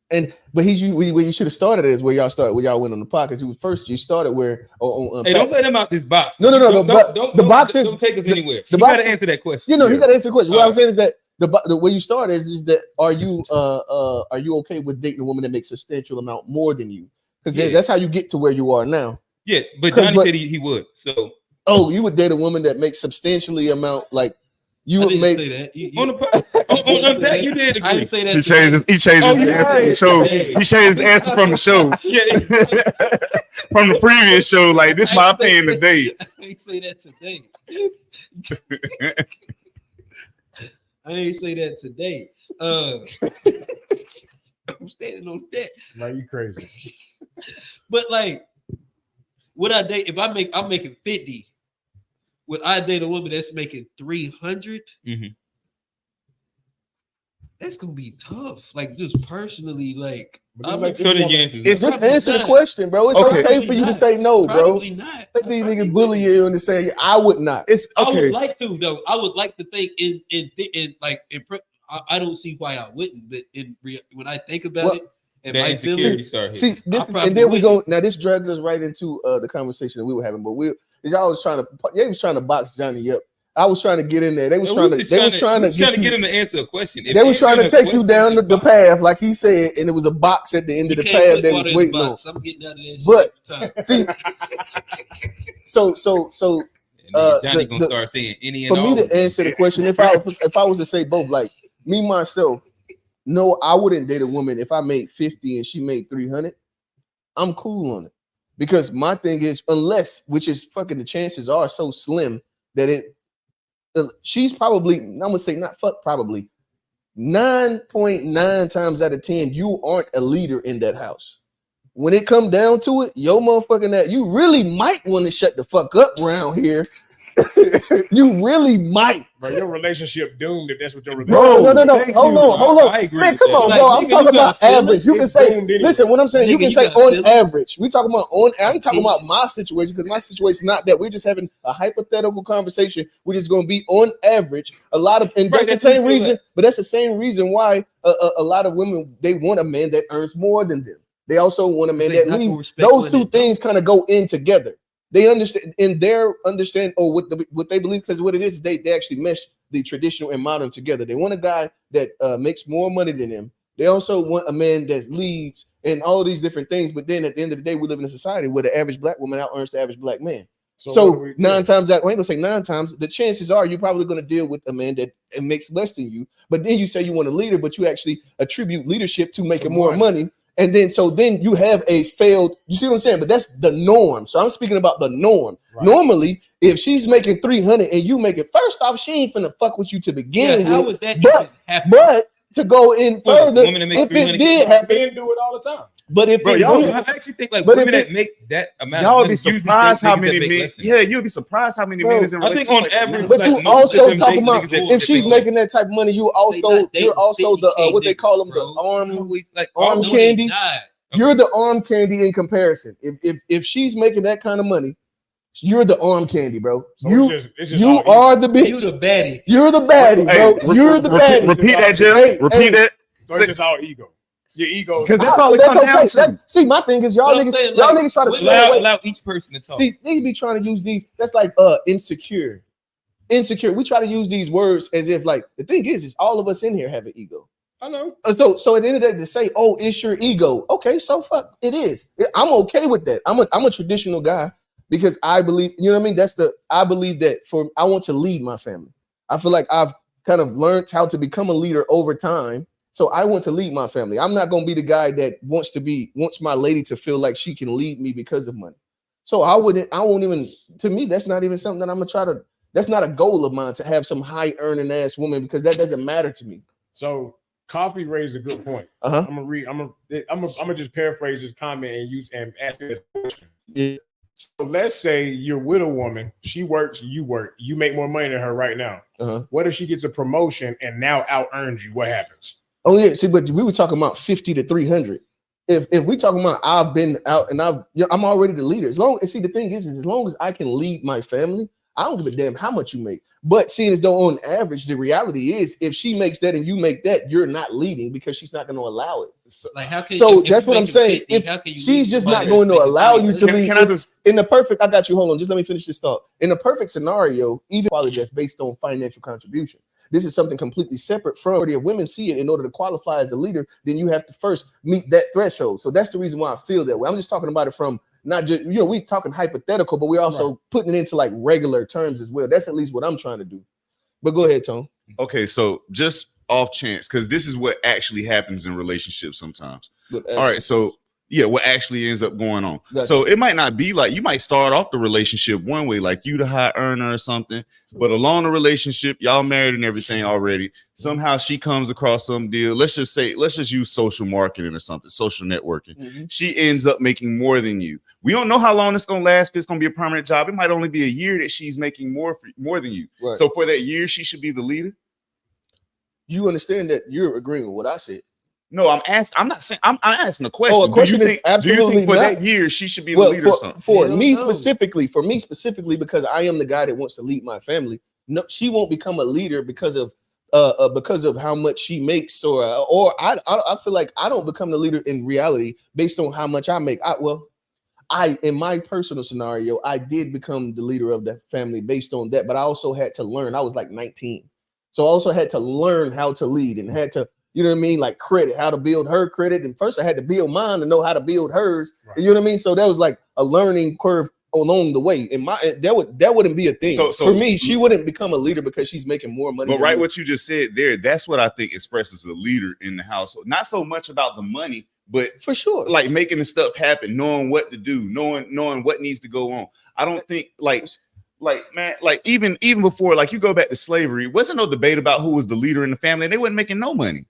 S1: But where you should have started is where y'all started, where y'all went on the podcast. You started where
S3: hey, don't let him out this box.
S1: No.
S3: Don't take us anywhere. You gotta answer that question.
S1: You gotta answer the question. What I'm saying is that the way you started is that are you okay with dating a woman that makes a substantial amount more than you? Because that's how you get to where you are now.
S3: Yeah, but Johnny said he would. So
S1: you would date a woman that makes substantially amount like. You would make
S3: say that. On that you did agree.
S2: I didn't say that. He changed his answer from the show. He changed his answer from the show. From the previous show. Like this, my opinion today.
S4: I didn't say that today. I didn't say that today. I'm standing on that.
S6: Like you crazy.
S4: But like, would I date if I'm making 50? Would I date a woman that's making 300?
S3: Mm-hmm.
S4: That's gonna be tough. Like just personally, like.
S3: So the answer
S1: is just answer the question, bro. It's okay for you to say no, bro. Probably not. Let these niggas bully you and say I would not.
S4: It's okay. I would like to though. I would like to think in I don't see why I wouldn't, but when I think about it. And my feelings,
S1: see this, and then we go. Now this drags us right into the conversation that we were having. But y'all was trying to box Johnny up. I was trying to get in there. They was trying to
S3: get him to answer a question.
S1: They was trying to take you down the path, like he said, and it was a box at the end of the path that was waiting on.
S4: I'm getting out of that shit
S1: see, so
S3: Johnny gonna start saying any and
S1: for
S3: all.
S1: me to answer the question, if I was to say both, like me myself. No, I wouldn't date a woman if I made 50 and she made 300. I'm cool on it because my thing is, unless, which is fucking the chances are so slim that she's probably, I'm gonna say not fuck, probably 9.9 times out of 10, you aren't a leader in that house. When it come down to it, yo motherfucking that you really might want to shut the fuck up around here. You really might.
S6: Bro, your relationship doomed if that's what your relationship.
S1: No. Hold on. Man, come on, bro. I'm talking about average. You can say, listen, what I'm saying, you can say on average. We talking about I'm talking about my situation because my situation is not that. We're just having a hypothetical conversation. We're just going to be on average. A lot of, and that's the same reason, but that's the same reason why a lot of women, they want a man that earns more than them. They also want a man that leads. Those two things kind of go in together. They understand in their understand or what they believe, because what it is they actually mesh the traditional and modern together. They want a guy that makes more money than them. They also want a man that leads and all of these different things. But then at the end of the day, we live in a society where the average black woman out earns the average black man. So 9 times out, I ain't gonna say 9 times. The chances are you're probably gonna deal with a man that makes less than you. But then you say you want a leader, but you actually attribute leadership to making more money. And then you have a failed, you see what I'm saying? But that's the norm. So I'm speaking about the norm. Right. Normally, if she's making 300 and you make it, first off, she ain't finna fuck with you to begin with.
S4: How would that even happen?
S1: But to go in further, if it did happen,
S6: men do it all the time.
S1: But if
S3: I actually think like women that make that amount,
S2: y'all would be surprised how many men. Yeah, you'll be surprised how many men is in
S3: relationships. I think on average,
S1: but you also talking about if she's making that type of money, you're also the what they call them, the arm candy. You're the arm candy in comparison. If she's making that kind of money, you're the arm candy, bro. So you are the bitch.
S4: You're the baddie.
S1: You're the baddie, bro. You're the baddie.
S2: Repeat that, Jim. Repeat that.
S6: So it's just all ego. Your ego.
S2: Because that's all it comes down to.
S1: See, my thing is y'all niggas try to
S3: allow each person to talk.
S1: See, they be trying to use these. That's like insecure. Insecure. We try to use these words as if like the thing is all of us in here have an ego.
S6: I know.
S1: So at the end of the day, to say, "Oh, it's your ego," okay, so fuck, it is. I'm okay with that. I'm a traditional guy because I believe, you know what I mean. I believe that I want to lead my family. I feel like I've kind of learned how to become a leader over time. So I want to lead my family. I'm not going to be the guy that wants my lady to feel like she can lead me because of money. So I won't even. To me, that's not even something that I'm gonna try to. That's not a goal of mine to have some high earning ass woman because that doesn't matter to me.
S6: So. Coffee raised a good point.
S1: Uh-huh.
S6: I'm gonna just paraphrase this comment and ask this question.
S1: Yeah.
S6: So let's say you're with a woman, she works, you work, you make more money than her right now.
S1: Uh-huh.
S6: What if she gets a promotion and now out earns you? What happens?
S1: Oh yeah, see, but we were talking about 50 to 300. If we talking about I've been out and I'm already the leader. The thing is, as long as I can lead my family, I don't give a damn how much you make. But seeing as though on average, the reality is if she makes that and you make that, you're not leading because she's not going to allow it.
S4: Like how can
S1: so that's what I'm saying. If she's just not going to allow you to lead, in the perfect, I got you. Hold on, just let me finish this thought. In the perfect scenario, even quality that's based on financial contribution. This is something completely separate from where women see it. In order to qualify as a leader, then you have to first meet that threshold. So that's the reason why I feel that way. I'm just talking about it from not just, we talking hypothetical, but we're also putting it into like regular terms as well. That's at least what I'm trying to do. But go ahead, Tone.
S2: Okay, so just off chance, because this is what actually happens in relationships sometimes. All right, so yeah, what actually ends up going on. Gotcha. So it might not be like you might start off the relationship one way, like you the high earner or something, but along the relationship, y'all married and everything already. Somehow she comes across some deal. Let's just use social marketing or something, social networking. Mm-hmm. She ends up making more than you. We don't know how long it's gonna last. If it's gonna be a permanent job, it might only be a year that she's making more than you. Right. So for that year, she should be the leader.
S1: You understand that you're agreeing with what I said.
S2: No, I'm asking. I'm not saying. I'm asking a question.
S1: Oh, a question is absolutely
S2: do you think for that year she should be the leader?
S1: For me specifically, because I am the guy that wants to lead my family. No, she won't become a leader because of how much she makes, or I feel like I don't become the leader in reality based on how much I make. In my personal scenario, I did become the leader of the family based on that, but I also had to learn. I was like 19, so I also had to learn how to lead and had to. You know what I mean? Like credit, how to build her credit. And first I had to build mine to know how to build hers. Right. You know what I mean? So that was like a learning curve along the way. And that wouldn't be a thing. So for me, she wouldn't become a leader because she's making more money.
S2: But right, what you just said there, that's what I think expresses the leader in the household. Not so much about the money, but
S1: for sure,
S2: like making the stuff happen, knowing what to do, knowing what needs to go on. I don't think like man, like even before, like you go back to slavery, wasn't no debate about who was the leader in the family. They wasn't making no money.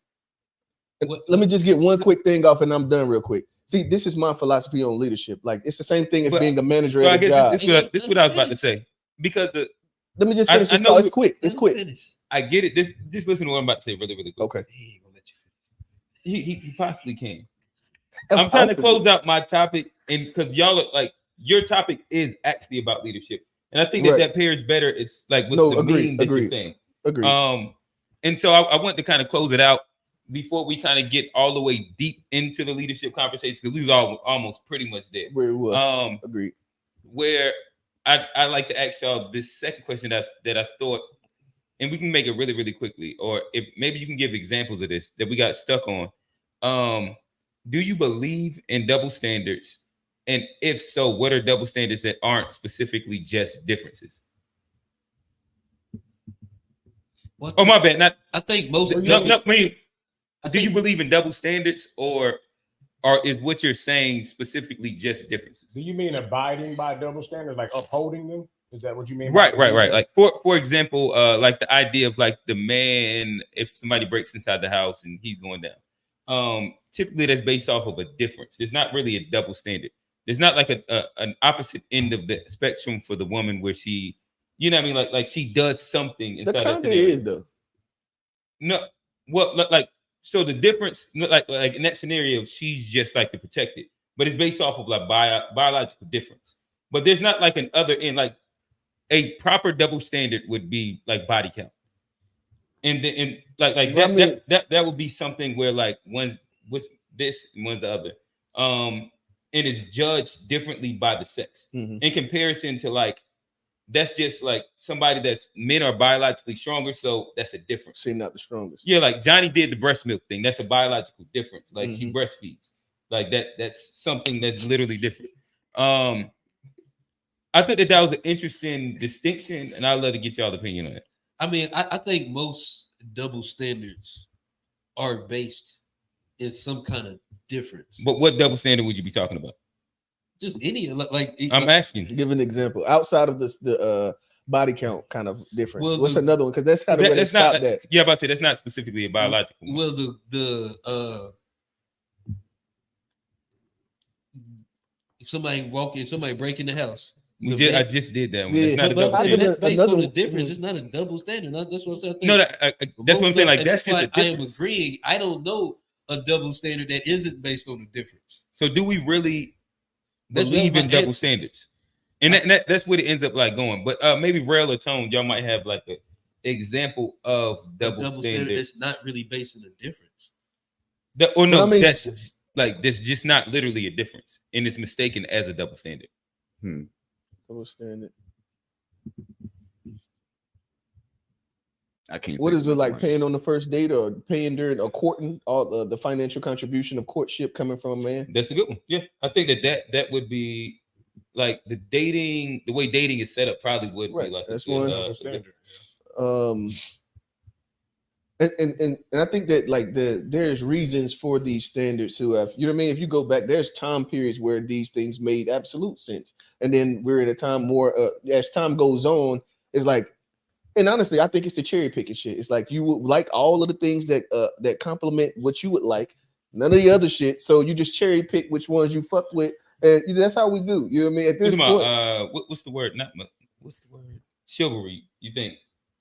S1: Let me just get one quick thing off and I'm done real quick. See, this is my philosophy on leadership. Like it's the same thing as being a manager at a job.
S3: This is what I was about to say. Because
S1: let me just finish this. It's quick. It's quick.
S3: I get it. Just listen to what I'm about to say really, really quick.
S1: Okay.
S3: He possibly can. I'm trying to close out my topic, and because y'all are like your topic is actually about leadership. And I think that pairs better. It's like with the meme that you're saying.
S1: Agreed.
S3: And so I want to kind of close it out before we kind of get all the way deep into the leadership conversation, because we was almost pretty much there.
S1: Where it was. Agreed.
S3: Where I like to ask y'all this second question that I thought, and we can make it really, really quickly, or if maybe you can give examples of this that we got stuck on. Do you believe in double standards? And if so, what are double standards that aren't specifically just differences? Oh, my bad.
S4: I think most.
S3: Do you believe in double standards, or is what you're saying specifically just differences?
S6: Do you mean abiding by double standards, like upholding them? Is that what you mean?
S3: Right. Like for example, like the idea of like the man, if somebody breaks inside the house and he's going down, typically that's based off of a difference. There's not really a double standard. There's not like an opposite end of the spectrum for the woman where she, you know what I mean? Like she does something inside.
S1: The kind of is though.
S3: No, well, like. So the difference, like in that scenario, she's just like the protected, but it's based off of like biological difference. But there's not like an other end. Like a proper double standard would be like body count, and that would be something where like one's with this and one's the other, and it's judged differently by the sex in comparison to like. That's just like somebody that's men are biologically stronger, so that's a difference.
S1: See, not the strongest.
S3: Yeah, like Johnny did the breast milk thing. That's a biological difference. Like she breastfeeds. Like that's something that's literally different. I think that was an interesting distinction, and I'd love to get y'all's opinion on it.
S4: I mean, I think most double standards are based in some kind of difference.
S3: But what double standard would you be talking about?
S4: Just any like
S3: I'm asking.
S1: Give an example outside of this the body count kind of difference. Well, what's another one? Because that's how to stop that.
S3: Yeah, about to say that's not specifically a biological.
S4: Well, the somebody break in the house.
S3: I just did that one.
S4: Yeah. That's not a double standard. That's based on the difference. It's not a double standard. That's what I'm saying.
S3: No, that's what I'm saying. Like that's just a difference.
S4: I am agreeing. I don't know a double standard that isn't based on the difference.
S3: So do we really believe in double standards? And that's what it ends up like going. But maybe Rail or Tone, y'all might have like an example of double standard.
S4: That's not really based on a difference.
S3: There's just not literally a difference, and it's mistaken as a double standard.
S1: Double standard.
S2: I can't.
S1: What is it like paying on the first date or paying during a courting? All the financial contribution of courtship coming from a man.
S3: That's a good one. Yeah, I think that would be like the way dating is set up. Probably would be like
S1: that's one standard. And I think that like there's reasons for these standards who have, you know what I mean? If you go back, there's time periods where these things made absolute sense. And then we're at a time more as time goes on, it's like, and honestly, I think it's the cherry picking shit. It's like you would like all of the things that complement what you would like, none of the other shit. So you just cherry pick which ones you fuck with. And that's how we do. You know what I mean? At this point,
S3: what's the word? What's the word? Chivalry. You think?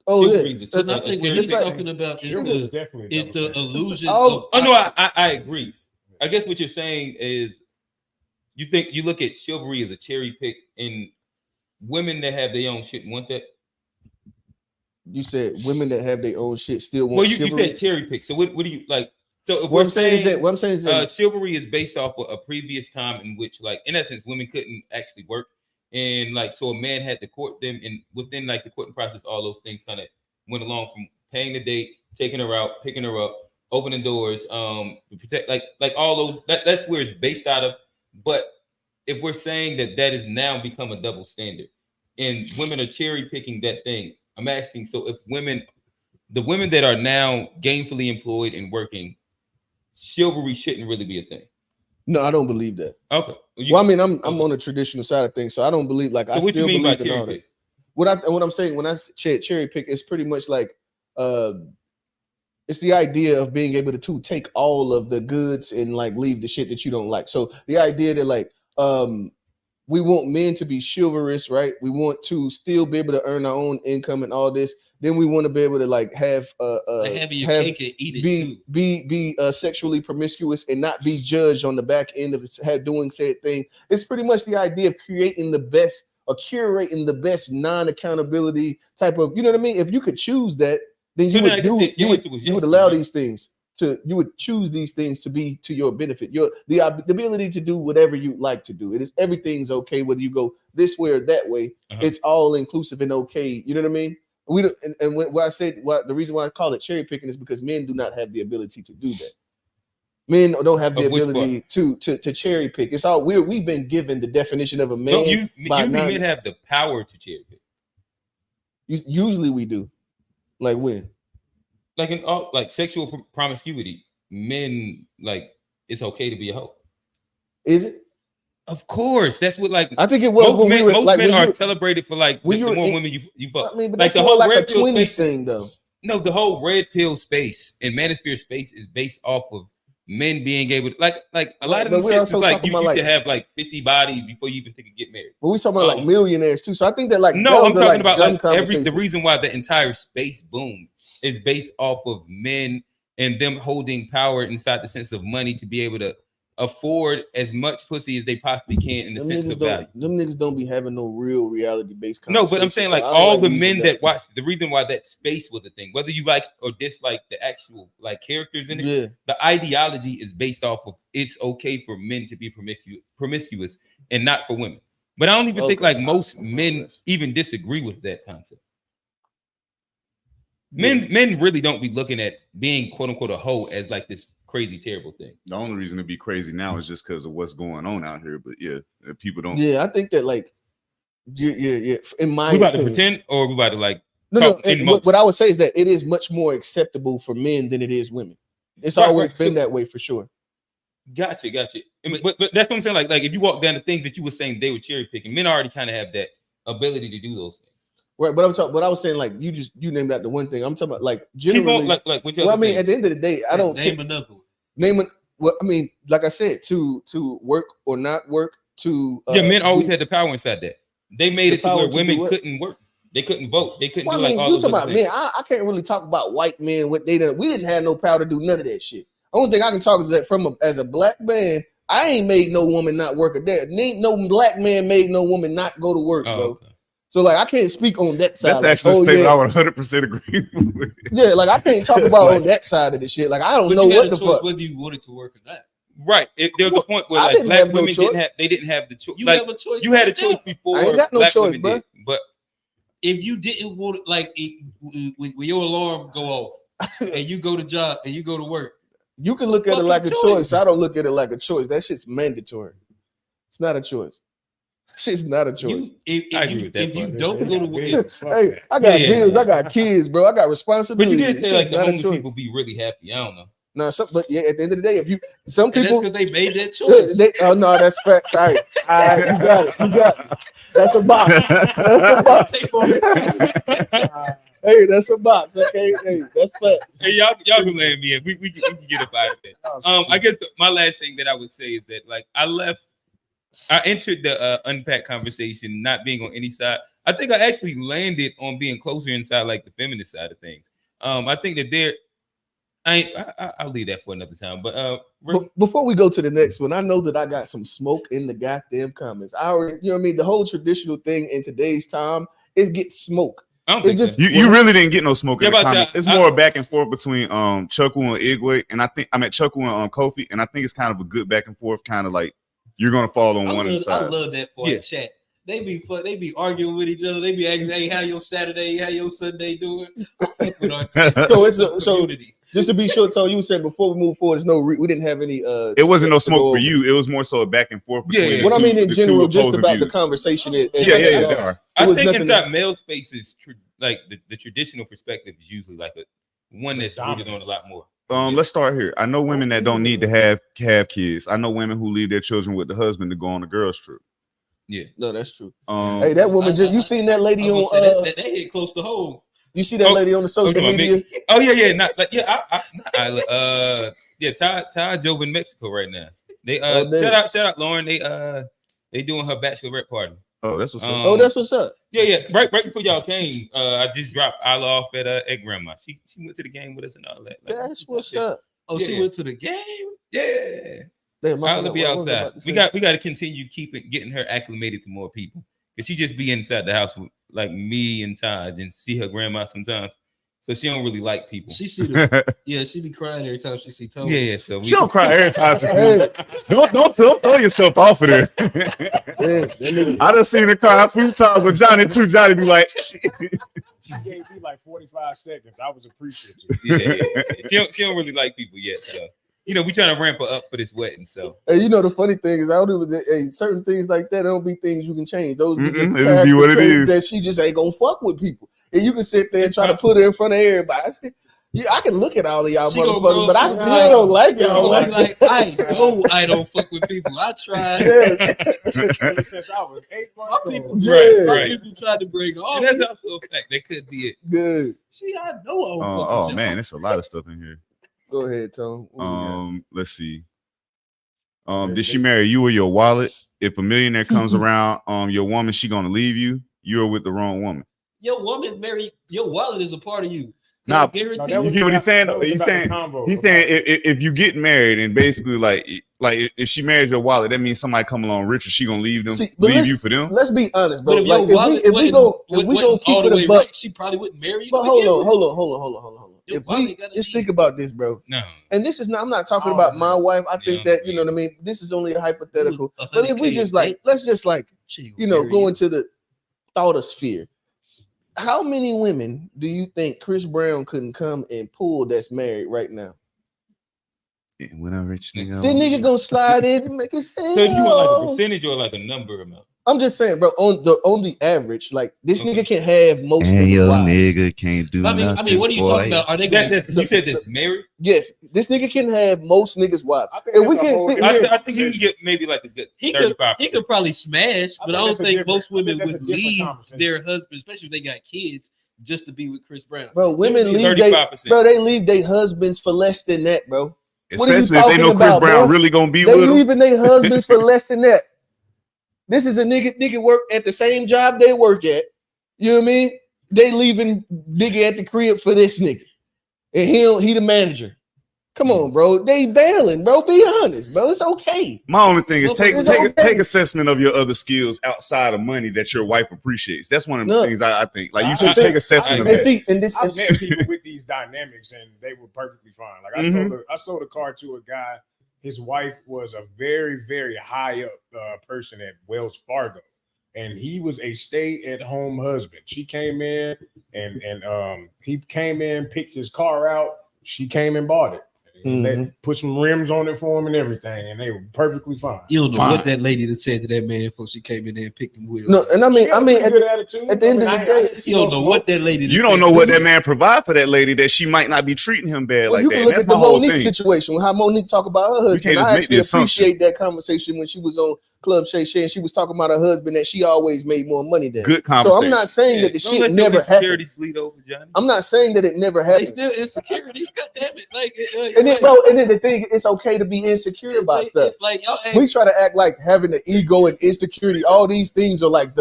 S1: Oh yeah,
S4: I think what you're talking about is the illusion.
S3: No, I agree. I guess what you're saying is you think you look at chivalry as a cherry pick, and women that have their own shit want that.
S1: You said women that have their own shit still want.
S3: Well, you said cherry pick. So what do you like? So if what I'm saying is that chivalry is based off of a previous time in which, like, in essence, women couldn't actually work. And like, so a man had to court them, and within like the courting process, all those things kind of went along from paying the date, taking her out, picking her up, opening doors, to protect, like all those. That's where it's based out of. But if we're saying that has now become a double standard, and women are cherry picking that thing, I'm asking. So if the women that are now gainfully employed and working, chivalry shouldn't really be a thing.
S1: No, I don't believe that.
S3: Okay.
S1: Well, I mean, I'm on the traditional side of things, so I don't believe like. So I
S3: what
S1: still
S3: you mean by
S1: believe in all
S3: cherry
S1: that.
S3: pick?
S1: What I'm saying when I say cherry pick, it's pretty much like it's the idea of being able to take all of the goods and like leave the shit that you don't like. So the idea that like we want men to be chivalrous, right? We want to still be able to earn our own income and all this. Then we want to be able to like have
S4: cake and eat it
S1: be sexually promiscuous and not be judged on the back end of doing said thing. It's pretty much the idea of creating the best or curating the best non-accountability type of, you know what I mean? If you could choose that, then you would allow these things you would choose these things to be to your benefit. The ability to do whatever you like to do. It is everything's okay whether you go this way or that way. It's all inclusive and okay. You know what I mean? We don't, and what I said, the reason why I call it cherry picking is because men do not have the ability to do that. Men don't have the ability to cherry pick. It's all we've been given the definition of a man.
S3: No, you men have the power to cherry pick.
S1: Usually we do. Like when?
S3: Like in all like sexual promiscuity, men like it's okay to be a hoe.
S1: Is it?
S3: Of course, that's what like
S1: I think it was.
S3: Most men are celebrated for like the more women you fuck.
S1: I mean, but like the whole like a 20s thing though.
S3: No, the whole red pill space and manosphere space is based off of men being able to like a lot of them shits is like you used to have like 50 bodies before you even think of get married.
S1: But we talking about like millionaires too. So I think that like
S3: no, I'm talking about like the reason why the entire space boom is based off of men and them holding power inside the sense of money to be able to afford as much pussy as they possibly can in the sense of value.
S1: Them niggas don't be having no real reality-based
S3: conversation. No, but I'm saying like all the men that watch, the reason why that space was a thing, whether you like or dislike the actual like characters in it, the ideology is based off of it's okay for men to be promiscuous and not for women. But I don't even think like most men even disagree with that concept. Men really don't be looking at being quote unquote a hoe as like this crazy terrible thing.
S2: The only reason to be crazy now is just because of what's going on out here. But yeah, people don't.
S1: Yeah, I think that like, yeah. In my,
S3: we about to pretend, or we about to like.
S1: No. What I would say is that it is much more acceptable for men than it is women. It's always been that way for sure.
S3: Gotcha. I mean, but that's what I'm saying. Like if you walk down the things that you were saying they were cherry picking, men already kind of have that ability to do those things.
S1: Right, but I'm talking. What I was saying, like you named out the one thing. I'm talking about like generally. Like well, I mean, at the end of the day, I don't
S4: name another one.
S1: Well, I mean, like I said, to work or not work.
S3: Men always had the power inside that. They made it to where women couldn't work. They couldn't vote. They couldn't do like all those other things.
S1: Men, I can't really talk about white men. What they done. We didn't have no power to do none of that shit. Only thing I can talk is that as a black man I ain't made no woman not work a day. Ain't no black man made no woman not go to work, bro. Okay. So like I can't speak on that side.
S2: That's actually a statement I would 100% agree with.
S1: Yeah, like I can't talk about on that side of the shit. Like I don't know what the fuck.
S4: Whether you wanted to work or not.
S3: Right. There was a point where like black women didn't have the choice.
S4: You
S3: like,
S4: have a choice.
S3: You had a choice before.
S1: I ain't got no choice, bro.
S3: But
S4: if you didn't want like when your alarm go off and you go to job and you go to work,
S1: you can look at it like a choice. I don't look at it like a choice. That shit's mandatory. It's not a choice. Shit's not a choice.
S4: If you don't go to work,
S1: hey, I got bills, I got kids, bro. I got responsibilities.
S3: But you did say like the homeless people be really happy. I don't know.
S1: No, but yeah, at the end of the day, if some people
S4: because they made that choice.
S1: Oh no, that's facts. Sorry, you got it. You got it. That's a box. That's a box. Hey, that's a box. Okay, hey, that's fact.
S3: Hey, y'all can land me in. We can get up out of it. I guess my last thing that I would say is that like I entered the unpack conversation not being on any side. I think I actually landed on being closer inside like the feminist side of things. I think that I'll leave that for another time. But
S1: before we go to the next one, I know that I got some smoke in the goddamn comments. I already, you know what I mean? The whole traditional thing in today's time is get smoke.
S3: I don't think so.
S2: You really didn't get no smoke in the comments. It's more back and forth between Chukwu and Igwe, and I think I met Chukwu and Kofi, and I think it's kind of a good back and forth, kind of like you're gonna fall on one side.
S4: I love that for a chat. They be arguing with each other. They be asking, "Hey, how your Saturday? How your Sunday doing?"
S1: So just to be sure, Tony, you said before we move forward, we didn't have any.
S2: It wasn't no smoke for you. It was more so a back and forth.
S1: Yeah. What I mean in general, just about the conversation.
S2: Yeah.
S3: I think inside male spaces, like the traditional perspective is usually like one that's rooted on a lot more.
S2: Let's start here. I know women that don't need to have kids. I know women who leave their children with the husband to go on a girls trip.
S3: Yeah,
S1: no, that's true. Hey, that woman you seen that lady on
S4: that hit close to home.
S1: You see that lady on the social media?
S3: Oh yeah, Ty Jove in Mexico right now. They shout out Lauren. They doing her bachelorette party.
S2: Oh, that's what's
S1: up. That's what's up.
S3: Yeah. Right before y'all came, I just dropped Isla off at grandma. She went to the game with us and all that. Like,
S1: that's what's up.
S4: Oh, she went to the game.
S3: Yeah. I'll be outside. We got to continue getting her acclimated to more people. Cause she just be inside the house with like me and Taj and see her grandma sometimes. So she don't really like people.
S4: She see she be crying every time she see Tony.
S3: Yeah. So
S2: she don't cry every time. Don't throw yourself off of there. I done seen her cry a few times with Johnny too. Johnny be like,
S6: she gave me like 45 seconds. I was appreciative.
S3: Yeah. She don't really like people yet. So. We trying to ramp her up for this wedding. So,
S1: hey, the funny thing is, I don't even certain things like that. Don't be things you can change. Those
S2: it'll be what it is.
S1: That she just ain't gonna fuck with people, and you can sit there and try to put her in front of everybody. I can look at all of y'all motherfuckers, but I still don't like y'all.
S4: Like I know I don't fuck with people. I tried.
S6: Since I was 8 months old.
S4: People tried to bring all.
S3: That's also a fact. That could be it.
S1: Good.
S4: I know I don't fuck with
S2: man, it's a lot of stuff in here.
S1: Go ahead, Tone.
S2: Let's see. Did she marry you or your wallet? If a millionaire comes around, your woman, she gonna leave you. You're with the wrong woman.
S4: Your woman married. Your wallet is a part of you.
S2: Nah, you get what he's saying? He's saying if you get married and basically like if she marries your wallet, that means somebody come along richer. She gonna leave you for them.
S1: Let's be honest, bro.
S4: But if we go keep it a buck, she probably wouldn't marry you.
S1: But hold on. If we just think about this, bro.
S3: No.
S1: And this is not. I'm not talking about my wife. I think that you know what I mean. This is only a hypothetical. But if we just let's just go into the thoughtosphere. How many women do you think Chris Brown couldn't come and pull that's married right now?
S2: When a rich nigga,
S1: the nigga gonna slide in and make it say.
S3: So you want like a percentage or like a number amount?
S1: I'm just saying, bro. On the average, like this nigga can have most.
S2: And your nigga can't do nothing.
S4: I mean, what are you talking about? Are they
S3: you said this married?
S1: Yes, this nigga can have most niggas' wives.
S3: I think you can get maybe like a good 35%.
S4: He could probably smash, but I don't think most women would leave their husband, especially if they got kids, just to be with Chris Brown.
S1: Bro, women leave they leave their husbands for less than that, bro.
S2: Especially if they know Chris Brown really gonna be with them.
S1: They leaving their husbands for less than that. This is a nigga work at the same job they work at. You know what I mean? They leaving nigga at the crib for this nigga. And he the manager. Come on, bro. They bailing, bro. Be honest, bro. It's okay.
S2: My only thing is take assessment of your other skills outside of money that your wife appreciates. That's one of the things I think. Like you should take assessment of that.
S6: I've met people with these dynamics and they were perfectly fine. Like I sold a car to a guy. His wife was a very, very high up person at Wells Fargo. And he was a stay-at-home husband. She came in and he came in, picked his car out. She came and bought it. They put some rims on it for him and everything, and they were perfectly fine.
S4: You don't know what that lady that said to that man before she came in there and picked them wheels.
S1: No, and I mean, at the end of the day,
S4: you don't know what that lady.
S2: You don't know what that man provide for that lady that she might not be treating him bad like
S1: you
S2: that.
S1: Can look
S2: That's
S1: at the
S2: my whole
S1: Monique
S2: thing.
S1: situation. How Monique talk about her husband. I actually appreciate that conversation when she was on Club Shay Shay and she was talking about her husband that she always made more money than.
S2: Good conversation.
S1: So I'm not saying that the shit never happened. I'm not saying that it never happened.
S4: They still insecurities. God damn it! Like,
S1: and then, bro, and then the thing, it's okay to be insecure about stuff. We try to act like having the ego and insecurity. All these things are like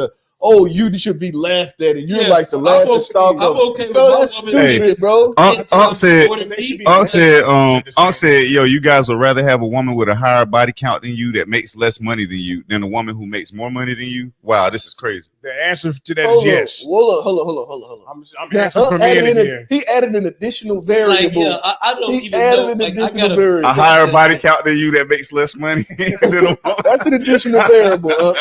S1: you should be laughed at, and you're like the laughing stock. I'm okay with that's stupid, bro.
S2: Unc said, yo, you guys would rather have a woman with a higher body count than you that makes less money than you than a woman who makes more money than you. Wow, this is crazy.
S6: The answer to that is yes.
S1: Hold on.
S6: I'm answering for me in here.
S1: He added an additional variable.
S4: I don't even know.
S2: A higher body count than you that makes less money.
S1: That's an additional variable.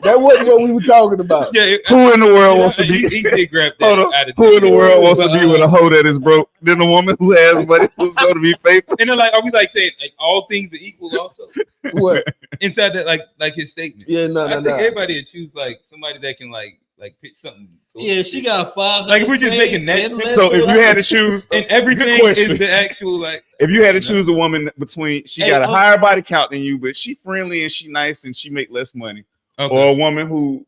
S1: That wasn't what we were talking about.
S2: Yeah, who in the world wants to be?
S3: He did grab that.
S2: Who in the world wants to be with a hoe that is broke than a woman who has money who's going to be faithful?
S3: And then, like, are we like saying like all things are equal? Also,
S1: what
S3: inside that, like his statement?
S1: Yeah, no.
S3: I think everybody would choose like somebody that can like pitch something.
S4: Yeah, she got 5.
S3: Like we're just making that.
S2: So if you had to choose,
S3: and everything is the actual like.
S2: If you had to choose a woman between she got a higher body count than you, but she friendly and she nice and she make less money. Okay. Or a woman who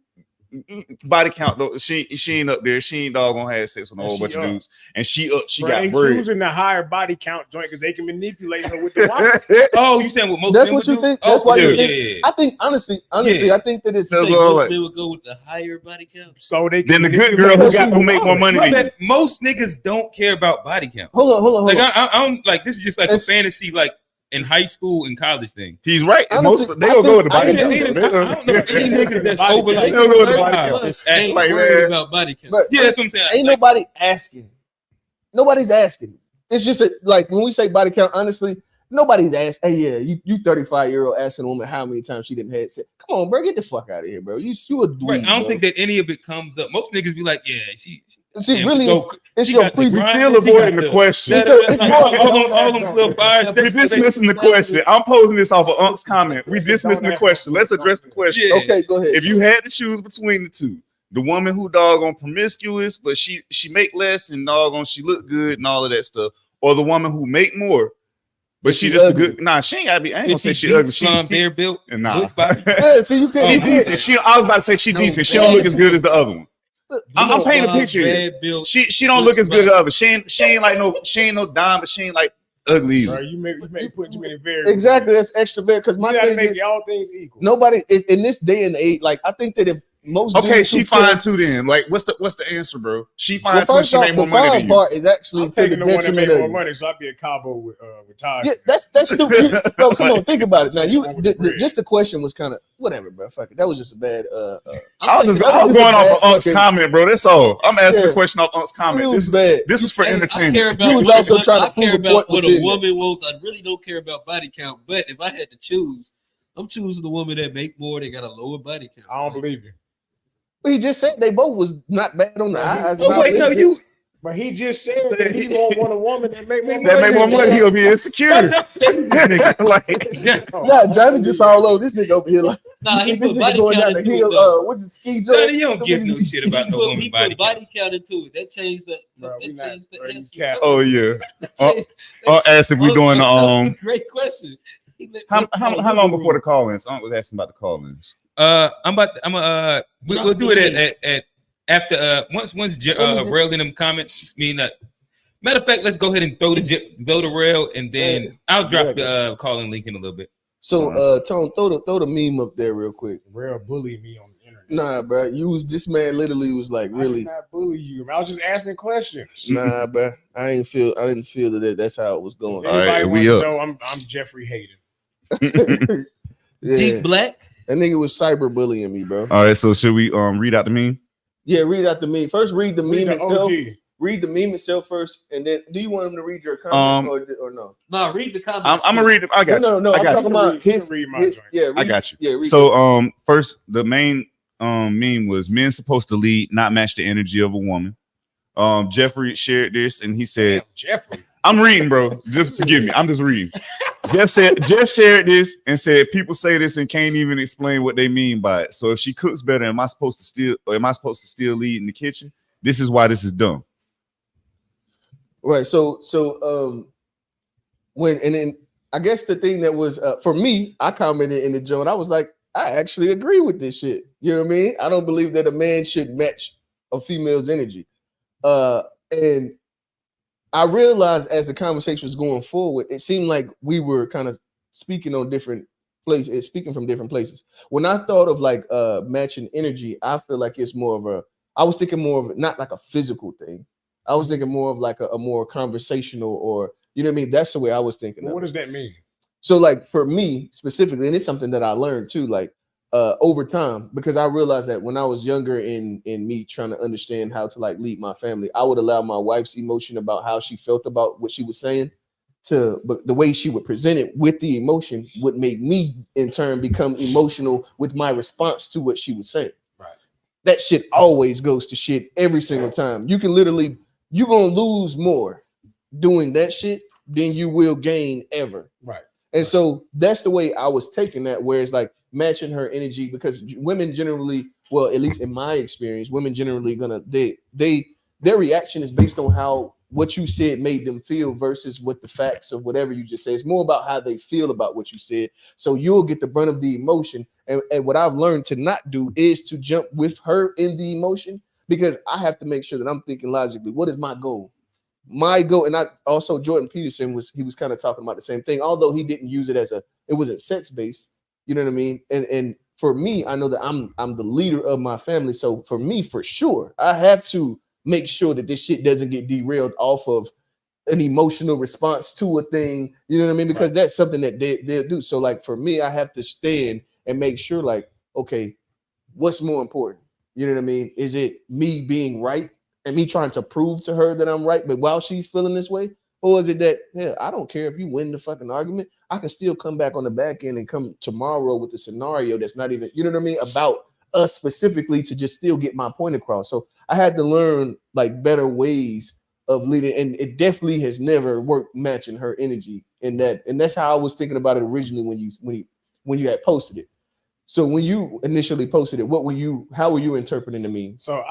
S2: body count though she ain't up there, she ain't doggone had sex with a whole bunch of dudes, and she got bread.
S6: Choosing the higher body count joint because they can manipulate her with the watch.
S3: Oh, you saying what most?
S1: That's what you think. That's why you think.
S3: Yeah.
S1: I think honestly, I think that it's.
S4: They would go with the higher body count.
S6: So they
S2: then the good girl who make more money than you.
S3: Most niggas don't care about body count.
S1: Hold on.
S3: Like I'm like this is just like a fantasy like. In high school and college thing.
S2: He's right. Most they gonna go with the body count.
S3: I don't know any niggas that's over like
S2: they'll go with the body count.
S4: Ain't worried about body count.
S3: Yeah, that's what I'm saying.
S1: Ain't nobody asking. Nobody's asking. It's just like when we say body count, honestly, nobody's asking. Hey, yeah, you 35-year-old asking a woman how many times she didn't have sex. Come on, bro, get the fuck out of here, bro. You a dweeb,
S3: right. I don't think that any of it comes up. Most niggas be like, yeah, she
S1: really it's your
S2: still avoiding the question. We're dismissing the question. I'm posing this off of Unc's comment. We dismissing the question. Let's address the question.
S1: Yeah. Okay, go ahead.
S2: If you had to choose between the two, the woman who doggone promiscuous, but she make less and doggone she look good and all of that stuff, or the woman who make more. But she just ugly. She ain't gotta be. I ain't gonna say she ugly. She
S3: bare built.
S2: Nah.
S1: Yeah, so you can't.
S2: I was about to say she decent. She don't look as good as the other one. I'm painting a picture here. She don't look as good as the other. She ain't like no. She ain't no dime, but she ain't like ugly either.
S6: Bro, you may put too many variables.
S1: Exactly, that's extra because my thing
S6: make
S1: is
S6: all things equal.
S1: Nobody in this day and age. Like I think that if most
S2: she fine too. Then like, what's the answer, bro? She fine too. She make more money than you.
S1: Part is actually
S6: taking the one that make more money, so I'd be a Cabo with Taj.
S1: Yeah, that's stupid. Bro, come on, think about it. Now just the question was kind of whatever, bro. Fuck it, that was just a bad.
S2: I was going off of Unc's comment, bro. That's all. I'm asking the question off Unc's comment. This is for entertainment.
S4: He was also trying to care about what a woman wants. I really don't care about body count, but if I had to choose, I'm choosing the woman that make more. They got a lower body count.
S6: I don't believe you.
S1: But he just said they both was not bad on the eyes.
S6: Oh wait, no, you. But he just said that he won't want a woman that make more money.
S2: He'll be insecure.
S1: Johnny just all over this nigga over here. Like,
S4: nah, he put
S1: body
S4: going
S1: down
S4: count
S1: the hill. With the ski jump.
S3: Johnny, you don't give no shit about no woman's body count.
S4: Body count into it. That changed the. Answer.
S2: Oh yeah. Ask if we're doing the
S4: Great question.
S2: How long before the call-ins? I was asking about the call-ins.
S3: We'll do it at after once Rail in them comments. Matter of fact, let's go ahead and throw the Rail and then I'll drop the calling link in a little bit.
S1: So Tone, throw the meme up there real quick.
S6: Rail bullied me on the internet.
S1: Nah, bro. This man literally was like really.
S6: I did not bully you. I was just asking questions.
S1: Nah, bro. I didn't feel that that's how it was going.
S6: Everybody
S2: right,
S6: wants to know I'm Jeffrey Hayden.
S1: Yeah.
S4: Deep Black.
S1: That nigga was cyberbullying me, bro.
S2: All right, so should we read out the meme?
S1: Yeah, read out the meme. First, read the meme itself.
S6: OG.
S1: Read the meme itself first, and then do you want him to read your comment or no?
S4: No, read the comment.
S2: I'm gonna read it. I got you.
S1: No.
S2: I
S1: I'm
S2: got
S1: talking
S2: you.
S1: about his.
S2: I got you.
S1: Yeah, read
S2: so first the main meme was men supposed to lead, not match the energy of a woman. Jeffrey shared this and he said,
S6: Jeffrey.
S2: I'm reading, bro. Just forgive me. I'm just reading. Jeff shared this and said people say this and can't even explain what they mean by it. So if she cooks better, am I supposed to still lead in the kitchen? This is why this is dumb.
S1: Right. So then I guess the thing that was for me, I commented in the joint. I was like, I actually agree with this shit. You know what I mean? I don't believe that a man should match a female's energy. And I realized as the conversation was going forward, it seemed like we were kind of speaking from different places. When I thought of like matching energy, I feel like it's I was thinking more of not like a physical thing. I was thinking more of like a more conversational, or you know what I mean? That's the way I was thinking.
S6: What does that mean?
S1: So like for me specifically, and it's something that I learned too, like over time, because I realized that when I was younger in me trying to understand how to like lead my family, I would allow my wife's emotion about how she felt about what she was saying but the way she would present it with the emotion would make me in turn become emotional with my response to what she was saying.
S6: Right.
S1: That shit always goes to shit every single time. You're gonna lose more doing that shit than you will gain ever.
S6: Right.
S1: And so that's the way I was taking that, where it's like matching her energy, because women generally, well, at least in my experience, women generally their reaction is based on what you said made them feel versus what the facts of whatever you just said. It's more about how they feel about what you said. So you'll get the brunt of the emotion. And what I've learned to not do is to jump with her in the emotion, because I have to make sure that I'm thinking logically. What is my goal? My goal, and I also Jordan Peterson was kind of talking about the same thing, although he didn't use it it wasn't sex based, you know what I mean? And for me, I know that I'm the leader of my family, so for me, for sure, I have to make sure that this shit doesn't get derailed off of an emotional response to a thing, you know what I mean? Because that's something that they'll do. So like for me, I have to stand and make sure, like, okay, what's more important? You know what I mean? Is it me being right and me trying to prove to her that I'm right, but while she's feeling this way? Or is it that, I don't care if you win the fucking argument, I can still come back on the back end and come tomorrow with a scenario that's not even, you know what I mean, about us specifically, to just still get my point across. So I had to learn like better ways of leading, and it definitely has never worked matching her energy in that. And that's how I was thinking about it originally when you had posted it. So when you initially posted it, how were you interpreting the meme?
S6: So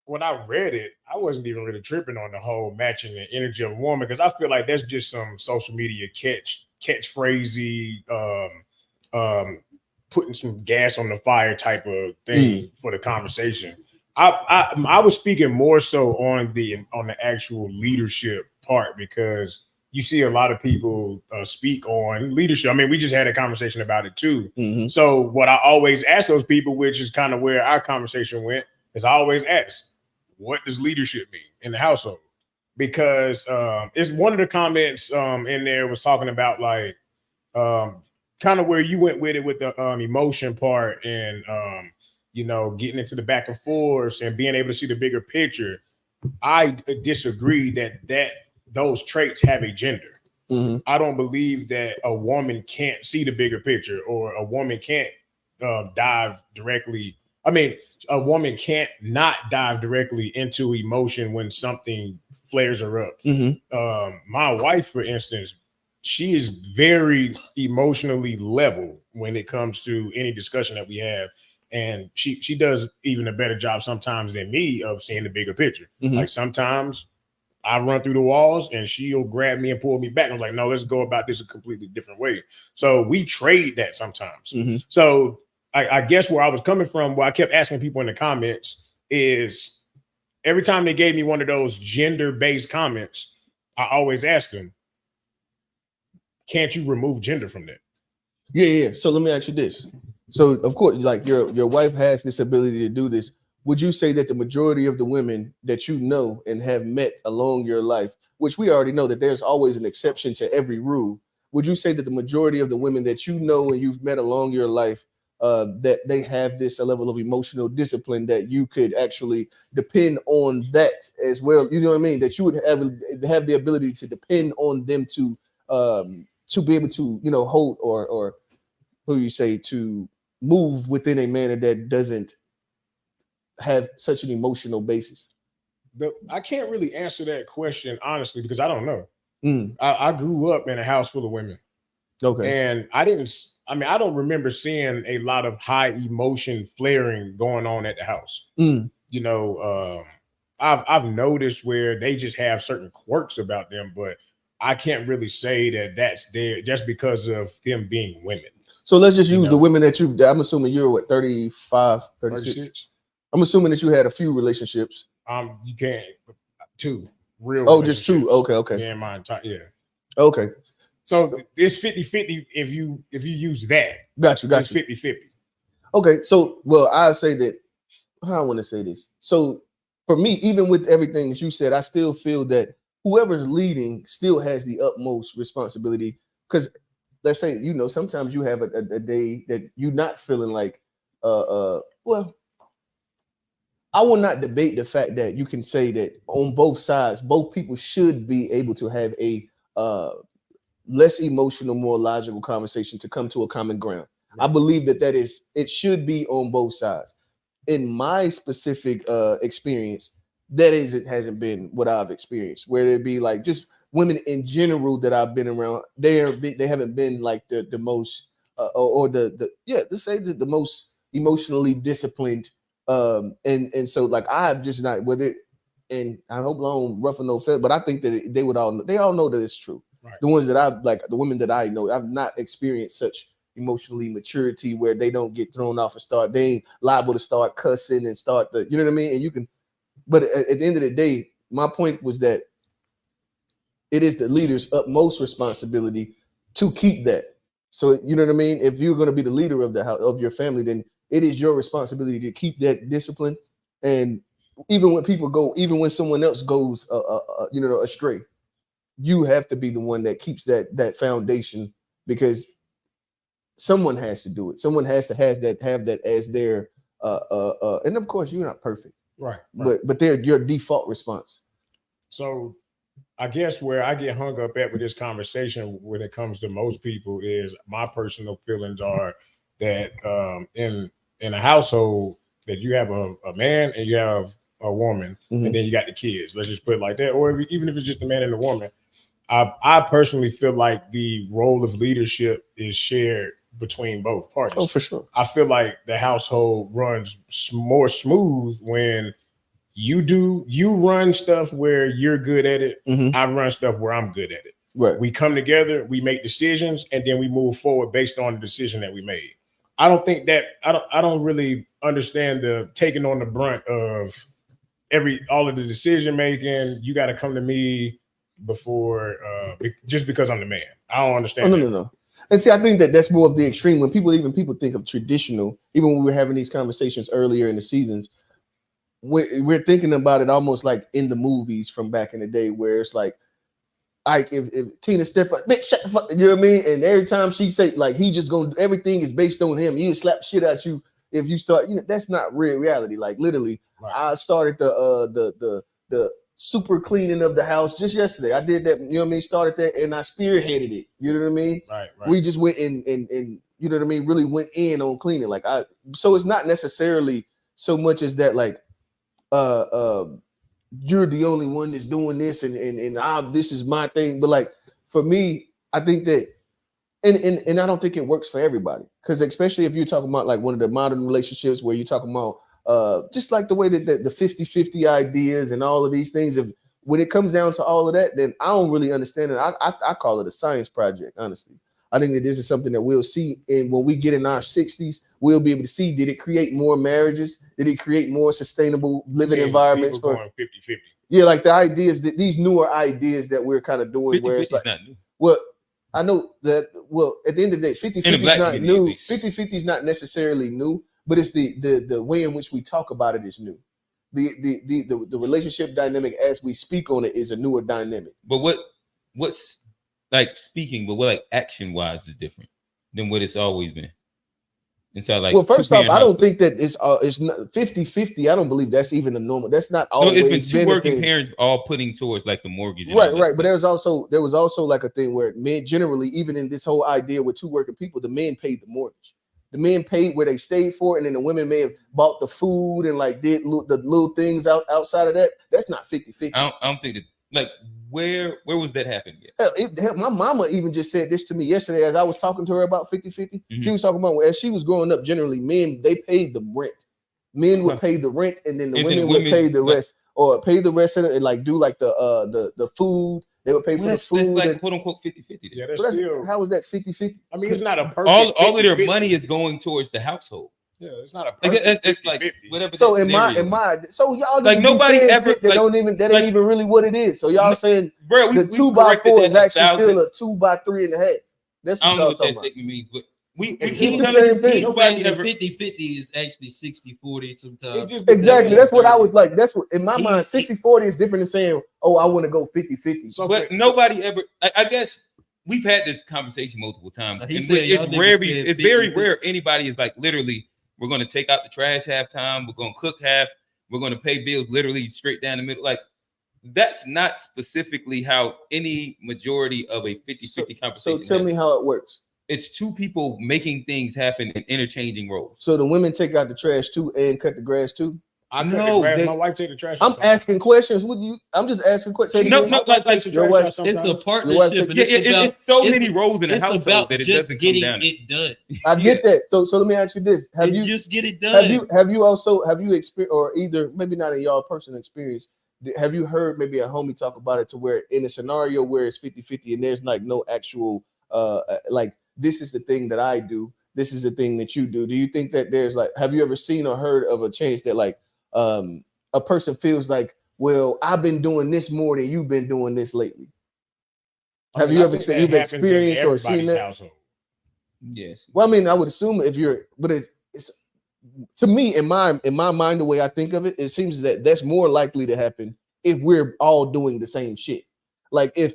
S6: when I read it, I wasn't even really tripping on the whole matching the energy of a woman, because I feel like that's just some social media catchphrasey, putting some gas on the fire type of thing for the conversation. I was speaking more so on the actual leadership part, because you see a lot of people speak on leadership. I mean, we just had a conversation about it too. Mm-hmm. So what I always ask those people, which is kind of where our conversation went, is I always ask, what does leadership mean in the household? Because it's one of the comments in there was talking about like kind of where you went with it with the emotion part, and getting into the back and forth and being able to see the bigger picture. I disagree that those traits have a gender. Mm-hmm. I don't believe that a woman can't see the bigger picture, or a woman can't dive directly. I mean, a woman can't not dive directly into emotion when something flares her up. Mm-hmm. My wife, for instance, she is very emotionally level when it comes to any discussion that we have. And she does even a better job sometimes than me of seeing the bigger picture. Mm-hmm. Like sometimes I run through the walls and she'll grab me and pull me back. I'm like, no, let's go about this a completely different way. So we trade that sometimes. Mm-hmm. So I guess where I was coming from, where I kept asking people in the comments, is every time they gave me one of those gender-based comments, I always ask them, can't you remove gender from that?
S1: Yeah. So let me ask you this. So of course, like your wife has this ability to do this. Would you say that the majority of the women that you know and have met along your life, which we already know that there's always an exception to every rule, would you say that the majority of the women that you know and you've met along your life, that they have this level of emotional discipline that you could actually depend on that as well? You know what I mean? That you would have the ability to depend on them to be able to, you know, hold or who you say to move within a manner that doesn't have such an emotional basis.
S6: I can't really answer that question honestly because I don't know. I grew up in a house full of women.
S1: Okay.
S6: And I don't remember seeing a lot of high emotion flaring going on at the house. You know, I've noticed where they just have certain quirks about them, but I can't really say that that's there just because of them being women.
S1: So let's just use the women that I'm assuming you're what, 35, 36? I'm assuming that you had a few relationships.
S6: You can't, two real.
S1: Oh, just two. Okay.
S6: Yeah, my entire, yeah.
S1: Okay.
S6: So it's 50-50 if you use that.
S1: Got you.
S6: It's 50-50.
S1: Okay. So, well, I say that, how I want to say this. So for me, even with everything that you said, I still feel that whoever's leading still has the utmost responsibility. Because let's say, you know, sometimes you have a day that you're not feeling like, well, I will not debate the fact that you can say that on both sides, both people should be able to have a less emotional, more logical conversation to come to a common ground. Right. I believe that it should be on both sides. In my specific experience, it hasn't been what I've experienced, where it'd be like just women in general that I've been around. They haven't been like the most let's say the most emotionally disciplined. And so like I'm just not with it, and I hope I don't ruffle no feathers, but I think that they all know that it's true. Right. The ones that the women that I know, I've not experienced such emotionally maturity where they don't get thrown off and they ain't liable to start cussing and start you know what I mean? And you can, but at the end of the day, my point was that it is the leader's utmost responsibility to keep that. So you know what I mean? If you're going to be the leader of the house, of your family, then it is your responsibility to keep that discipline. And even when someone else goes, astray, you have to be the one that keeps that foundation, because someone has to do it. Someone has to have that as their, and of course you're not perfect,
S6: right?
S1: But they're your default response.
S6: So I guess where I get hung up at with this conversation when it comes to most people is my personal feelings are that in a household that you have a man and you have a woman, and then you got the kids. Let's just put it like that. Or even if it's just the man and the woman, I personally feel like the role of leadership is shared between both parties.
S1: Oh, for sure.
S6: I feel like the household runs more smooth when you run stuff where you're good at it. I run stuff where I'm good at it.
S1: Right.
S6: We come together, we make decisions, and then we move forward based on the decision that we made. I don't think that I don't really understand the taking on the brunt of all of the decision making. You got to come to me before just because I'm the man. I don't understand.
S1: No. And see, I think that's more of the extreme. When people think of traditional, even when we were having these conversations earlier in the seasons, we're thinking about it almost like in the movies from back in the day, where it's like if Tina step up, bitch, shut the fuck, you know what I mean? And every time she say like he just gonna, everything is based on him. He'll slap shit at you if you start. That's not real reality. Like literally, right. I started the super cleaning of the house just yesterday. I did that. You know what I mean? Started that and I spearheaded it. You know what I mean?
S6: Right.
S1: We just went and you know what I mean? Really went in on cleaning. So it's not necessarily so much as that like you're the only one that's doing this and this is my thing. But like for me, I think that and I don't think it works for everybody, because especially if you're talking about like one of the modern relationships where you're talking about just like the way that the 50-50 ideas and all of these things, when it comes down to all of that, then I don't really understand it. I call it a science project, honestly. I think that this is something that we'll see, and when we get in our 60s, we'll be able to see, did it create more marriages? Did it create more sustainable living environments for
S6: 50-50?
S1: Yeah, like the ideas, these newer ideas that we're kind of doing, where it's like,
S3: not new.
S1: Well, I know that. Well, at the end of the day, 50-50 is not new. 50-50 is not necessarily new, but it's the way in which we talk about it is new. The relationship dynamic as we speak on it is a newer dynamic.
S3: But what's like speaking, but what like action wise is different than what it's always been. Inside, like,
S1: well, first off, I don't think that it's 50-50. I don't believe that's even a normal. That's not always.
S3: No, it's been two working parents all putting towards like the mortgage.
S1: Right. But there was also like a thing where men generally, even in this whole idea with two working people, the men paid the mortgage. The men paid where they stayed for, and then the women may have bought the food and like did the little things outside of that. That's not 50-50.
S3: I don't think that. Like, where was that happening?
S1: Hell, my mama even just said this to me yesterday as I was talking to her about 50-50. She was talking about as she was growing up, generally men, they paid the rent. Men would pay the rent, and then the women would pay the rest, or pay the rest of it, and like do like the food. They would pay for the food.
S3: That's like quote unquote 50-50.
S6: Yeah, that's still,
S1: how is that 50-50?
S6: I mean, it's not a perfect.
S3: All of their money is going towards the household.
S6: Yeah, it's not a perfect.
S3: Like, it's like whatever.
S1: So in my, so y'all
S3: like nobody ever
S1: that don't even that ain't even really what it is. So y'all saying
S3: bro,
S1: the 2x4 is actually still a 2x3.5. That's what y'all talking about.
S3: Means, but we
S1: keep the same thing.
S4: Nobody 50-50 is actually 60-40 sometimes.
S1: Exactly. That's what I was like. That's what in my mind, 60-40 is different than saying, oh, I want to go 50-50.
S3: So, but nobody ever. I guess we've had this conversation multiple times. It's very rare anybody is like literally. We're going to take out the trash halftime. We're going to cook half. We're going to pay bills literally straight down the middle. Like, that's not specifically how any majority of a 50-50 conversation.
S1: So tell me how it works.
S3: It's two people making things happen and interchanging roles.
S1: So the women take out the trash too and cut the grass too?
S6: I know. My wife take the trash.
S1: I'm asking questions. I'm just asking questions.
S3: No, like
S6: it's
S4: a partnership.
S3: It's so many roles in a household that it doesn't come down.
S4: It done.
S1: I get that. So let me ask you this: Have you
S4: just get it done?
S1: Have you experienced, or either maybe not in y'all personal experience? Have you heard maybe a homie talk about it to where in a scenario where it's 50-50 and there's like no actual like this is the thing that I do, this is the thing that you do. Do you think that there's like, have you ever seen or heard of a chance that like a person feels like, well, I've been doing this more than you've been doing this lately? Have you ever experienced or seen that?
S6: Household.
S3: Yes.
S1: Well, I mean, I would assume if you're, but it's to me in my mind, the way I think of it, it seems that that's more likely to happen if we're all doing the same shit. Like if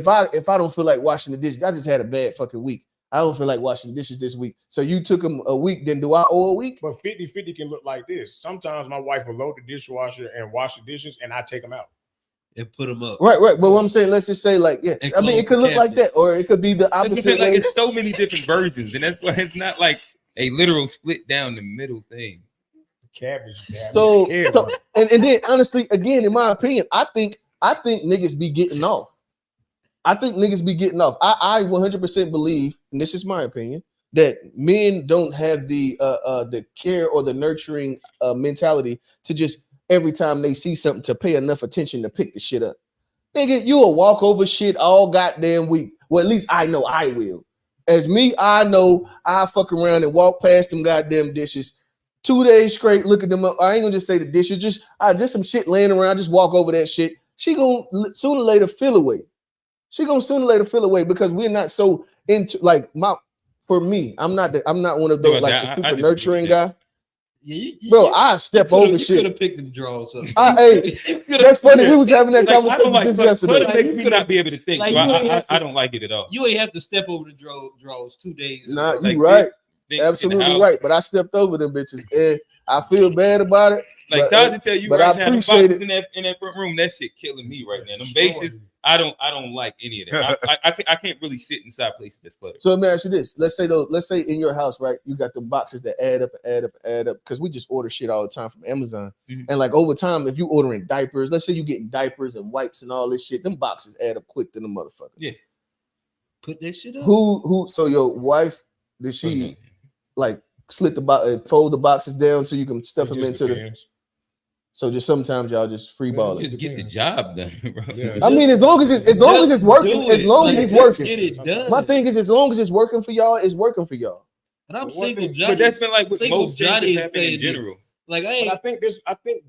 S1: I don't feel like washing the dishes, I just had a bad fucking week. I don't feel like washing the dishes this week. So you took them a week, then do I owe a week?
S6: But 50-50 can look like this. Sometimes my wife will load the dishwasher and wash the dishes, and I take them out.
S4: And put them up.
S1: Right. But what I'm saying, let's just say like, yeah. I mean, it could look like that, or it could be the opposite.
S3: Like it's so many different versions, and that's why it's not like a literal split down the middle thing.
S6: Cabbage.
S1: So and then honestly, again, in my opinion, I think niggas be getting off. I 100% believe, and this is my opinion, that men don't have the care or the nurturing mentality to just every time they see something to pay enough attention to pick the shit up. Nigga, you will walk over shit all goddamn week. Well, at least I know I will. As me, I know I fuck around and walk past them goddamn dishes 2 days straight, look at them up. I ain't gonna just say the dishes, just some shit laying around, just walk over that shit. She gonna sooner or later feel away. Because we're not so into like for me, I'm not one of those like the super nurturing guy.
S4: Yeah,
S1: bro, I step over shit.
S4: You could have picked them draws up.
S1: That's funny. We was having that conversation yesterday.
S3: Makes me not be able to think. Like, I don't like it at all.
S4: You ain't have to step over the draws 2 days.
S1: Nah, you right. Absolutely right. But I stepped over them bitches, and I feel bad about it.
S3: Like Todd to tell you right now, the boxes in that front room, that shit killing me right now. Them bases, I don't like any of that. I can't really sit inside places that's cluttered.
S1: So let me ask you this: let's say in your house, right? You got the boxes that add up. Because we just order shit all the time from Amazon, and like over time, if you ordering diapers, let's say you getting diapers and wipes and all this shit, them boxes add up quick to the motherfucker.
S3: Yeah.
S4: Put that shit up.
S1: Who? So your wife, did she like slit the box, fold the boxes down so you can stuff them into the? So just sometimes y'all just free ball it.
S3: Just get the job done, bro.
S1: Yeah. I mean, as long as it's working,
S4: Get it done.
S1: My thing is, as long as it's working for y'all, it's working for y'all.
S4: And I'm single, Johnny.
S3: But that's been like with most things that happen in general.
S4: Like
S6: I think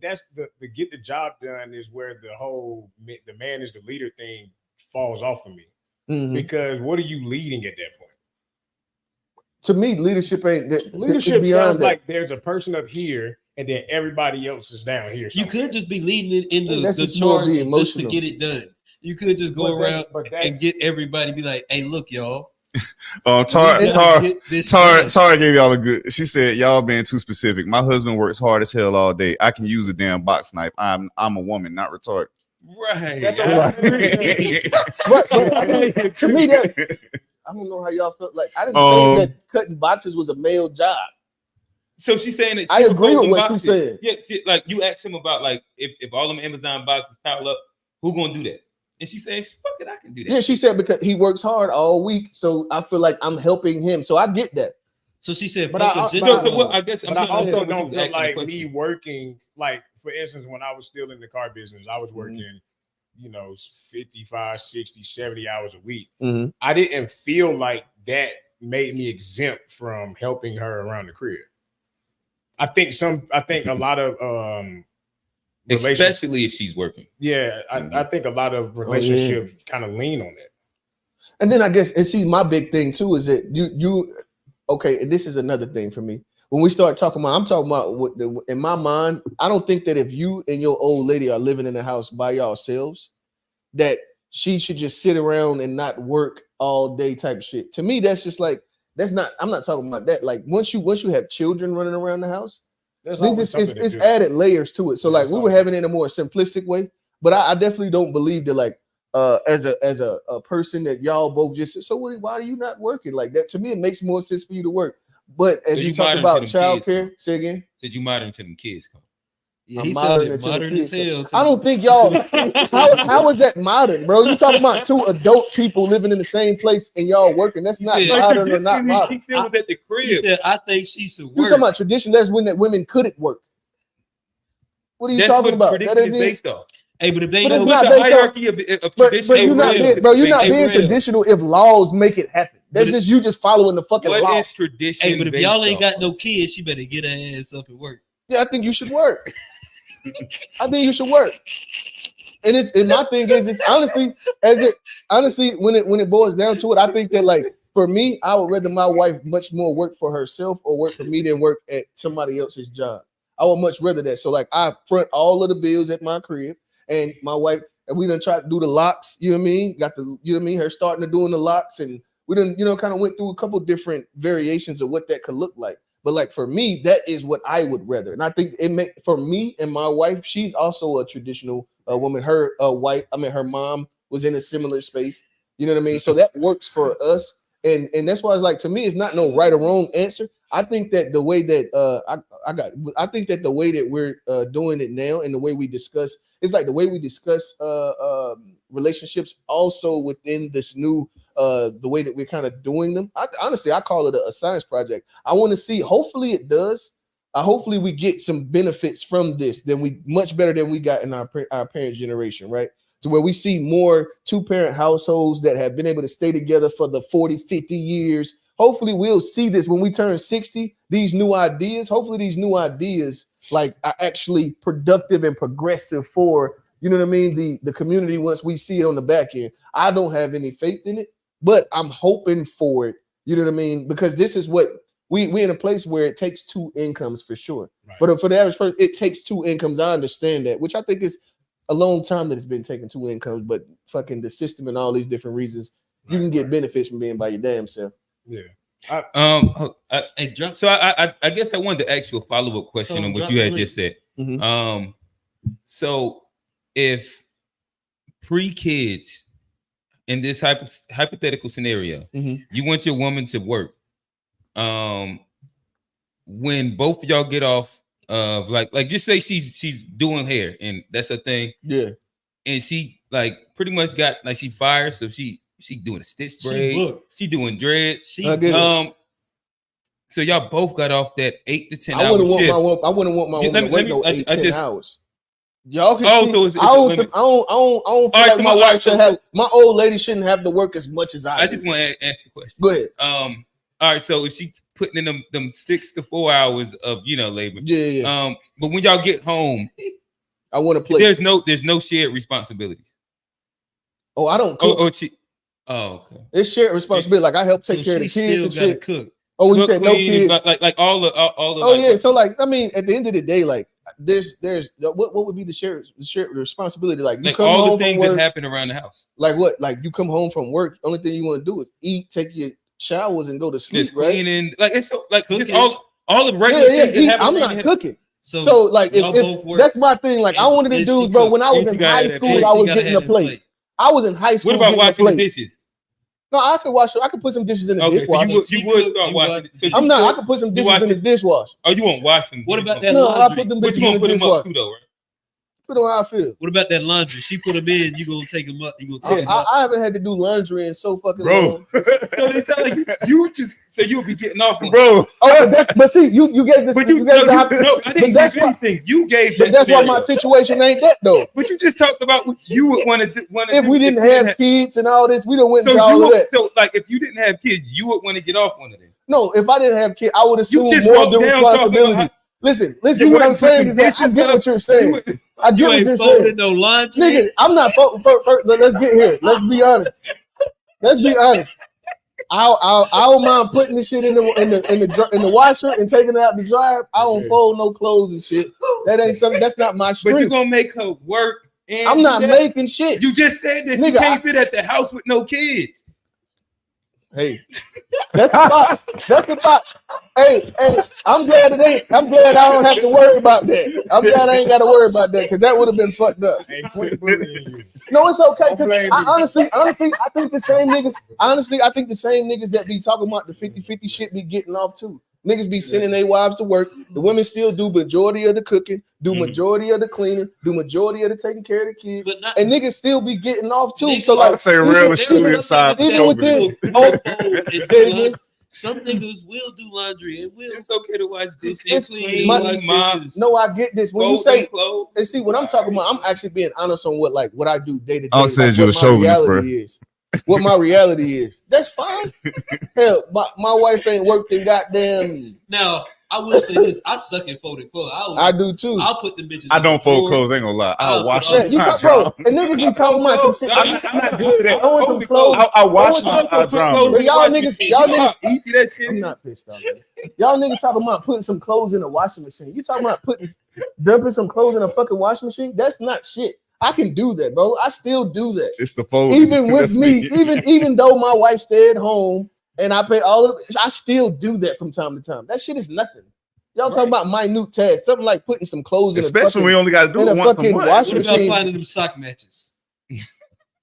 S6: that's the get the job done is where the whole the man is the leader thing falls off of me. because what are you leading at that point?
S1: To me, leadership ain't that.
S6: Leadership sounds like there's a person up here and then everybody else is down here.
S4: You could just be leading it in the charge just to get it done. You could just go around and get everybody be like, "Hey, look, y'all."
S2: Tara gave y'all a good. She said, "Y'all being too specific. My husband works hard as hell all day. I can use a damn box knife. I'm a woman, not retarded."
S3: Right.
S1: That's right. But to me, that I don't know how y'all felt. Like I didn't think that cutting boxes was a male job.
S3: So she's saying that
S1: I agree with what
S3: boxes.
S1: she said.
S3: Yeah, like you asked him about like if all them Amazon boxes pile up, who gonna do that? And she says, "Fuck it, I can do that."
S1: Yeah, she said because he works hard all week, so I feel like I'm helping him. So I get that.
S4: So she said,
S6: but I also don't feel like me working. Like for instance, when I was still in the car business, I was working, 55, 60, 70 hours a week. I didn't feel like that made me exempt from helping her around the crib. I think a lot of
S3: especially if she's working.
S6: Yeah, I think a lot of relationships kind of lean on it.
S1: And then I guess, and see, my big thing too is that you okay, and this is another thing for me. When we start talking about, I'm talking about in my mind, I don't think that if you and your old lady are living in the house by yourselves, that she should just sit around and not work all day type of shit. To me, that's just like, that's not, I'm not talking about that. Like once you have children running around the house, it's added layers to it. So like we were having it in a more simplistic way, but I definitely don't believe that like as a person that y'all both just said, so why are you not working like that? To me, it makes more sense for you to work. But as you talk about childcare, say again.
S3: Said you modern to them kids come.
S4: Yeah, he said modern as hell.
S1: I don't think y'all. how is that modern, bro? You talking about two adult people living in the same place and y'all working? That's not modern or not modern.
S3: He said was at the crib.
S4: I think she should work.
S1: You talking about tradition? That's when that women couldn't work. What are you talking about?
S3: Tradition is based off.
S4: Hey, but if they
S1: know
S4: the
S3: hierarchy of tradition,
S1: but you're not being traditional if laws make it happen. That's just you just following the fucking law.
S3: What is tradition?
S4: Hey, but if y'all ain't got no kids, she better get her ass up and work.
S1: Yeah, I think you should work. I think you should work. And my thing is, it's honestly when it boils down to it, I think that like for me, I would rather my wife much more work for herself or work for me than work at somebody else's job. I would much rather that. So like I front all of the bills at my crib, and my wife, and we done tried to do the locks. You know what I mean? Got the, you know what I mean? Her starting to doing the locks, and we done, kind of went through a couple different variations of what that could look like. But like for me, that is what I would rather. And I think for me and my wife, she's also a traditional woman. Her her mom was in a similar space. You know what I mean? So that works for us. And that's why it's like, to me, it's not no right or wrong answer. I think that the way that I think that the way that we're doing it now and the way we discuss, it's like the way we discuss relationships also within this new the way that we're kind of doing them. Honestly, I call it a science project. I want to see, hopefully it does. Hopefully we get some benefits from this much better than we got in our parent generation, right? To where we see more two-parent households that have been able to stay together for the 40, 50 years. Hopefully we'll see this when we turn 60, these new ideas. Hopefully these new ideas like are actually productive and progressive for, you know what I mean, the community once we see it on the back end. I don't have any faith in it, but I'm hoping for it. You know what I mean? Because this is what we're in a place where it takes two incomes for sure. Right. But for the average person, it takes two incomes. I understand that, which I think is a long time that it's been taking two incomes, but fucking the system and all these different reasons, you can get benefits from being by your damn self.
S6: Yeah.
S3: So I guess I wanted to ask you a follow-up question on what you had just said. Mm-hmm. So if pre-kids in this hypothetical scenario, mm-hmm. you want your woman to work, when both of y'all get off of like just say she's doing hair and that's her thing,
S1: yeah,
S3: and she like pretty much got like she fired, so she doing a stitch braid, she doing dreads, so y'all both got off that 8 to 10 hours. I
S1: wouldn't want my woman to wait no 8 to 10 hours. Y'all can
S3: I don't
S1: feel like my wife should have, my old lady shouldn't have to work as much as I do.
S3: Just want to ask the question.
S1: Go ahead.
S3: All right, so if she's putting in them 6 to 4 hours of labor,
S1: yeah.
S3: But when y'all get home,
S1: I want to play.
S3: There's no shared responsibilities.
S1: Oh, I don't cook.
S3: Oh, okay.
S1: It's shared responsibility. Like I help take care of the kids and shit.
S4: Cook.
S1: Oh, you said no kids.
S3: Like all the.
S1: Oh yeah. So like, I mean, at the end of the day, like there's what would be the shared responsibility? Like you
S3: like
S1: come
S3: all
S1: home
S3: the things
S1: from work,
S3: that happen around the house.
S1: Like what? Like you come home from work. Only thing you want to do is eat, take your showers, and go to sleep.
S3: Just cleaning, like it's so like just all the regular things that happen.
S1: I'm
S3: around
S1: not
S3: the
S1: cooking.
S3: house.
S1: So like if that's my thing. Like I wanted to do, bro. When I was in high school, I was getting a plate. I was in high school.
S3: What about washing the dishes?
S1: No, I could wash. I could put some dishes in the dishwasher.
S3: You would start washing. So
S1: I'm not. I could put some dishes in the dishwasher.
S3: Oh, you won't wash them?
S4: What about that
S1: No,
S4: laundry?
S1: I put them dishes in the dishwasher.
S3: Though, right?
S1: Put on how I feel.
S4: What about that laundry? She put them in. You gonna take them up? You gonna take them up?
S1: I haven't had to do laundry in so fucking long.
S3: So they tell you just so you'll be getting off,
S2: bro.
S1: Oh, but see, you gave this.
S3: But
S1: you gave
S3: I didn't give anything. You gave.
S1: But that's why my situation ain't that though.
S3: But you just talked about what you would want to do.
S1: If we didn't have kids and all this, we don't went into all of that.
S3: So like, if you didn't have kids, you would want to get off one of them.
S1: No, if I didn't have kids, I would assume
S3: just
S1: more of the
S3: broke down
S1: responsibility. Listen. What I'm saying is that I get what you're saying. I get what you're saying.
S4: No laundry.
S1: Nigga, I'm not voting for. Let's get here. Let's be honest. I don't mind putting this shit in the washer and taking it out the dryer. I don't fold no clothes and shit. That ain't something. That's not my strength.
S3: But you're gonna make her work. And
S1: I'm not making shit.
S3: You just said that she can't sit at the house with no kids.
S1: Hey, that's the box. That's the box. Hey, I'm glad I'm glad I don't have to worry about that. I'm glad I ain't got to worry about that because that would have been fucked up. No, it's okay. I honestly, I think the same niggas. Honestly, I think the same niggas that be talking about the 50-50 shit be getting off too. Niggas be sending their wives to work. The women still do majority of the cooking, do majority of the cleaning, do majority of the taking care of the kids, and niggas still be getting off too. So like,
S2: say real is truly inside.
S1: Even with them,
S4: some niggas will do laundry and will.
S3: It's okay to wash dishes.
S1: No, I get this. When you say, and see what I'm talking about, I'm actually being honest on what I do day to day.
S2: I'll send you a chauvinist, bro.
S1: What my reality is. That's fine. Hell, my wife ain't worked in goddamn.
S4: Now, I will say this. I suck at folding clothes.
S1: I do too.
S4: I'll put the bitches.
S2: I don't fold clothes. Ain't gonna lie. I'll wash them.
S1: Bro, and niggas be talking about some shit.
S3: I'm not good at
S1: folding clothes.
S2: I wash them. I dry them.
S1: Y'all niggas
S3: eat that shit.
S1: I'm not pissed off. Y'all niggas talking about putting some clothes in a washing machine. You talking about dumping some clothes in a fucking washing machine? That's not shit. I can do that, bro. I still do that.
S2: It's the folding.
S1: Even with me, even though my wife stayed home and I pay all of it, I still do that from time to time. That shit is nothing. Y'all talking about minute tasks, something like putting some clothes in.
S2: Especially when we only got to do it once a month.
S1: Washing
S4: what about
S1: machine.
S4: finding them sock matches?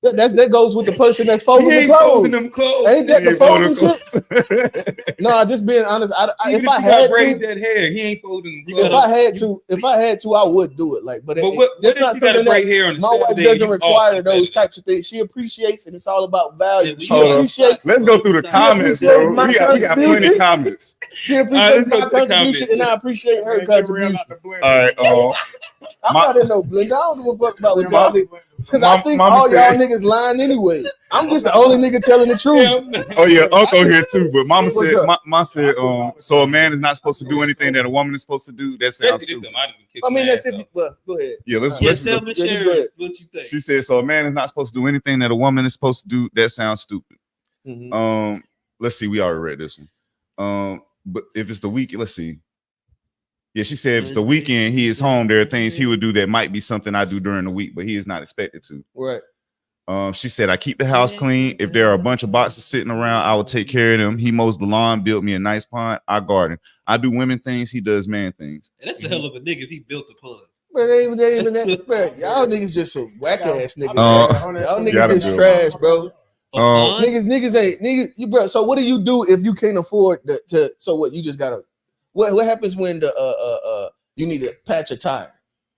S1: That goes with the person that's folding the clothes.
S3: Folding them clothes.
S1: Ain't that the folding shit? No, just being honest. If I had
S3: braid that hair, he ain't folding them clothes.
S1: If I had to, I would do it. Like, but
S3: that's not something that
S1: my wife doesn't require those types of things. She appreciates it. It's all about value. She appreciates.
S2: Let's go through the comments, bro. We got plenty of comments.
S1: She appreciates my contribution, and I appreciate her contribution.
S2: All right,
S1: I'm not in no blender. I don't give a fuck about what y'all think. Because I think all y'all niggas lying anyway. I'm just the only nigga telling the truth.
S2: Oh yeah, Uncle here too. But Mama said, so a man is not supposed to do anything that a woman is supposed to do. That sounds stupid.
S1: I mean, that's if. Well, go ahead.
S2: Yeah, let's
S4: tell me, Sharon, what you think.
S2: She said, so a man is not supposed to do anything that a woman is supposed to do. That sounds stupid.
S1: Mm-hmm.
S2: Let's see. We already read this one. But if it's the week, let's see. Yeah, she said if it's the weekend, he is home. There are things he would do that might be something I do during the week, but he is not expected to.
S1: Right.
S2: She said, I keep the house clean. If there are a bunch of boxes sitting around, I will take care of them. He mows the lawn, built me a nice pond. I garden. I do women things. He does man things.
S4: And that's a hell of a nigga if he built a pond.
S1: But they ain't that. Bro, y'all niggas just some whack ass niggas. Y'all niggas just trash, bro. Niggas ain't you, bro. So what do you do if you can't afford to? So what? You just gotta. What happens when you need to patch a tire?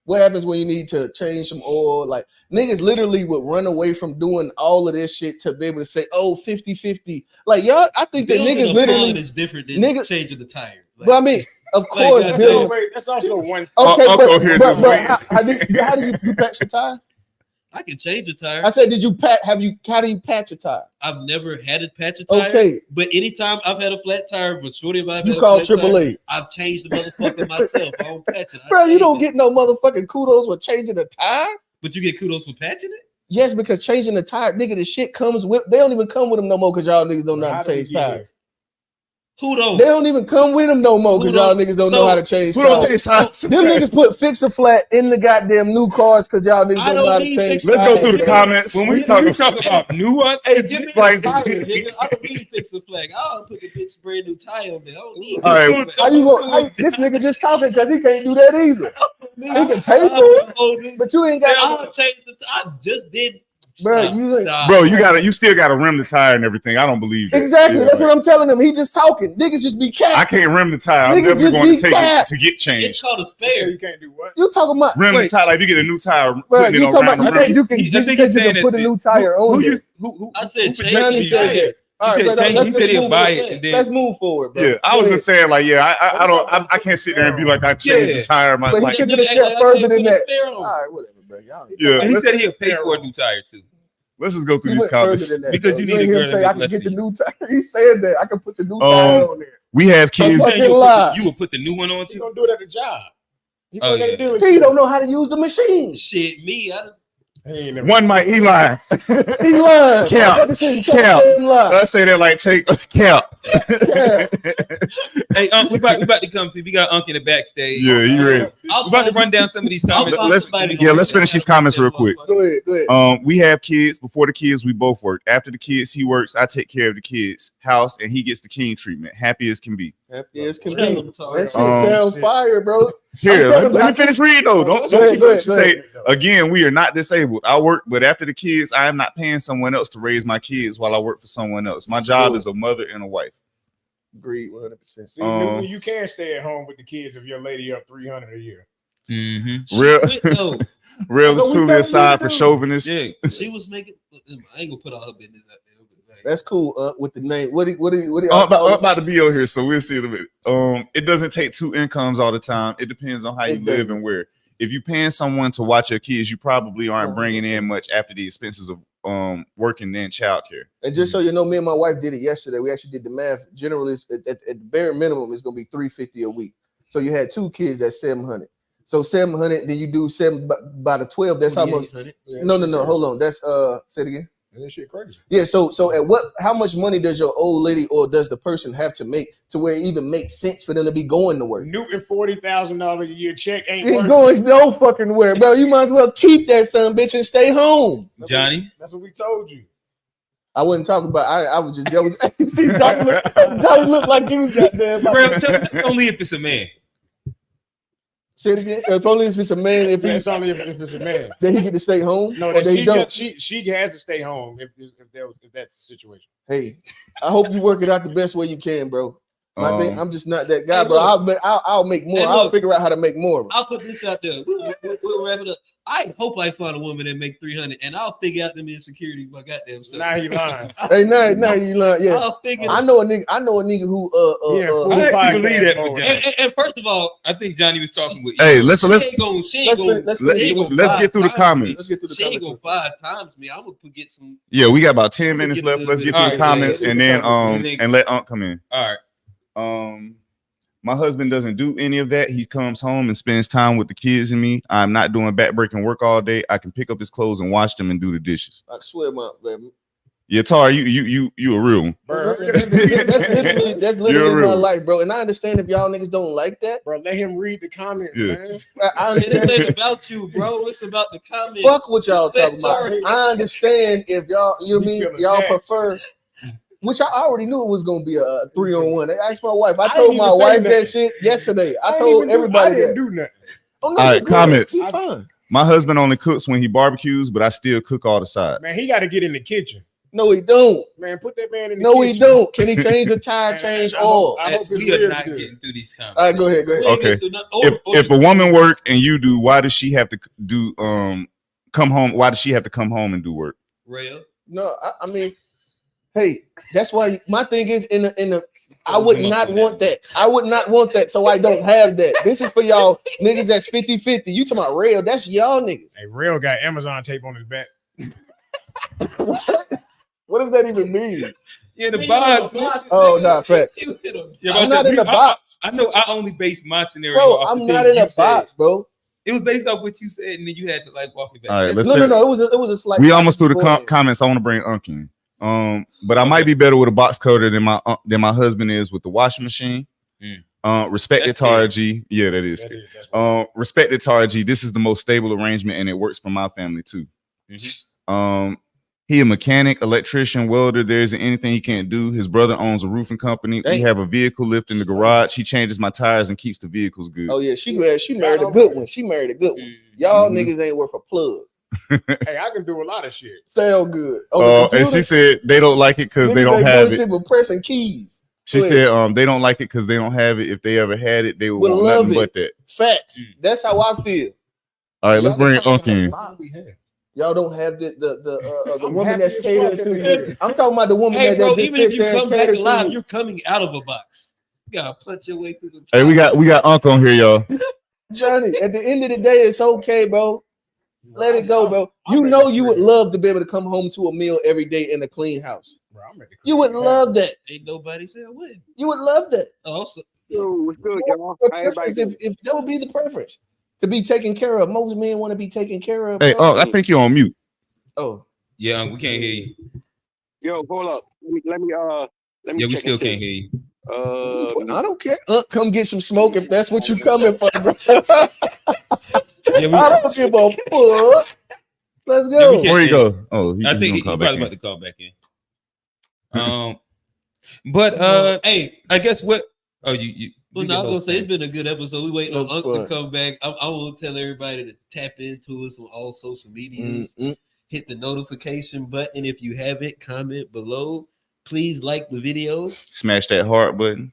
S1: What happens when you need to change some oil? Like niggas literally would run away from doing all of this shit to be able to say, oh, 50-50. Like y'all, I think that niggas literally
S4: is different than changing the tire.
S1: Like, but I mean, of course,
S6: that's also one.
S1: Okay, but how do you patch the tire?
S4: I can change a tire.
S1: I said, how do you patch a tire?
S4: I've never had to patch a tire.
S1: Okay.
S4: But anytime I've had a flat tire, but shorty, if I've had
S1: you call AAA.
S4: I've changed the motherfucker myself. I don't patch it.
S1: Bro, you don't get no motherfucking kudos for changing a tire.
S4: But you get kudos for patching it?
S1: Yes, because changing the tire, nigga, the shit comes with. They don't even come with them no more because y'all niggas don't know how to change tires.
S4: Who don't?
S1: They don't even come with them no more because y'all niggas don't know how to change tires. Them niggas put Fix-A-Flat in the goddamn new cars because y'all niggas don't know how to change tires.
S2: Let's go through the comments.
S3: When we talk about nuance,
S4: hey, give me a tire, nigga. I don't need Fix-A-Flat. I'll put the bitch brand new tire on there. I don't need
S1: all right, how you gonna, this nigga just talking because he can't do that either. He can pay for it, but you ain't got.
S4: I'll change the. I just did.
S1: Bro,
S2: you still gotta rim the tire and everything. I don't believe that.
S1: Exactly. That's what I'm telling him. He just talking. Niggas just be capped.
S2: I can't rim the tire. I'm never going to take it to get changed.
S4: It's called a spare.
S6: You can't do what?
S1: You talking about
S2: rim the tire like you get a new tire.
S1: Bro, you talking about? I think you can put a new tire on there.
S4: Who I said
S1: change the tire. All right,
S3: he said he'll buy it. And then,
S1: let's move forward, bro.
S2: Yeah, I was just saying, like, I can't sit there and be like, I changed the tire.
S1: But he took it a step further than that. All right, whatever, bro.
S2: Yeah,
S3: he said he'll pay for a new tire too.
S2: Let's just go through these comments
S3: because you need a girl that
S1: I can get the new tire. He said that I can put the new tire on there.
S2: We have kids.
S3: You will put the new one on too.
S6: You gonna do it at the job?
S1: He don't know how to use the machine.
S4: Shit, me.
S2: One mic, Eli.
S1: Eli.
S2: Count. Let's say that like take count.
S3: Hey, we about to come see. We got Unc in the backstage.
S2: Yeah, you ready?
S3: We're about to run down some of these comments.
S2: Let's finish these comments real quick.
S1: Go ahead.
S2: We have kids. Before the kids, we both work. After the kids, he works. I take care of the kids' house, and he gets the king treatment. Happy as can be.
S1: Happy as can be. That shit's down fire, bro.
S2: Here, let me finish reading though. Don't say again. We are not disabled. I work, but after the kids, I am not paying someone else to raise my kids while I work for someone else. My job is a mother and a wife.
S1: Agreed, 100%.
S6: You can stay at home with the kids if your lady up $300 a year.
S2: Real truly aside for chauvinist.
S4: Yeah. She was making. I ain't gonna put all her business out there.
S1: That's cool. With the name, what
S2: I'm about to be over here, so we'll see in a bit. It doesn't take two incomes all the time. It depends on how you live and where. If you're paying someone to watch your kids, you probably aren't bringing in much after the expenses of working then childcare.
S1: And just so you know, me and my wife did it yesterday. We actually did the math. Generally, at the bare minimum, it's gonna be $350 a week. So you had two kids, that's $700. So 700, then you do 7 by the 12. That's how much. No. Hold on. That's say it again.
S6: That shit crazy.
S1: Yeah. So how much money does your old lady or does the person have to make to where it even makes sense for them to be going to work?
S6: Newton $40,000 a year check ain't
S1: going no fucking where, bro. You might as well keep that son bitch and stay home,
S3: Johnny.
S6: That's what we told you.
S1: I wasn't talking about. I was just. See, Johnny looked like he was out there.
S3: Only if it's a man.
S1: Say it again. If only if it's a man. If
S6: it's only if it's a man,
S1: then he get to stay home.
S6: No,
S1: or they don't.
S6: She has to stay home if that's the situation.
S1: Hey, I hope you work it out the best way you can, bro. I'm just not that guy, bro. I'll make more. I'll figure out how to make more.
S4: I'll put this out there. We'll wrap it up. I hope I find a woman that make 300, and I'll figure out them insecurities by goddamn self.
S6: Now you lying.
S1: Hey, now you lying. Yeah,
S4: I'll figure.
S1: I know a nigga who
S3: I believe that for
S4: Johnny. And first of all,
S3: I think Johnny was talking with.
S2: Hey, let's
S4: get through
S2: the comments.
S4: She ain't gonna 5 times me. I'm gonna get some.
S2: Yeah, we got about 10 minutes left. Let's get through the comments and then and let Unc come in.
S3: All right.
S2: My husband doesn't do any of that. He comes home and spends time with the kids and me. I'm not doing backbreaking work all day. I can pick up his clothes and wash them and do the dishes.
S1: I swear, man.
S2: Yeah, Tar, you a real one.
S1: That's literally my life, bro. And I understand if y'all niggas don't like that,
S6: bro. Let him read the comments, man.
S4: It ain't about you, bro. It's about the comments.
S1: Fuck what y'all talking about. I understand if y'all prefer. Which I already knew it was gonna be a 3-on-1. I asked my wife. I told my wife that shit yesterday. I told everybody that.
S6: I didn't do nothing.
S2: All right, comments. My husband only cooks when he barbecues, but I still cook all the sides.
S6: Man, he got to get in the kitchen.
S1: No, he don't.
S6: Man, put that man in the kitchen.
S1: No, he don't. Can he change the tire, change oil?
S3: I hope we are not getting through these comments.
S1: All right, go ahead.
S2: Okay. If a woman work and you do, why does she have to do come home? Why does she have to come home and do work?
S4: Real?
S1: No, I mean. Hey, that's why my thing is in the I would not want that. I would not want that, so I don't have that. This is for y'all niggas that's 50-50. You talking about Rail? That's y'all niggas.
S6: Hey, Rail got Amazon tape on his back.
S1: What does that even mean?
S3: Yeah, the box.
S1: Oh, no, facts.
S3: Yeah,
S1: I'm not in the box.
S3: I know I only base my scenario.
S1: Bro, I'm not in a box, bro.
S3: It was based off what you said, and then you had to like walk it back.
S2: All right, let's
S1: no. It was a slight.
S2: We almost through the comments. I want to bring Unc in. But I might be better with a box cutter than my husband is with the washing machine. Respected Tara G. Yeah, that is. Respected Tara G. This is the most stable arrangement, and it works for my family too. He a mechanic, electrician, welder. There isn't anything he can't do. His brother owns a roofing company. We have a vehicle lift in the garage. He changes my tires and keeps the vehicles good.
S1: Oh yeah, she married a good one. She married a good one. Y'all niggas ain't worth a plug.
S6: Hey, I can do a lot of shit.
S1: Sound good.
S2: And she said they don't like it because they don't have it.
S1: With pressing keys.
S2: She said they don't like it because they don't have it. If they ever had it, they would want nothing but that.
S1: Facts. That's how I feel.
S2: All right, let's bring Unc in.
S1: Y'all don't have the woman that's catered to you. I'm talking about the woman
S4: hey,
S1: that
S4: bro,
S1: just
S4: even if you come back alive,
S1: you.
S4: you're coming out of a box. You gotta punch your way through the top.
S2: Hey, we got Unc on here, y'all.
S1: Johnny, at the end of the day, it's okay, bro. Let it go, bro. You know you would love to be able to come home to a meal every day in a clean house. You would love that.
S4: Ain't nobody said I wouldn't.
S1: You would love that.
S4: Also,
S15: yo, what's good, y'all?
S1: If that would be the preference to be taken care of, most men want to be taken care of.
S2: Hey, I think you're on mute.
S1: Oh,
S3: yeah, we can't hear you.
S15: Yo, hold up. Let me.
S3: Yeah, we still can't hear you.
S1: I don't care. Come get some smoke if that's what you coming for, bro. I don't give a fuck. Let's go.
S2: Where you go? Oh,
S3: I think he's probably about to call back in. But
S4: hey,
S3: I guess what? Oh, you.
S4: Well, no, I was gonna say it's been a good episode. We waiting on Unc to come back. I will tell everybody to tap into us on all social medias. Hit the notification button if you haven't. Comment below. Please like the video.
S2: Smash that heart button.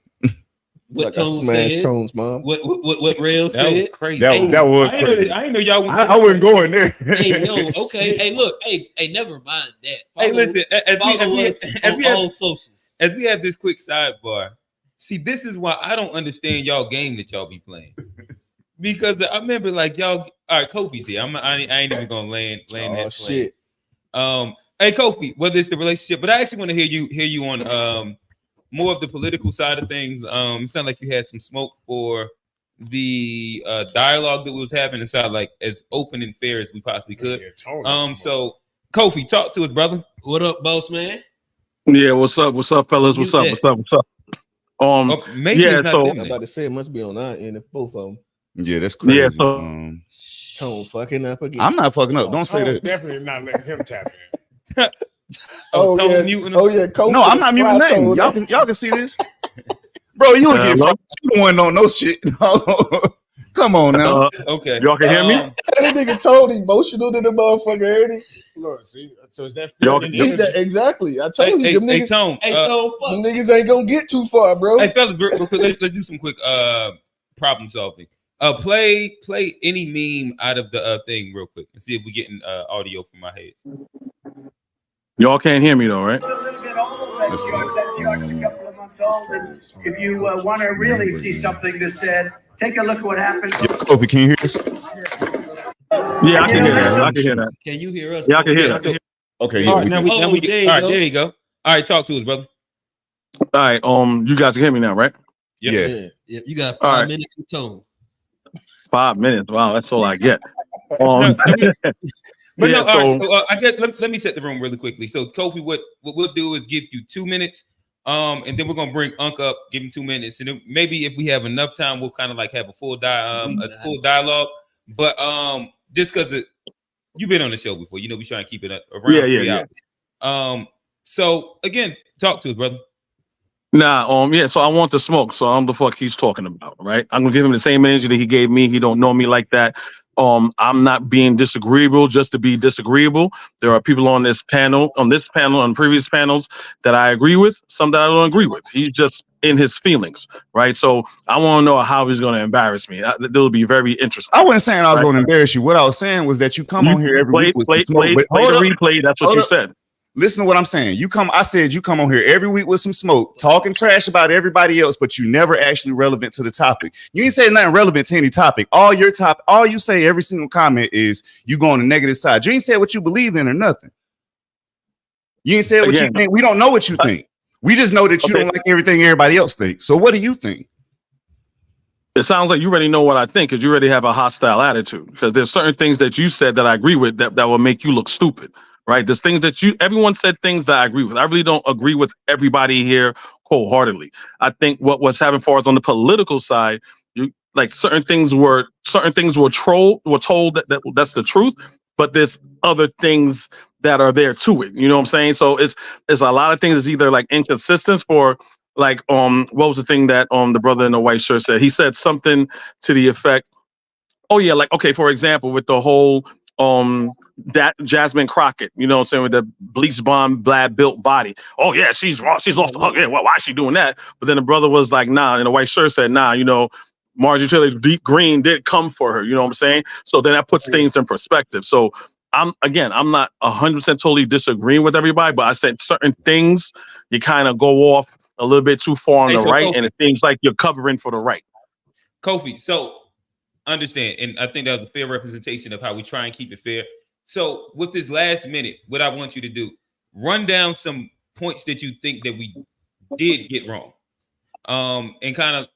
S1: What Tone said? Tones, mom.
S4: What Rail said?
S3: That was crazy.
S2: That was crazy.
S3: I didn't know y'all.
S2: I wasn't going there.
S4: Hey, yo, okay. Hey, look. Hey, never mind that.
S3: Hey, listen. As we have
S4: all socials.
S3: As we have this quick sidebar. See, this is why I don't understand y'all game that y'all be playing. Because I remember, like, y'all. All right, Kofi's here. I ain't even gonna land that
S1: shit.
S3: Hey, Kofi, whether it's the relationship, but I actually want to hear you on more of the political side of things. It sounded like you had some smoke for the dialogue that we was having. It sounded like as open and fair as we possibly could. So Kofi, talk to us, brother.
S4: What up, boss man?
S16: Yeah, what's up, fellas? What's up?
S3: Maybe
S16: yeah, so
S1: I'm about to say it must be on our end if both of them.
S2: Yeah, that's crazy.
S16: Yeah, so
S1: Tone fucking up again.
S2: I'm not fucking up. Don't say that.
S6: Definitely not letting him tap in.
S1: Oh yeah.
S2: No, I'm not muting nothing. Y'all can see this. Bro, you would get fucked. You the one don't know shit. Come on now.
S3: Okay.
S16: Y'all can hear me?
S1: That nigga told emotional to the motherfucker, heard it.
S6: Look, see, so is that
S1: exactly? I told you, them niggas,
S4: Tone.
S1: them niggas ain't gonna get too far, bro.
S3: Hey, fellas, let's do some quick problem solving. Play any meme out of the thing real quick and see if we're getting audio from my heads.
S16: Y'all can't hear me though, right?
S5: A little bit old. That chart's a couple of months old. And if you want to really see something that said, take a look at what happened.
S2: Kofi, can you hear us?
S16: Yeah, I can hear that. I can hear that.
S4: Can you hear us?
S16: Yeah, I can hear that.
S2: Okay.
S3: All right, now we
S4: there
S3: you go. All right, talk to us, brother.
S16: All right, you guys can hear me now, right?
S2: Yeah.
S4: You got 5 minutes with Tone.
S16: 5 minutes. Wow, that's all I get.
S3: But yeah, no, all right, so I guess let me set the room really quickly. So Kofi, what we'll do is give you 2 minutes, and then we're gonna bring Unc up, give him 2 minutes, and then maybe if we have enough time, we'll kind of like have a full dialogue. But just because you've been on the show before, you know we try and keep it around 3 hours. So again, talk to us, brother.
S16: Nah, so I want the smoke. So I'm the fuck he's talking about, right? I'm gonna give him the same energy that he gave me. He don't know me like that. I'm not being disagreeable just to be disagreeable. There are people on this panel, on previous panels that I agree with, some that I don't agree with. He's just in his feelings, right? So I want to know how he's going to embarrass me. That'll be very interesting.
S2: I wasn't saying I was going to embarrass you. What I was saying was that you come on here every week with
S16: play the replay. That's what you said.
S2: Listen to what I'm saying. I said you come on here every week with some smoke, talking trash about everybody else, but you never actually relevant to the topic. You ain't saying nothing relevant to any topic. All you say every single comment is you go on the negative side. You ain't said what you believe in or nothing. You ain't said what you think. We don't know what you think. We just know that you don't like everything everybody else thinks. So what do you think?
S16: It sounds like you already know what I think because you already have a hostile attitude. Because there's certain things that you said that I agree with that will make you look stupid, right? There's things that everyone said things that I agree with. I really don't agree with everybody here wholeheartedly. I think what's happening for us on the political side, like certain things were told that's the truth, but there's other things that are there to it. You know what I'm saying? So it's a lot of things that's either like inconsistent for. Like what was the thing that the brother in the white shirt said? He said something to the effect, oh yeah, like okay, for example, with the whole that Jasmine Crockett, you know what I'm saying, with the bleach bomb blab built body. Oh yeah, she's off the hook. Yeah, well, why is she doing that? But then the brother was like, nah, and the white shirt said, nah, you know, Marjorie Taylor Deep Green did come for her, you know what I'm saying? So then that puts things in perspective. So I'm not 100% totally disagreeing with everybody, but I said certain things you kind of go off a little bit too far on the right, Kofi, and it seems like you're covering for the right.
S3: Kofi, so understand, and I think that was a fair representation of how we try and keep it fair. So with this last minute, what I want you to do, run down some points that you think that we did get wrong. And kind of,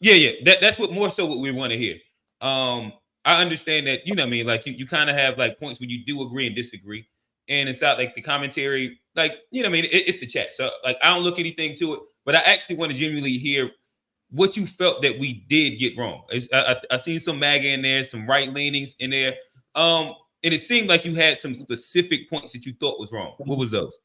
S3: that's what more so what we want to hear. I understand that, you know what I mean, like you kind of have like points where you do agree and disagree. And it's not like the commentary, like, you know what I mean, it's the chat. So like, I don't look anything to it. But I actually want to genuinely hear what you felt that we did get wrong. I seen some MAGA in there, some right leanings in there. And it seemed like you had some specific points that you thought was wrong. What was those?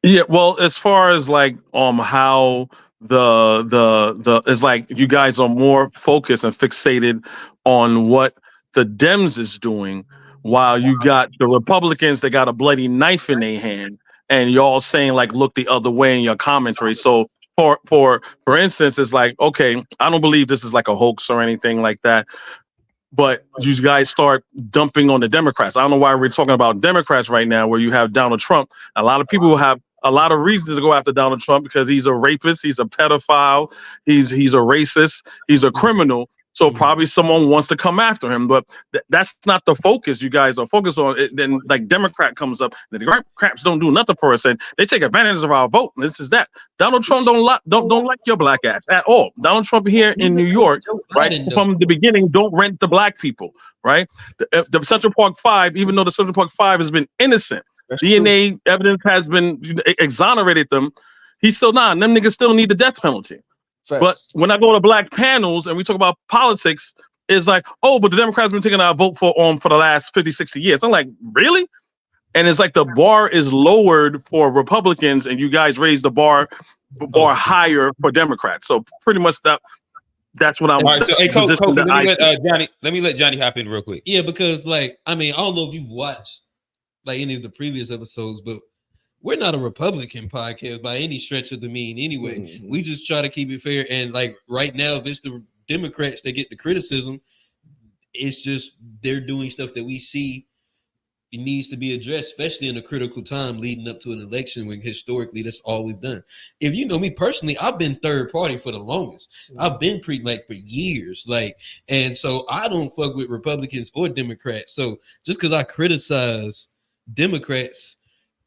S16: Yeah, well, as far as like how the it's like you guys are more focused and fixated on what the Dems is doing, while you got the Republicans that got a bloody knife in their hand, and y'all saying like look the other way in your commentary. So for instance, it's like, okay, I don't believe this is like a hoax or anything like that, but you guys start dumping on the Democrats. I don't know why we're talking about Democrats right now, where you have Donald Trump. A lot of people have a lot of reasons to go after Donald Trump because he's a rapist, he's a pedophile, he's a racist, he's a criminal. So probably someone wants to come after him, but that's not the focus you guys are focused on. Then like Democrat comes up, and the Democrats don't do nothing for us, and they take advantage of our vote. This is that. Donald Trump don't like your black ass at all. Donald Trump here in New York, right, from the beginning, don't rent the black people, right? The Central Park 5, even though the Central Park 5 has been innocent, DNA evidence has been exonerated them. He's still not. Them niggas still need the death penalty. Facts. But when I go to black panels and we talk about politics, it's like, oh, but the Democrats have been taking our vote for the last 50, 60 years. I'm like, really? And it's like the bar is lowered for Republicans and you guys raise the bar higher for Democrats. So pretty much that's what I'm.
S3: All right, so hey, Kofi, let me let Johnny hop in real quick.
S4: Yeah, because like, I mean, I don't know if you've watched like any of the previous episodes, but we're not a Republican podcast by any stretch of the mean anyway. Mm-hmm. We just try to keep it fair. And like right now, if it's the Democrats that get the criticism, it's just they're doing stuff that we see it needs to be addressed, especially in a critical time leading up to an election when historically that's all we've done. If you know me personally, I've been third party for the longest. Mm-hmm. I've been for years. And so I don't fuck with Republicans or Democrats. So just because I criticize Democrats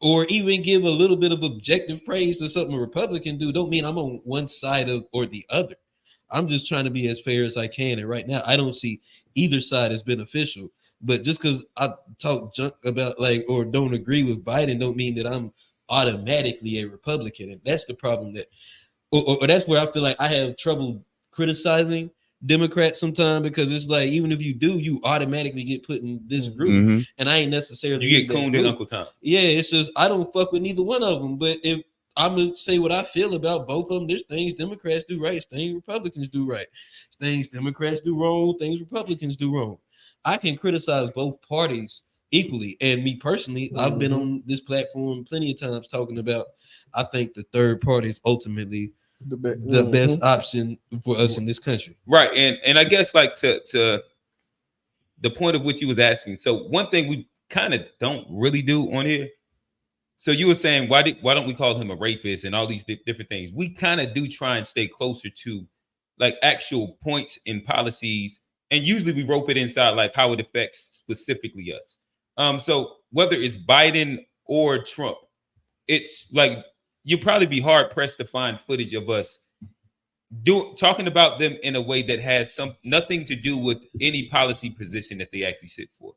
S4: or even give a little bit of objective praise to something a Republican do, don't mean I'm on one side of or the other. I'm just trying to be as fair as I can. And right now, I don't see either side as beneficial. But just because I talk junk about or don't agree with Biden, don't mean that I'm automatically a Republican. And that's the problem or that's where I feel like I have trouble criticizing Democrats sometimes, because it's like, even if you do, you automatically get put in this group. Mm-hmm. And I ain't necessarily
S3: you get cooned in Uncle Tom.
S4: Yeah, it's just I don't fuck with neither one of them. But if I'm gonna say what I feel about both of them, there's things Democrats do right, things Republicans do right, things Democrats do wrong, things Republicans do wrong. I can criticize both parties equally. And me personally, I've been on this platform plenty of times talking about I think the third party is ultimately the best option for us in this country.
S3: Right. And I guess like to the point of what you was asking. So one thing we kind of don't really do on here. So you were saying, why don't we call him a rapist and all these different things? We kind of do try and stay closer to like actual points in policies. And usually we rope it inside like how it affects specifically us. So whether it's Biden or Trump, it's like you'll probably be hard pressed to find footage of us talking about them in a way that has nothing to do with any policy position that they actually sit for.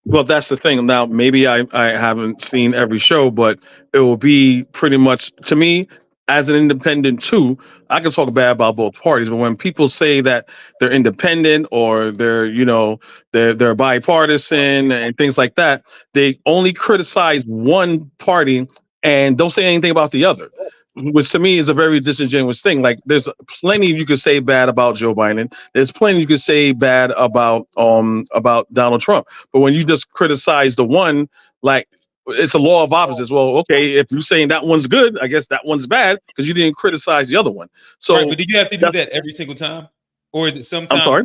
S16: Well, that's the thing. Now, maybe I haven't seen every show, but it will be pretty much, to me, as an independent too, I can talk bad about both parties. But when people say that they're independent or they're bipartisan and things like that, they only criticize one party and don't say anything about the other, which to me is a very disingenuous thing. Like, there's plenty you could say bad about Joe Biden. There's plenty you could say bad about Donald Trump. But when you just criticize the one, like, it's a law of opposites. Well, okay, if you're saying that one's good, I guess that one's bad because you didn't criticize the other one. So,
S3: right, but did you have to do that every single time, or is it sometimes?
S16: I'm sorry?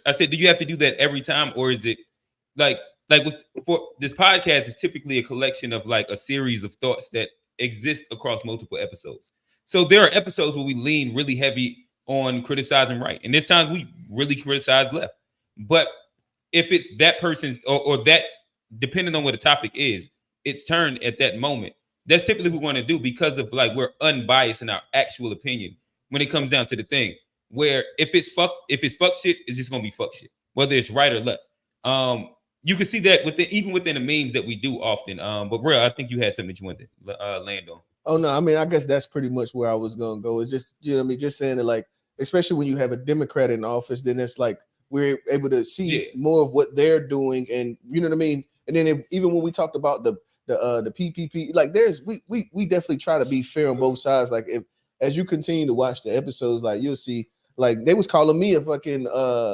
S3: I said, do you have to do that every time, or is it like for this podcast is typically a collection of like a series of thoughts that exist across multiple episodes. So there are episodes where we lean really heavy on criticizing right, and there's times we really criticize left. But if it's that person's or that, depending on what the topic is, it's turned at that moment. That's typically what we want to do because of like we're unbiased in our actual opinion when it comes down to the thing. Where if it's fuck shit, it's just gonna be fuck shit, whether it's right or left. You can see that even within the memes that we do often. But real, I think you had something that you wanted to land on.
S1: Oh no, I mean, I guess that's pretty much where I was gonna go. It's just, you know what I mean, just saying that, like, especially when you have a Democrat in office, then it's like we're able to see more of what they're doing, and you know what I mean. And then even when we talked about the PPP, like we definitely try to be fair on both sides. Like, if as you continue to watch the episodes, like you'll see, like they was calling me a fucking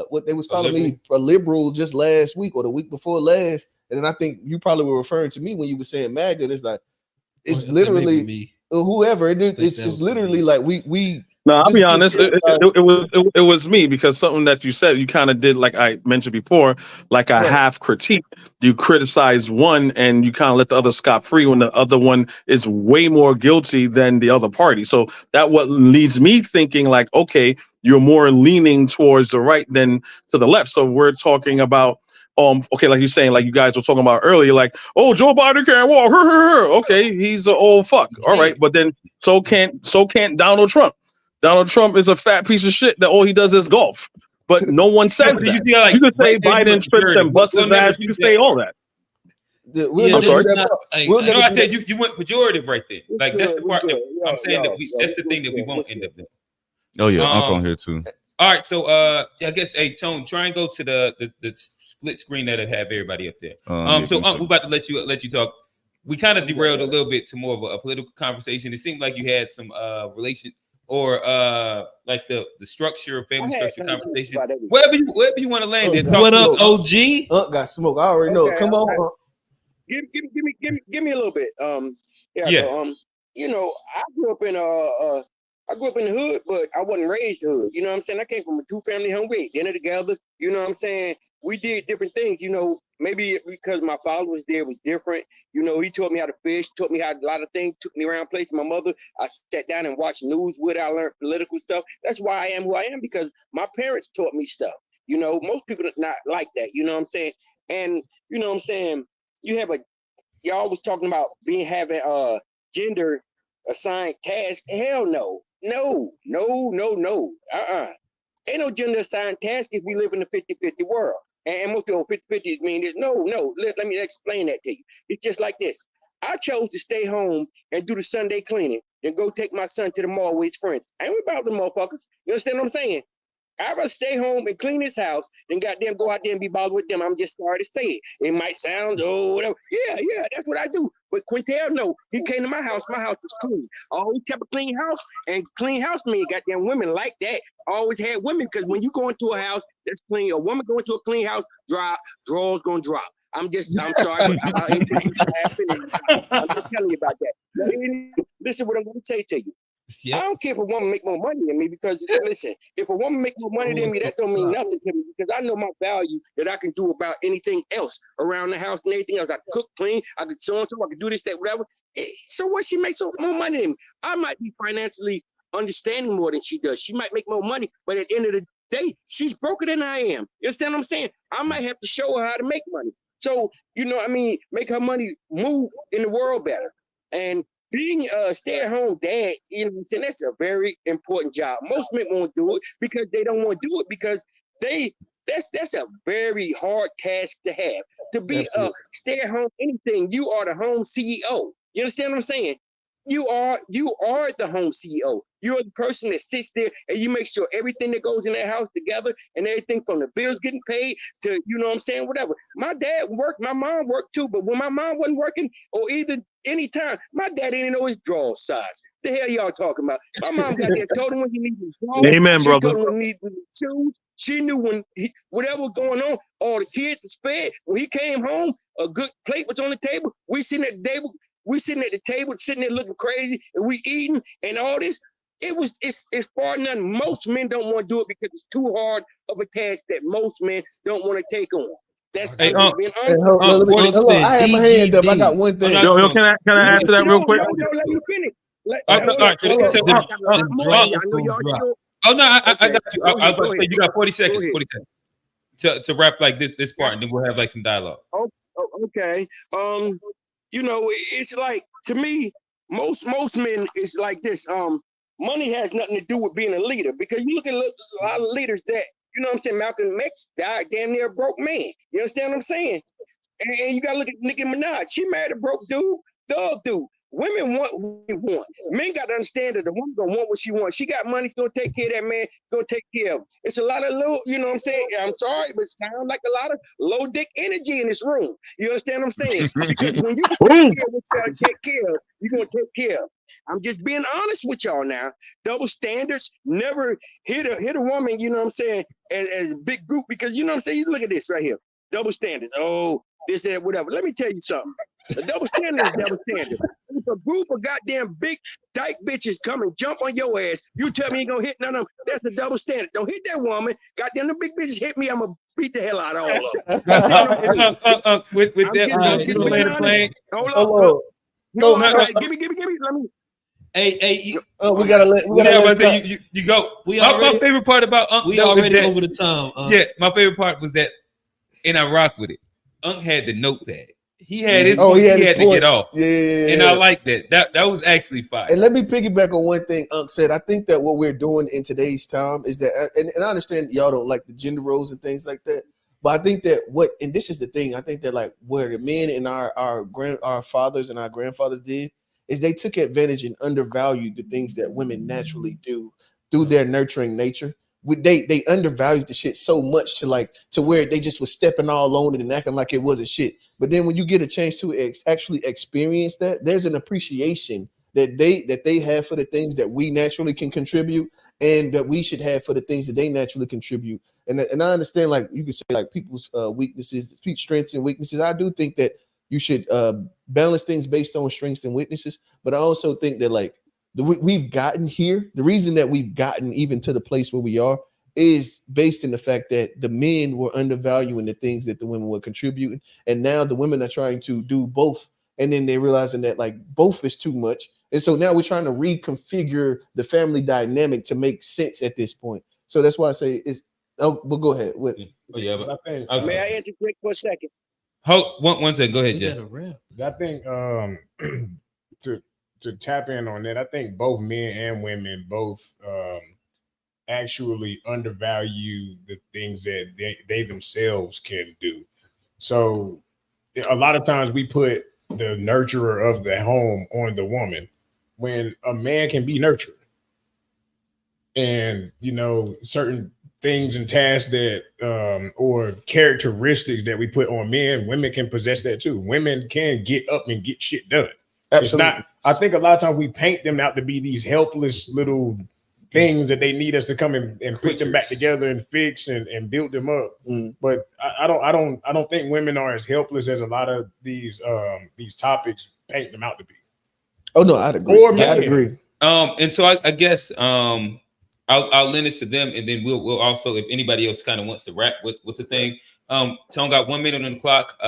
S1: what they was calling me a liberal just last week or the week before last, and then I think you probably were referring to me when you were saying MAGA. And it's like it's literally me. Whoever it's literally like we.
S16: No, I'll be honest. It was me, because something that you said, you kind of did, like I mentioned before, like a half critique. You criticize one and you kind of let the other scot free when the other one is way more guilty than the other party. So that what leads me thinking like, okay, you're more leaning towards the right than to the left. So we're talking about okay, like you're saying, like you guys were talking about earlier, like, oh, Joe Biden can't walk. Okay, he's an old fuck. All right, but then so can't Donald Trump. Donald Trump is a fat piece of shit that all he does is golf. But no one says that. You could say Biden trips and busts his ass. You could say all that.
S3: I'm sorry. I said you went pejorative right there. Like that's the part that I'm saying that that's the thing that we won't end up doing.
S2: Oh yeah, I'm on here too.
S3: All right, so I guess Tone, try and go to the split screen that have everybody up there. So we're about to let you talk. We kind of derailed a little bit to more of a political conversation. It seemed like you had some relation or like the structure, family structure conversation. Wherever you want to land it.
S4: What up, OG?
S1: Got smoke. I already know. Come on.
S15: Give me a little bit. So, you know, I grew up in the hood, but I wasn't raised hood. You know what I'm saying? I came from a 2-family home with dinner together. You know what I'm saying? We did different things, you know, maybe because my father was there, it was different. You know, he taught me how to fish, taught me how a lot of things, took me around places. My mother, I sat down and watched news with her. I learned political stuff. That's why I am who I am, because my parents taught me stuff. You know, most people are not like that. You know what I'm saying? And you know what I'm saying? Y'all was talking about having gender assigned task. Hell no. No. Ain't no gender assigned task if we live in a 50-50 world. And most people 50-50 mean this. No. Let me explain that to you. It's just like this. I chose to stay home and do the Sunday cleaning, then go take my son to the mall with his friends. I ain't about the motherfuckers. You understand what I'm saying? I'd rather stay home and clean his house than goddamn go out there and be bothered with them. I'm just sorry to say it. It might sound, whatever. Yeah, that's what I do. But Quintel, no, he came to my house was clean. I always kept a clean house, and clean house means goddamn women like that. I always had women, because when you go into a house that's clean, a woman go into a clean house, drawers gonna drop. I'm sorry, but I'm just telling you about that. Listen what I'm gonna say to you. I don't care if a woman make more money than me, because listen, if a woman make more money than me, that don't mean nothing to me, because I know my value that I can do about anything else around the house and anything else. I cook, clean, I could so and so, I could do this, that, whatever. So what? She makes more money than me. I might be financially understanding more than she does. She might make more money, but at the end of the day, she's broker than I am. You understand what I'm saying? I might have to show her how to make money. So, you know what I mean, make her money move in the world better. And being a stay-at-home dad, you know, and that's a very important job. Most men won't do it because they don't want to do it because that's a very hard task to have. To be a stay-at-home anything, you are the home CEO. You understand what I'm saying? You are the home CEO. You're the person that sits there and you make sure everything that goes in that house together and everything from the bills getting paid to, you know what I'm saying, whatever. My dad worked, my mom worked too, but when my mom wasn't working or either anytime, my dad didn't know his draw size. The hell y'all talking about? My mom got there, told him when he needed his drawers.
S16: Amen, brother.
S15: Told him when he needed his shoes. She knew when whatever was going on, all the kids was fed. When he came home, a good plate was on the table. We sitting at the table. We sitting at the table, sitting there looking crazy, and we eating and all this. It's far none. Most men don't want to do it because it's too hard of a task that most men don't want to take on. That's being honest.
S1: Hold on. I have my hand up. I got one thing.
S16: Yo, can I answer that real quick?
S15: No, let me finish.
S3: Oh no, I got you. I was about to say you got 40 seconds. 40 seconds to wrap like this part, and then we'll have like some dialogue.
S15: Oh, okay. You know, it's like, to me, most men, it's like this. Money has nothing to do with being a leader, because you look at a lot of leaders that, you know what I'm saying, Malcolm X died damn near a broke man. You understand what I'm saying? And you gotta look at Nicki Minaj. She married a broke dude, thug dude. Women want what they want. Men got to understand that the woman gonna want what she wants. She got money, gonna take care of that man, gonna take care of him. It's a lot of low, you know what I'm saying? I'm sorry, but it sounds like a lot of low dick energy in this room. You understand what I'm saying? Because when you take care of what you gotta take care of, you're gonna take care of. I'm just being honest with y'all now. Double standards never hit a woman, you know what I'm saying, as a big group, because you know what I'm saying? You look at this right here. Double standards. Oh, this, that, whatever. Let me tell you something. A double standard is double standard. If a group of goddamn big dyke bitches come and jump on your ass, you tell me you ain't gonna hit none of them. That's a double standard. Don't hit that woman. Goddamn, the big bitches hit me, I'm gonna beat the hell out of all of them.
S3: With that, you land the plane.
S15: Hold on. No, give me. Let me.
S3: Hey,
S1: we gotta let
S3: you go.
S4: My
S3: favorite part about Unc,
S4: we already over the time.
S3: Yeah, my favorite part was that, and I rock with it. Unc had the notepad. He had his. He had to get off.
S1: Yeah,
S3: and I like that. That was actually fire.
S1: And let me piggyback on one thing Unc said. I think that what we're doing in today's time is that, and I understand y'all don't like the gender roles and things like that, but I think that and this is the thing. I think that like where the men and our fathers and our grandfathers did is they took advantage and undervalued the things that women naturally do through their nurturing nature. They undervalued the shit so much to where they just was stepping all on it and acting like it wasn't shit. But then when you get a chance to actually experience that, there's an appreciation that they have for the things that we naturally can contribute, and that we should have for the things that they naturally contribute. And I understand, like you could say, like people's weaknesses, strengths and weaknesses. I do think that you should balance things based on strengths and weaknesses. But I also think that like we've gotten here. The reason that we've gotten even to the place where we are is based in the fact that the men were undervaluing the things that the women were contributing. And now the women are trying to do both. And then they're realizing that like both is too much. And so now we're trying to reconfigure the family dynamic to make sense at this point. So that's why I say but go ahead.
S3: But
S15: may I interject for a second?
S3: Hold one second. Go ahead, Jeff.
S6: I think to tap in on that, I think both men and women both actually undervalue the things that they themselves can do. So a lot of times we put the nurturer of the home on the woman when a man can be nurtured. And, you know, certain things and tasks that or characteristics that we put on men, women can possess that too. Women can get up and get shit done. Absolutely. It's not, I think a lot of times we paint them out to be these helpless little things that they need us to come and put them back together and fix and build them up. But I don't think women are as helpless as a lot of these topics paint them out to be.
S1: Oh no, I'd agree. I'd agree.
S3: And so I guess I'll lend this to them, and then we'll also, if anybody else kind of wants to wrap with the thing. Tone got 1 minute on the clock.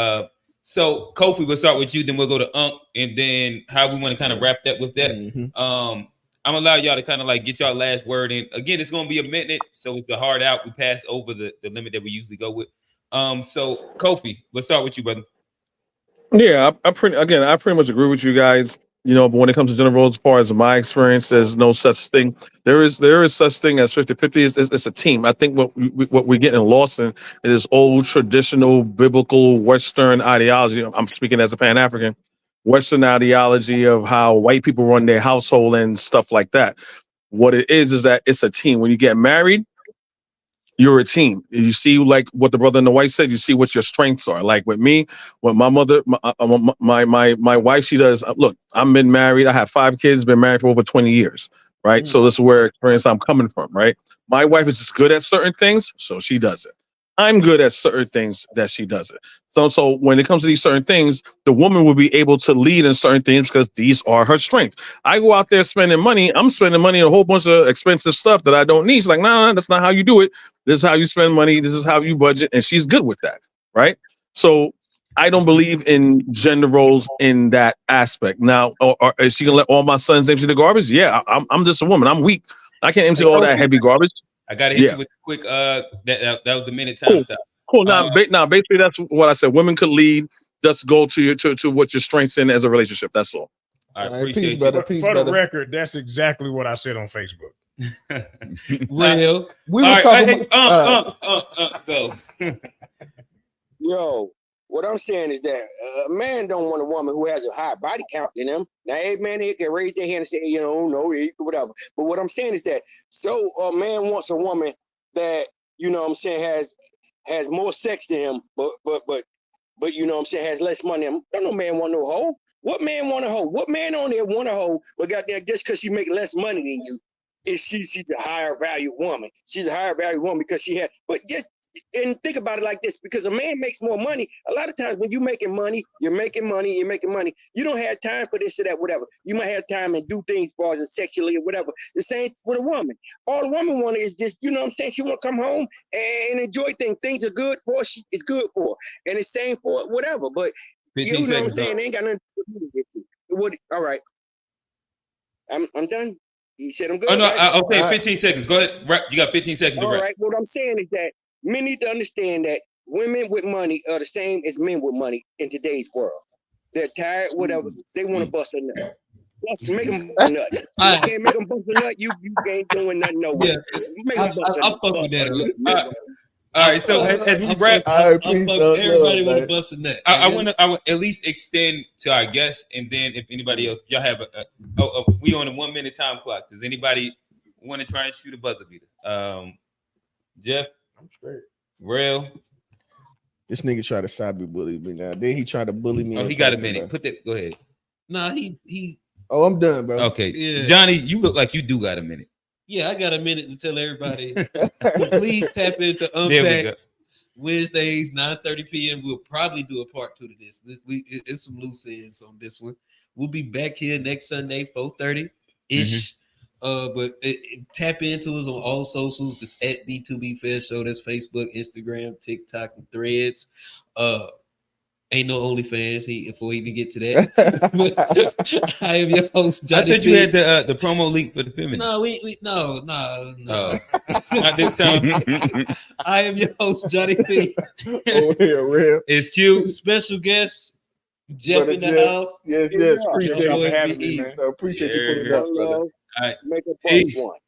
S3: So Kofi, we'll start with you, then we'll go to Unc, and then how we want to kind of wrap that with that. I'm gonna allow y'all to kind of like get y'all last word in. Again, it's gonna be a minute, so it's the hard out. We passed over the limit that we usually go with. So Kofi, let's start with you, brother.
S16: Yeah, I pretty much agree with you guys. But when it comes to gender roles, as far as my experience, there's no such thing. There is such thing as 50-50. It's a team. I think what we're getting lost in is old traditional biblical Western ideology. I'm speaking as a Pan-African. Western ideology of how white people run their household and stuff like that. What it is that it's a team. When you get married, you're a team. You see, like what the brother in the white said, you see what your strengths are. Like with me, when my mother, my wife, she does, look, I've been married. I have 5 kids, been married for over 20 years, right? So this is where experience I'm coming from, right? My wife is just good at certain things, so she does it. I'm good at certain things that she doesn't. So when it comes to these certain things, the woman will be able to lead in certain things because these are her strengths. I go out there spending money. I'm spending money on a whole bunch of expensive stuff that I don't need. She's like, nah, that's not how you do it. This is how you spend money. This is how you budget. And she's good with that, right? So I don't believe in gender roles in that aspect. Now, or is she gonna let all my sons empty the garbage? Yeah, I'm just a woman. I'm weak. I can't empty all that heavy garbage.
S3: I gotta hit you with a quick. That was the minute time stop.
S16: Cool. Now, basically, that's what I said. Women could lead. Just go to what your strengths in as a relationship. That's all.
S6: I appreciate it. For the record, that's exactly what I said on Facebook.
S3: Well,
S1: we were talking.
S15: Yo, what I'm saying is that a man don't want a woman who has a high body count than him. Now, every man here can raise their hand and say, no, whatever. But what I'm saying is that a man wants a woman that, has more sex than him, but has less money. Don't no man want no hoe. What man want a hoe? What man on there want a hoe? But goddamn, just because she make less money than you, she's a higher value woman. She's a higher value woman because she had. But just and think about it like this: because a man makes more money. A lot of times when you're making money. You don't have time for this or that, whatever. You might have time and do things for us sexually or whatever. The same with a woman. All the woman wants is just, she want to come home and enjoy things. Things are good for her. It's good for her. And it's same for whatever. But
S3: 15
S15: what I'm
S3: seconds.
S15: saying? They ain't got nothing to do with it. What? All right. I'm done. You said I'm good.
S3: Oh no.
S15: Right?
S3: Okay. 15 seconds. Go ahead. You got 15 seconds.
S15: All right. What I'm saying is that men need to understand that women with money are the same as men with money in today's world. They're tired, whatever. They want to bust a nut. Let's make them bust a nut. You can't make them bust a nut. You ain't doing nothing. No way.
S4: I'll fuck with that.
S3: All right, so as we wrap,
S4: everybody want to bust a nut.
S3: I want to at least extend to our guests, and then if anybody else, y'all have we on a 1 minute time clock. Does anybody want to try and shoot a buzzer beater? Jeff,
S6: I'm straight.
S3: Real.
S1: This nigga tried to cyber bully me now. Then he tried to bully me.
S3: Oh, he got a minute. Put that. Go ahead.
S4: Nah, he.
S1: Oh, I'm done, bro.
S3: Okay,
S4: Yeah.
S3: Johnny, you look like you do got a minute.
S4: Yeah, I got a minute to tell everybody. Please tap into
S3: There
S4: Unpack Wednesdays, 9:30 p.m. We'll probably do a part 2 to this. It's some loose ends on this one. We'll be back here next Sunday, 4:30-ish. But tap into us on all socials. It's at D2B Fair Show. That's Facebook, Instagram, TikTok, and Threads. Ain't no OnlyFans before we even get to that. I am your host, Johnny.
S3: I thought you had the promo link for the feminine.
S4: No, no.
S3: Not this time.
S4: I am your host, Johnny P.
S1: Oh, yeah, real.
S3: It's cute.
S4: Special guest, Jeff
S1: Brother
S4: in the
S1: Jeff.
S4: house.
S1: Yes. Appreciate you for having me, man. I appreciate you putting it up, brother.
S3: All right.
S15: Make a
S3: Peace.
S15: one.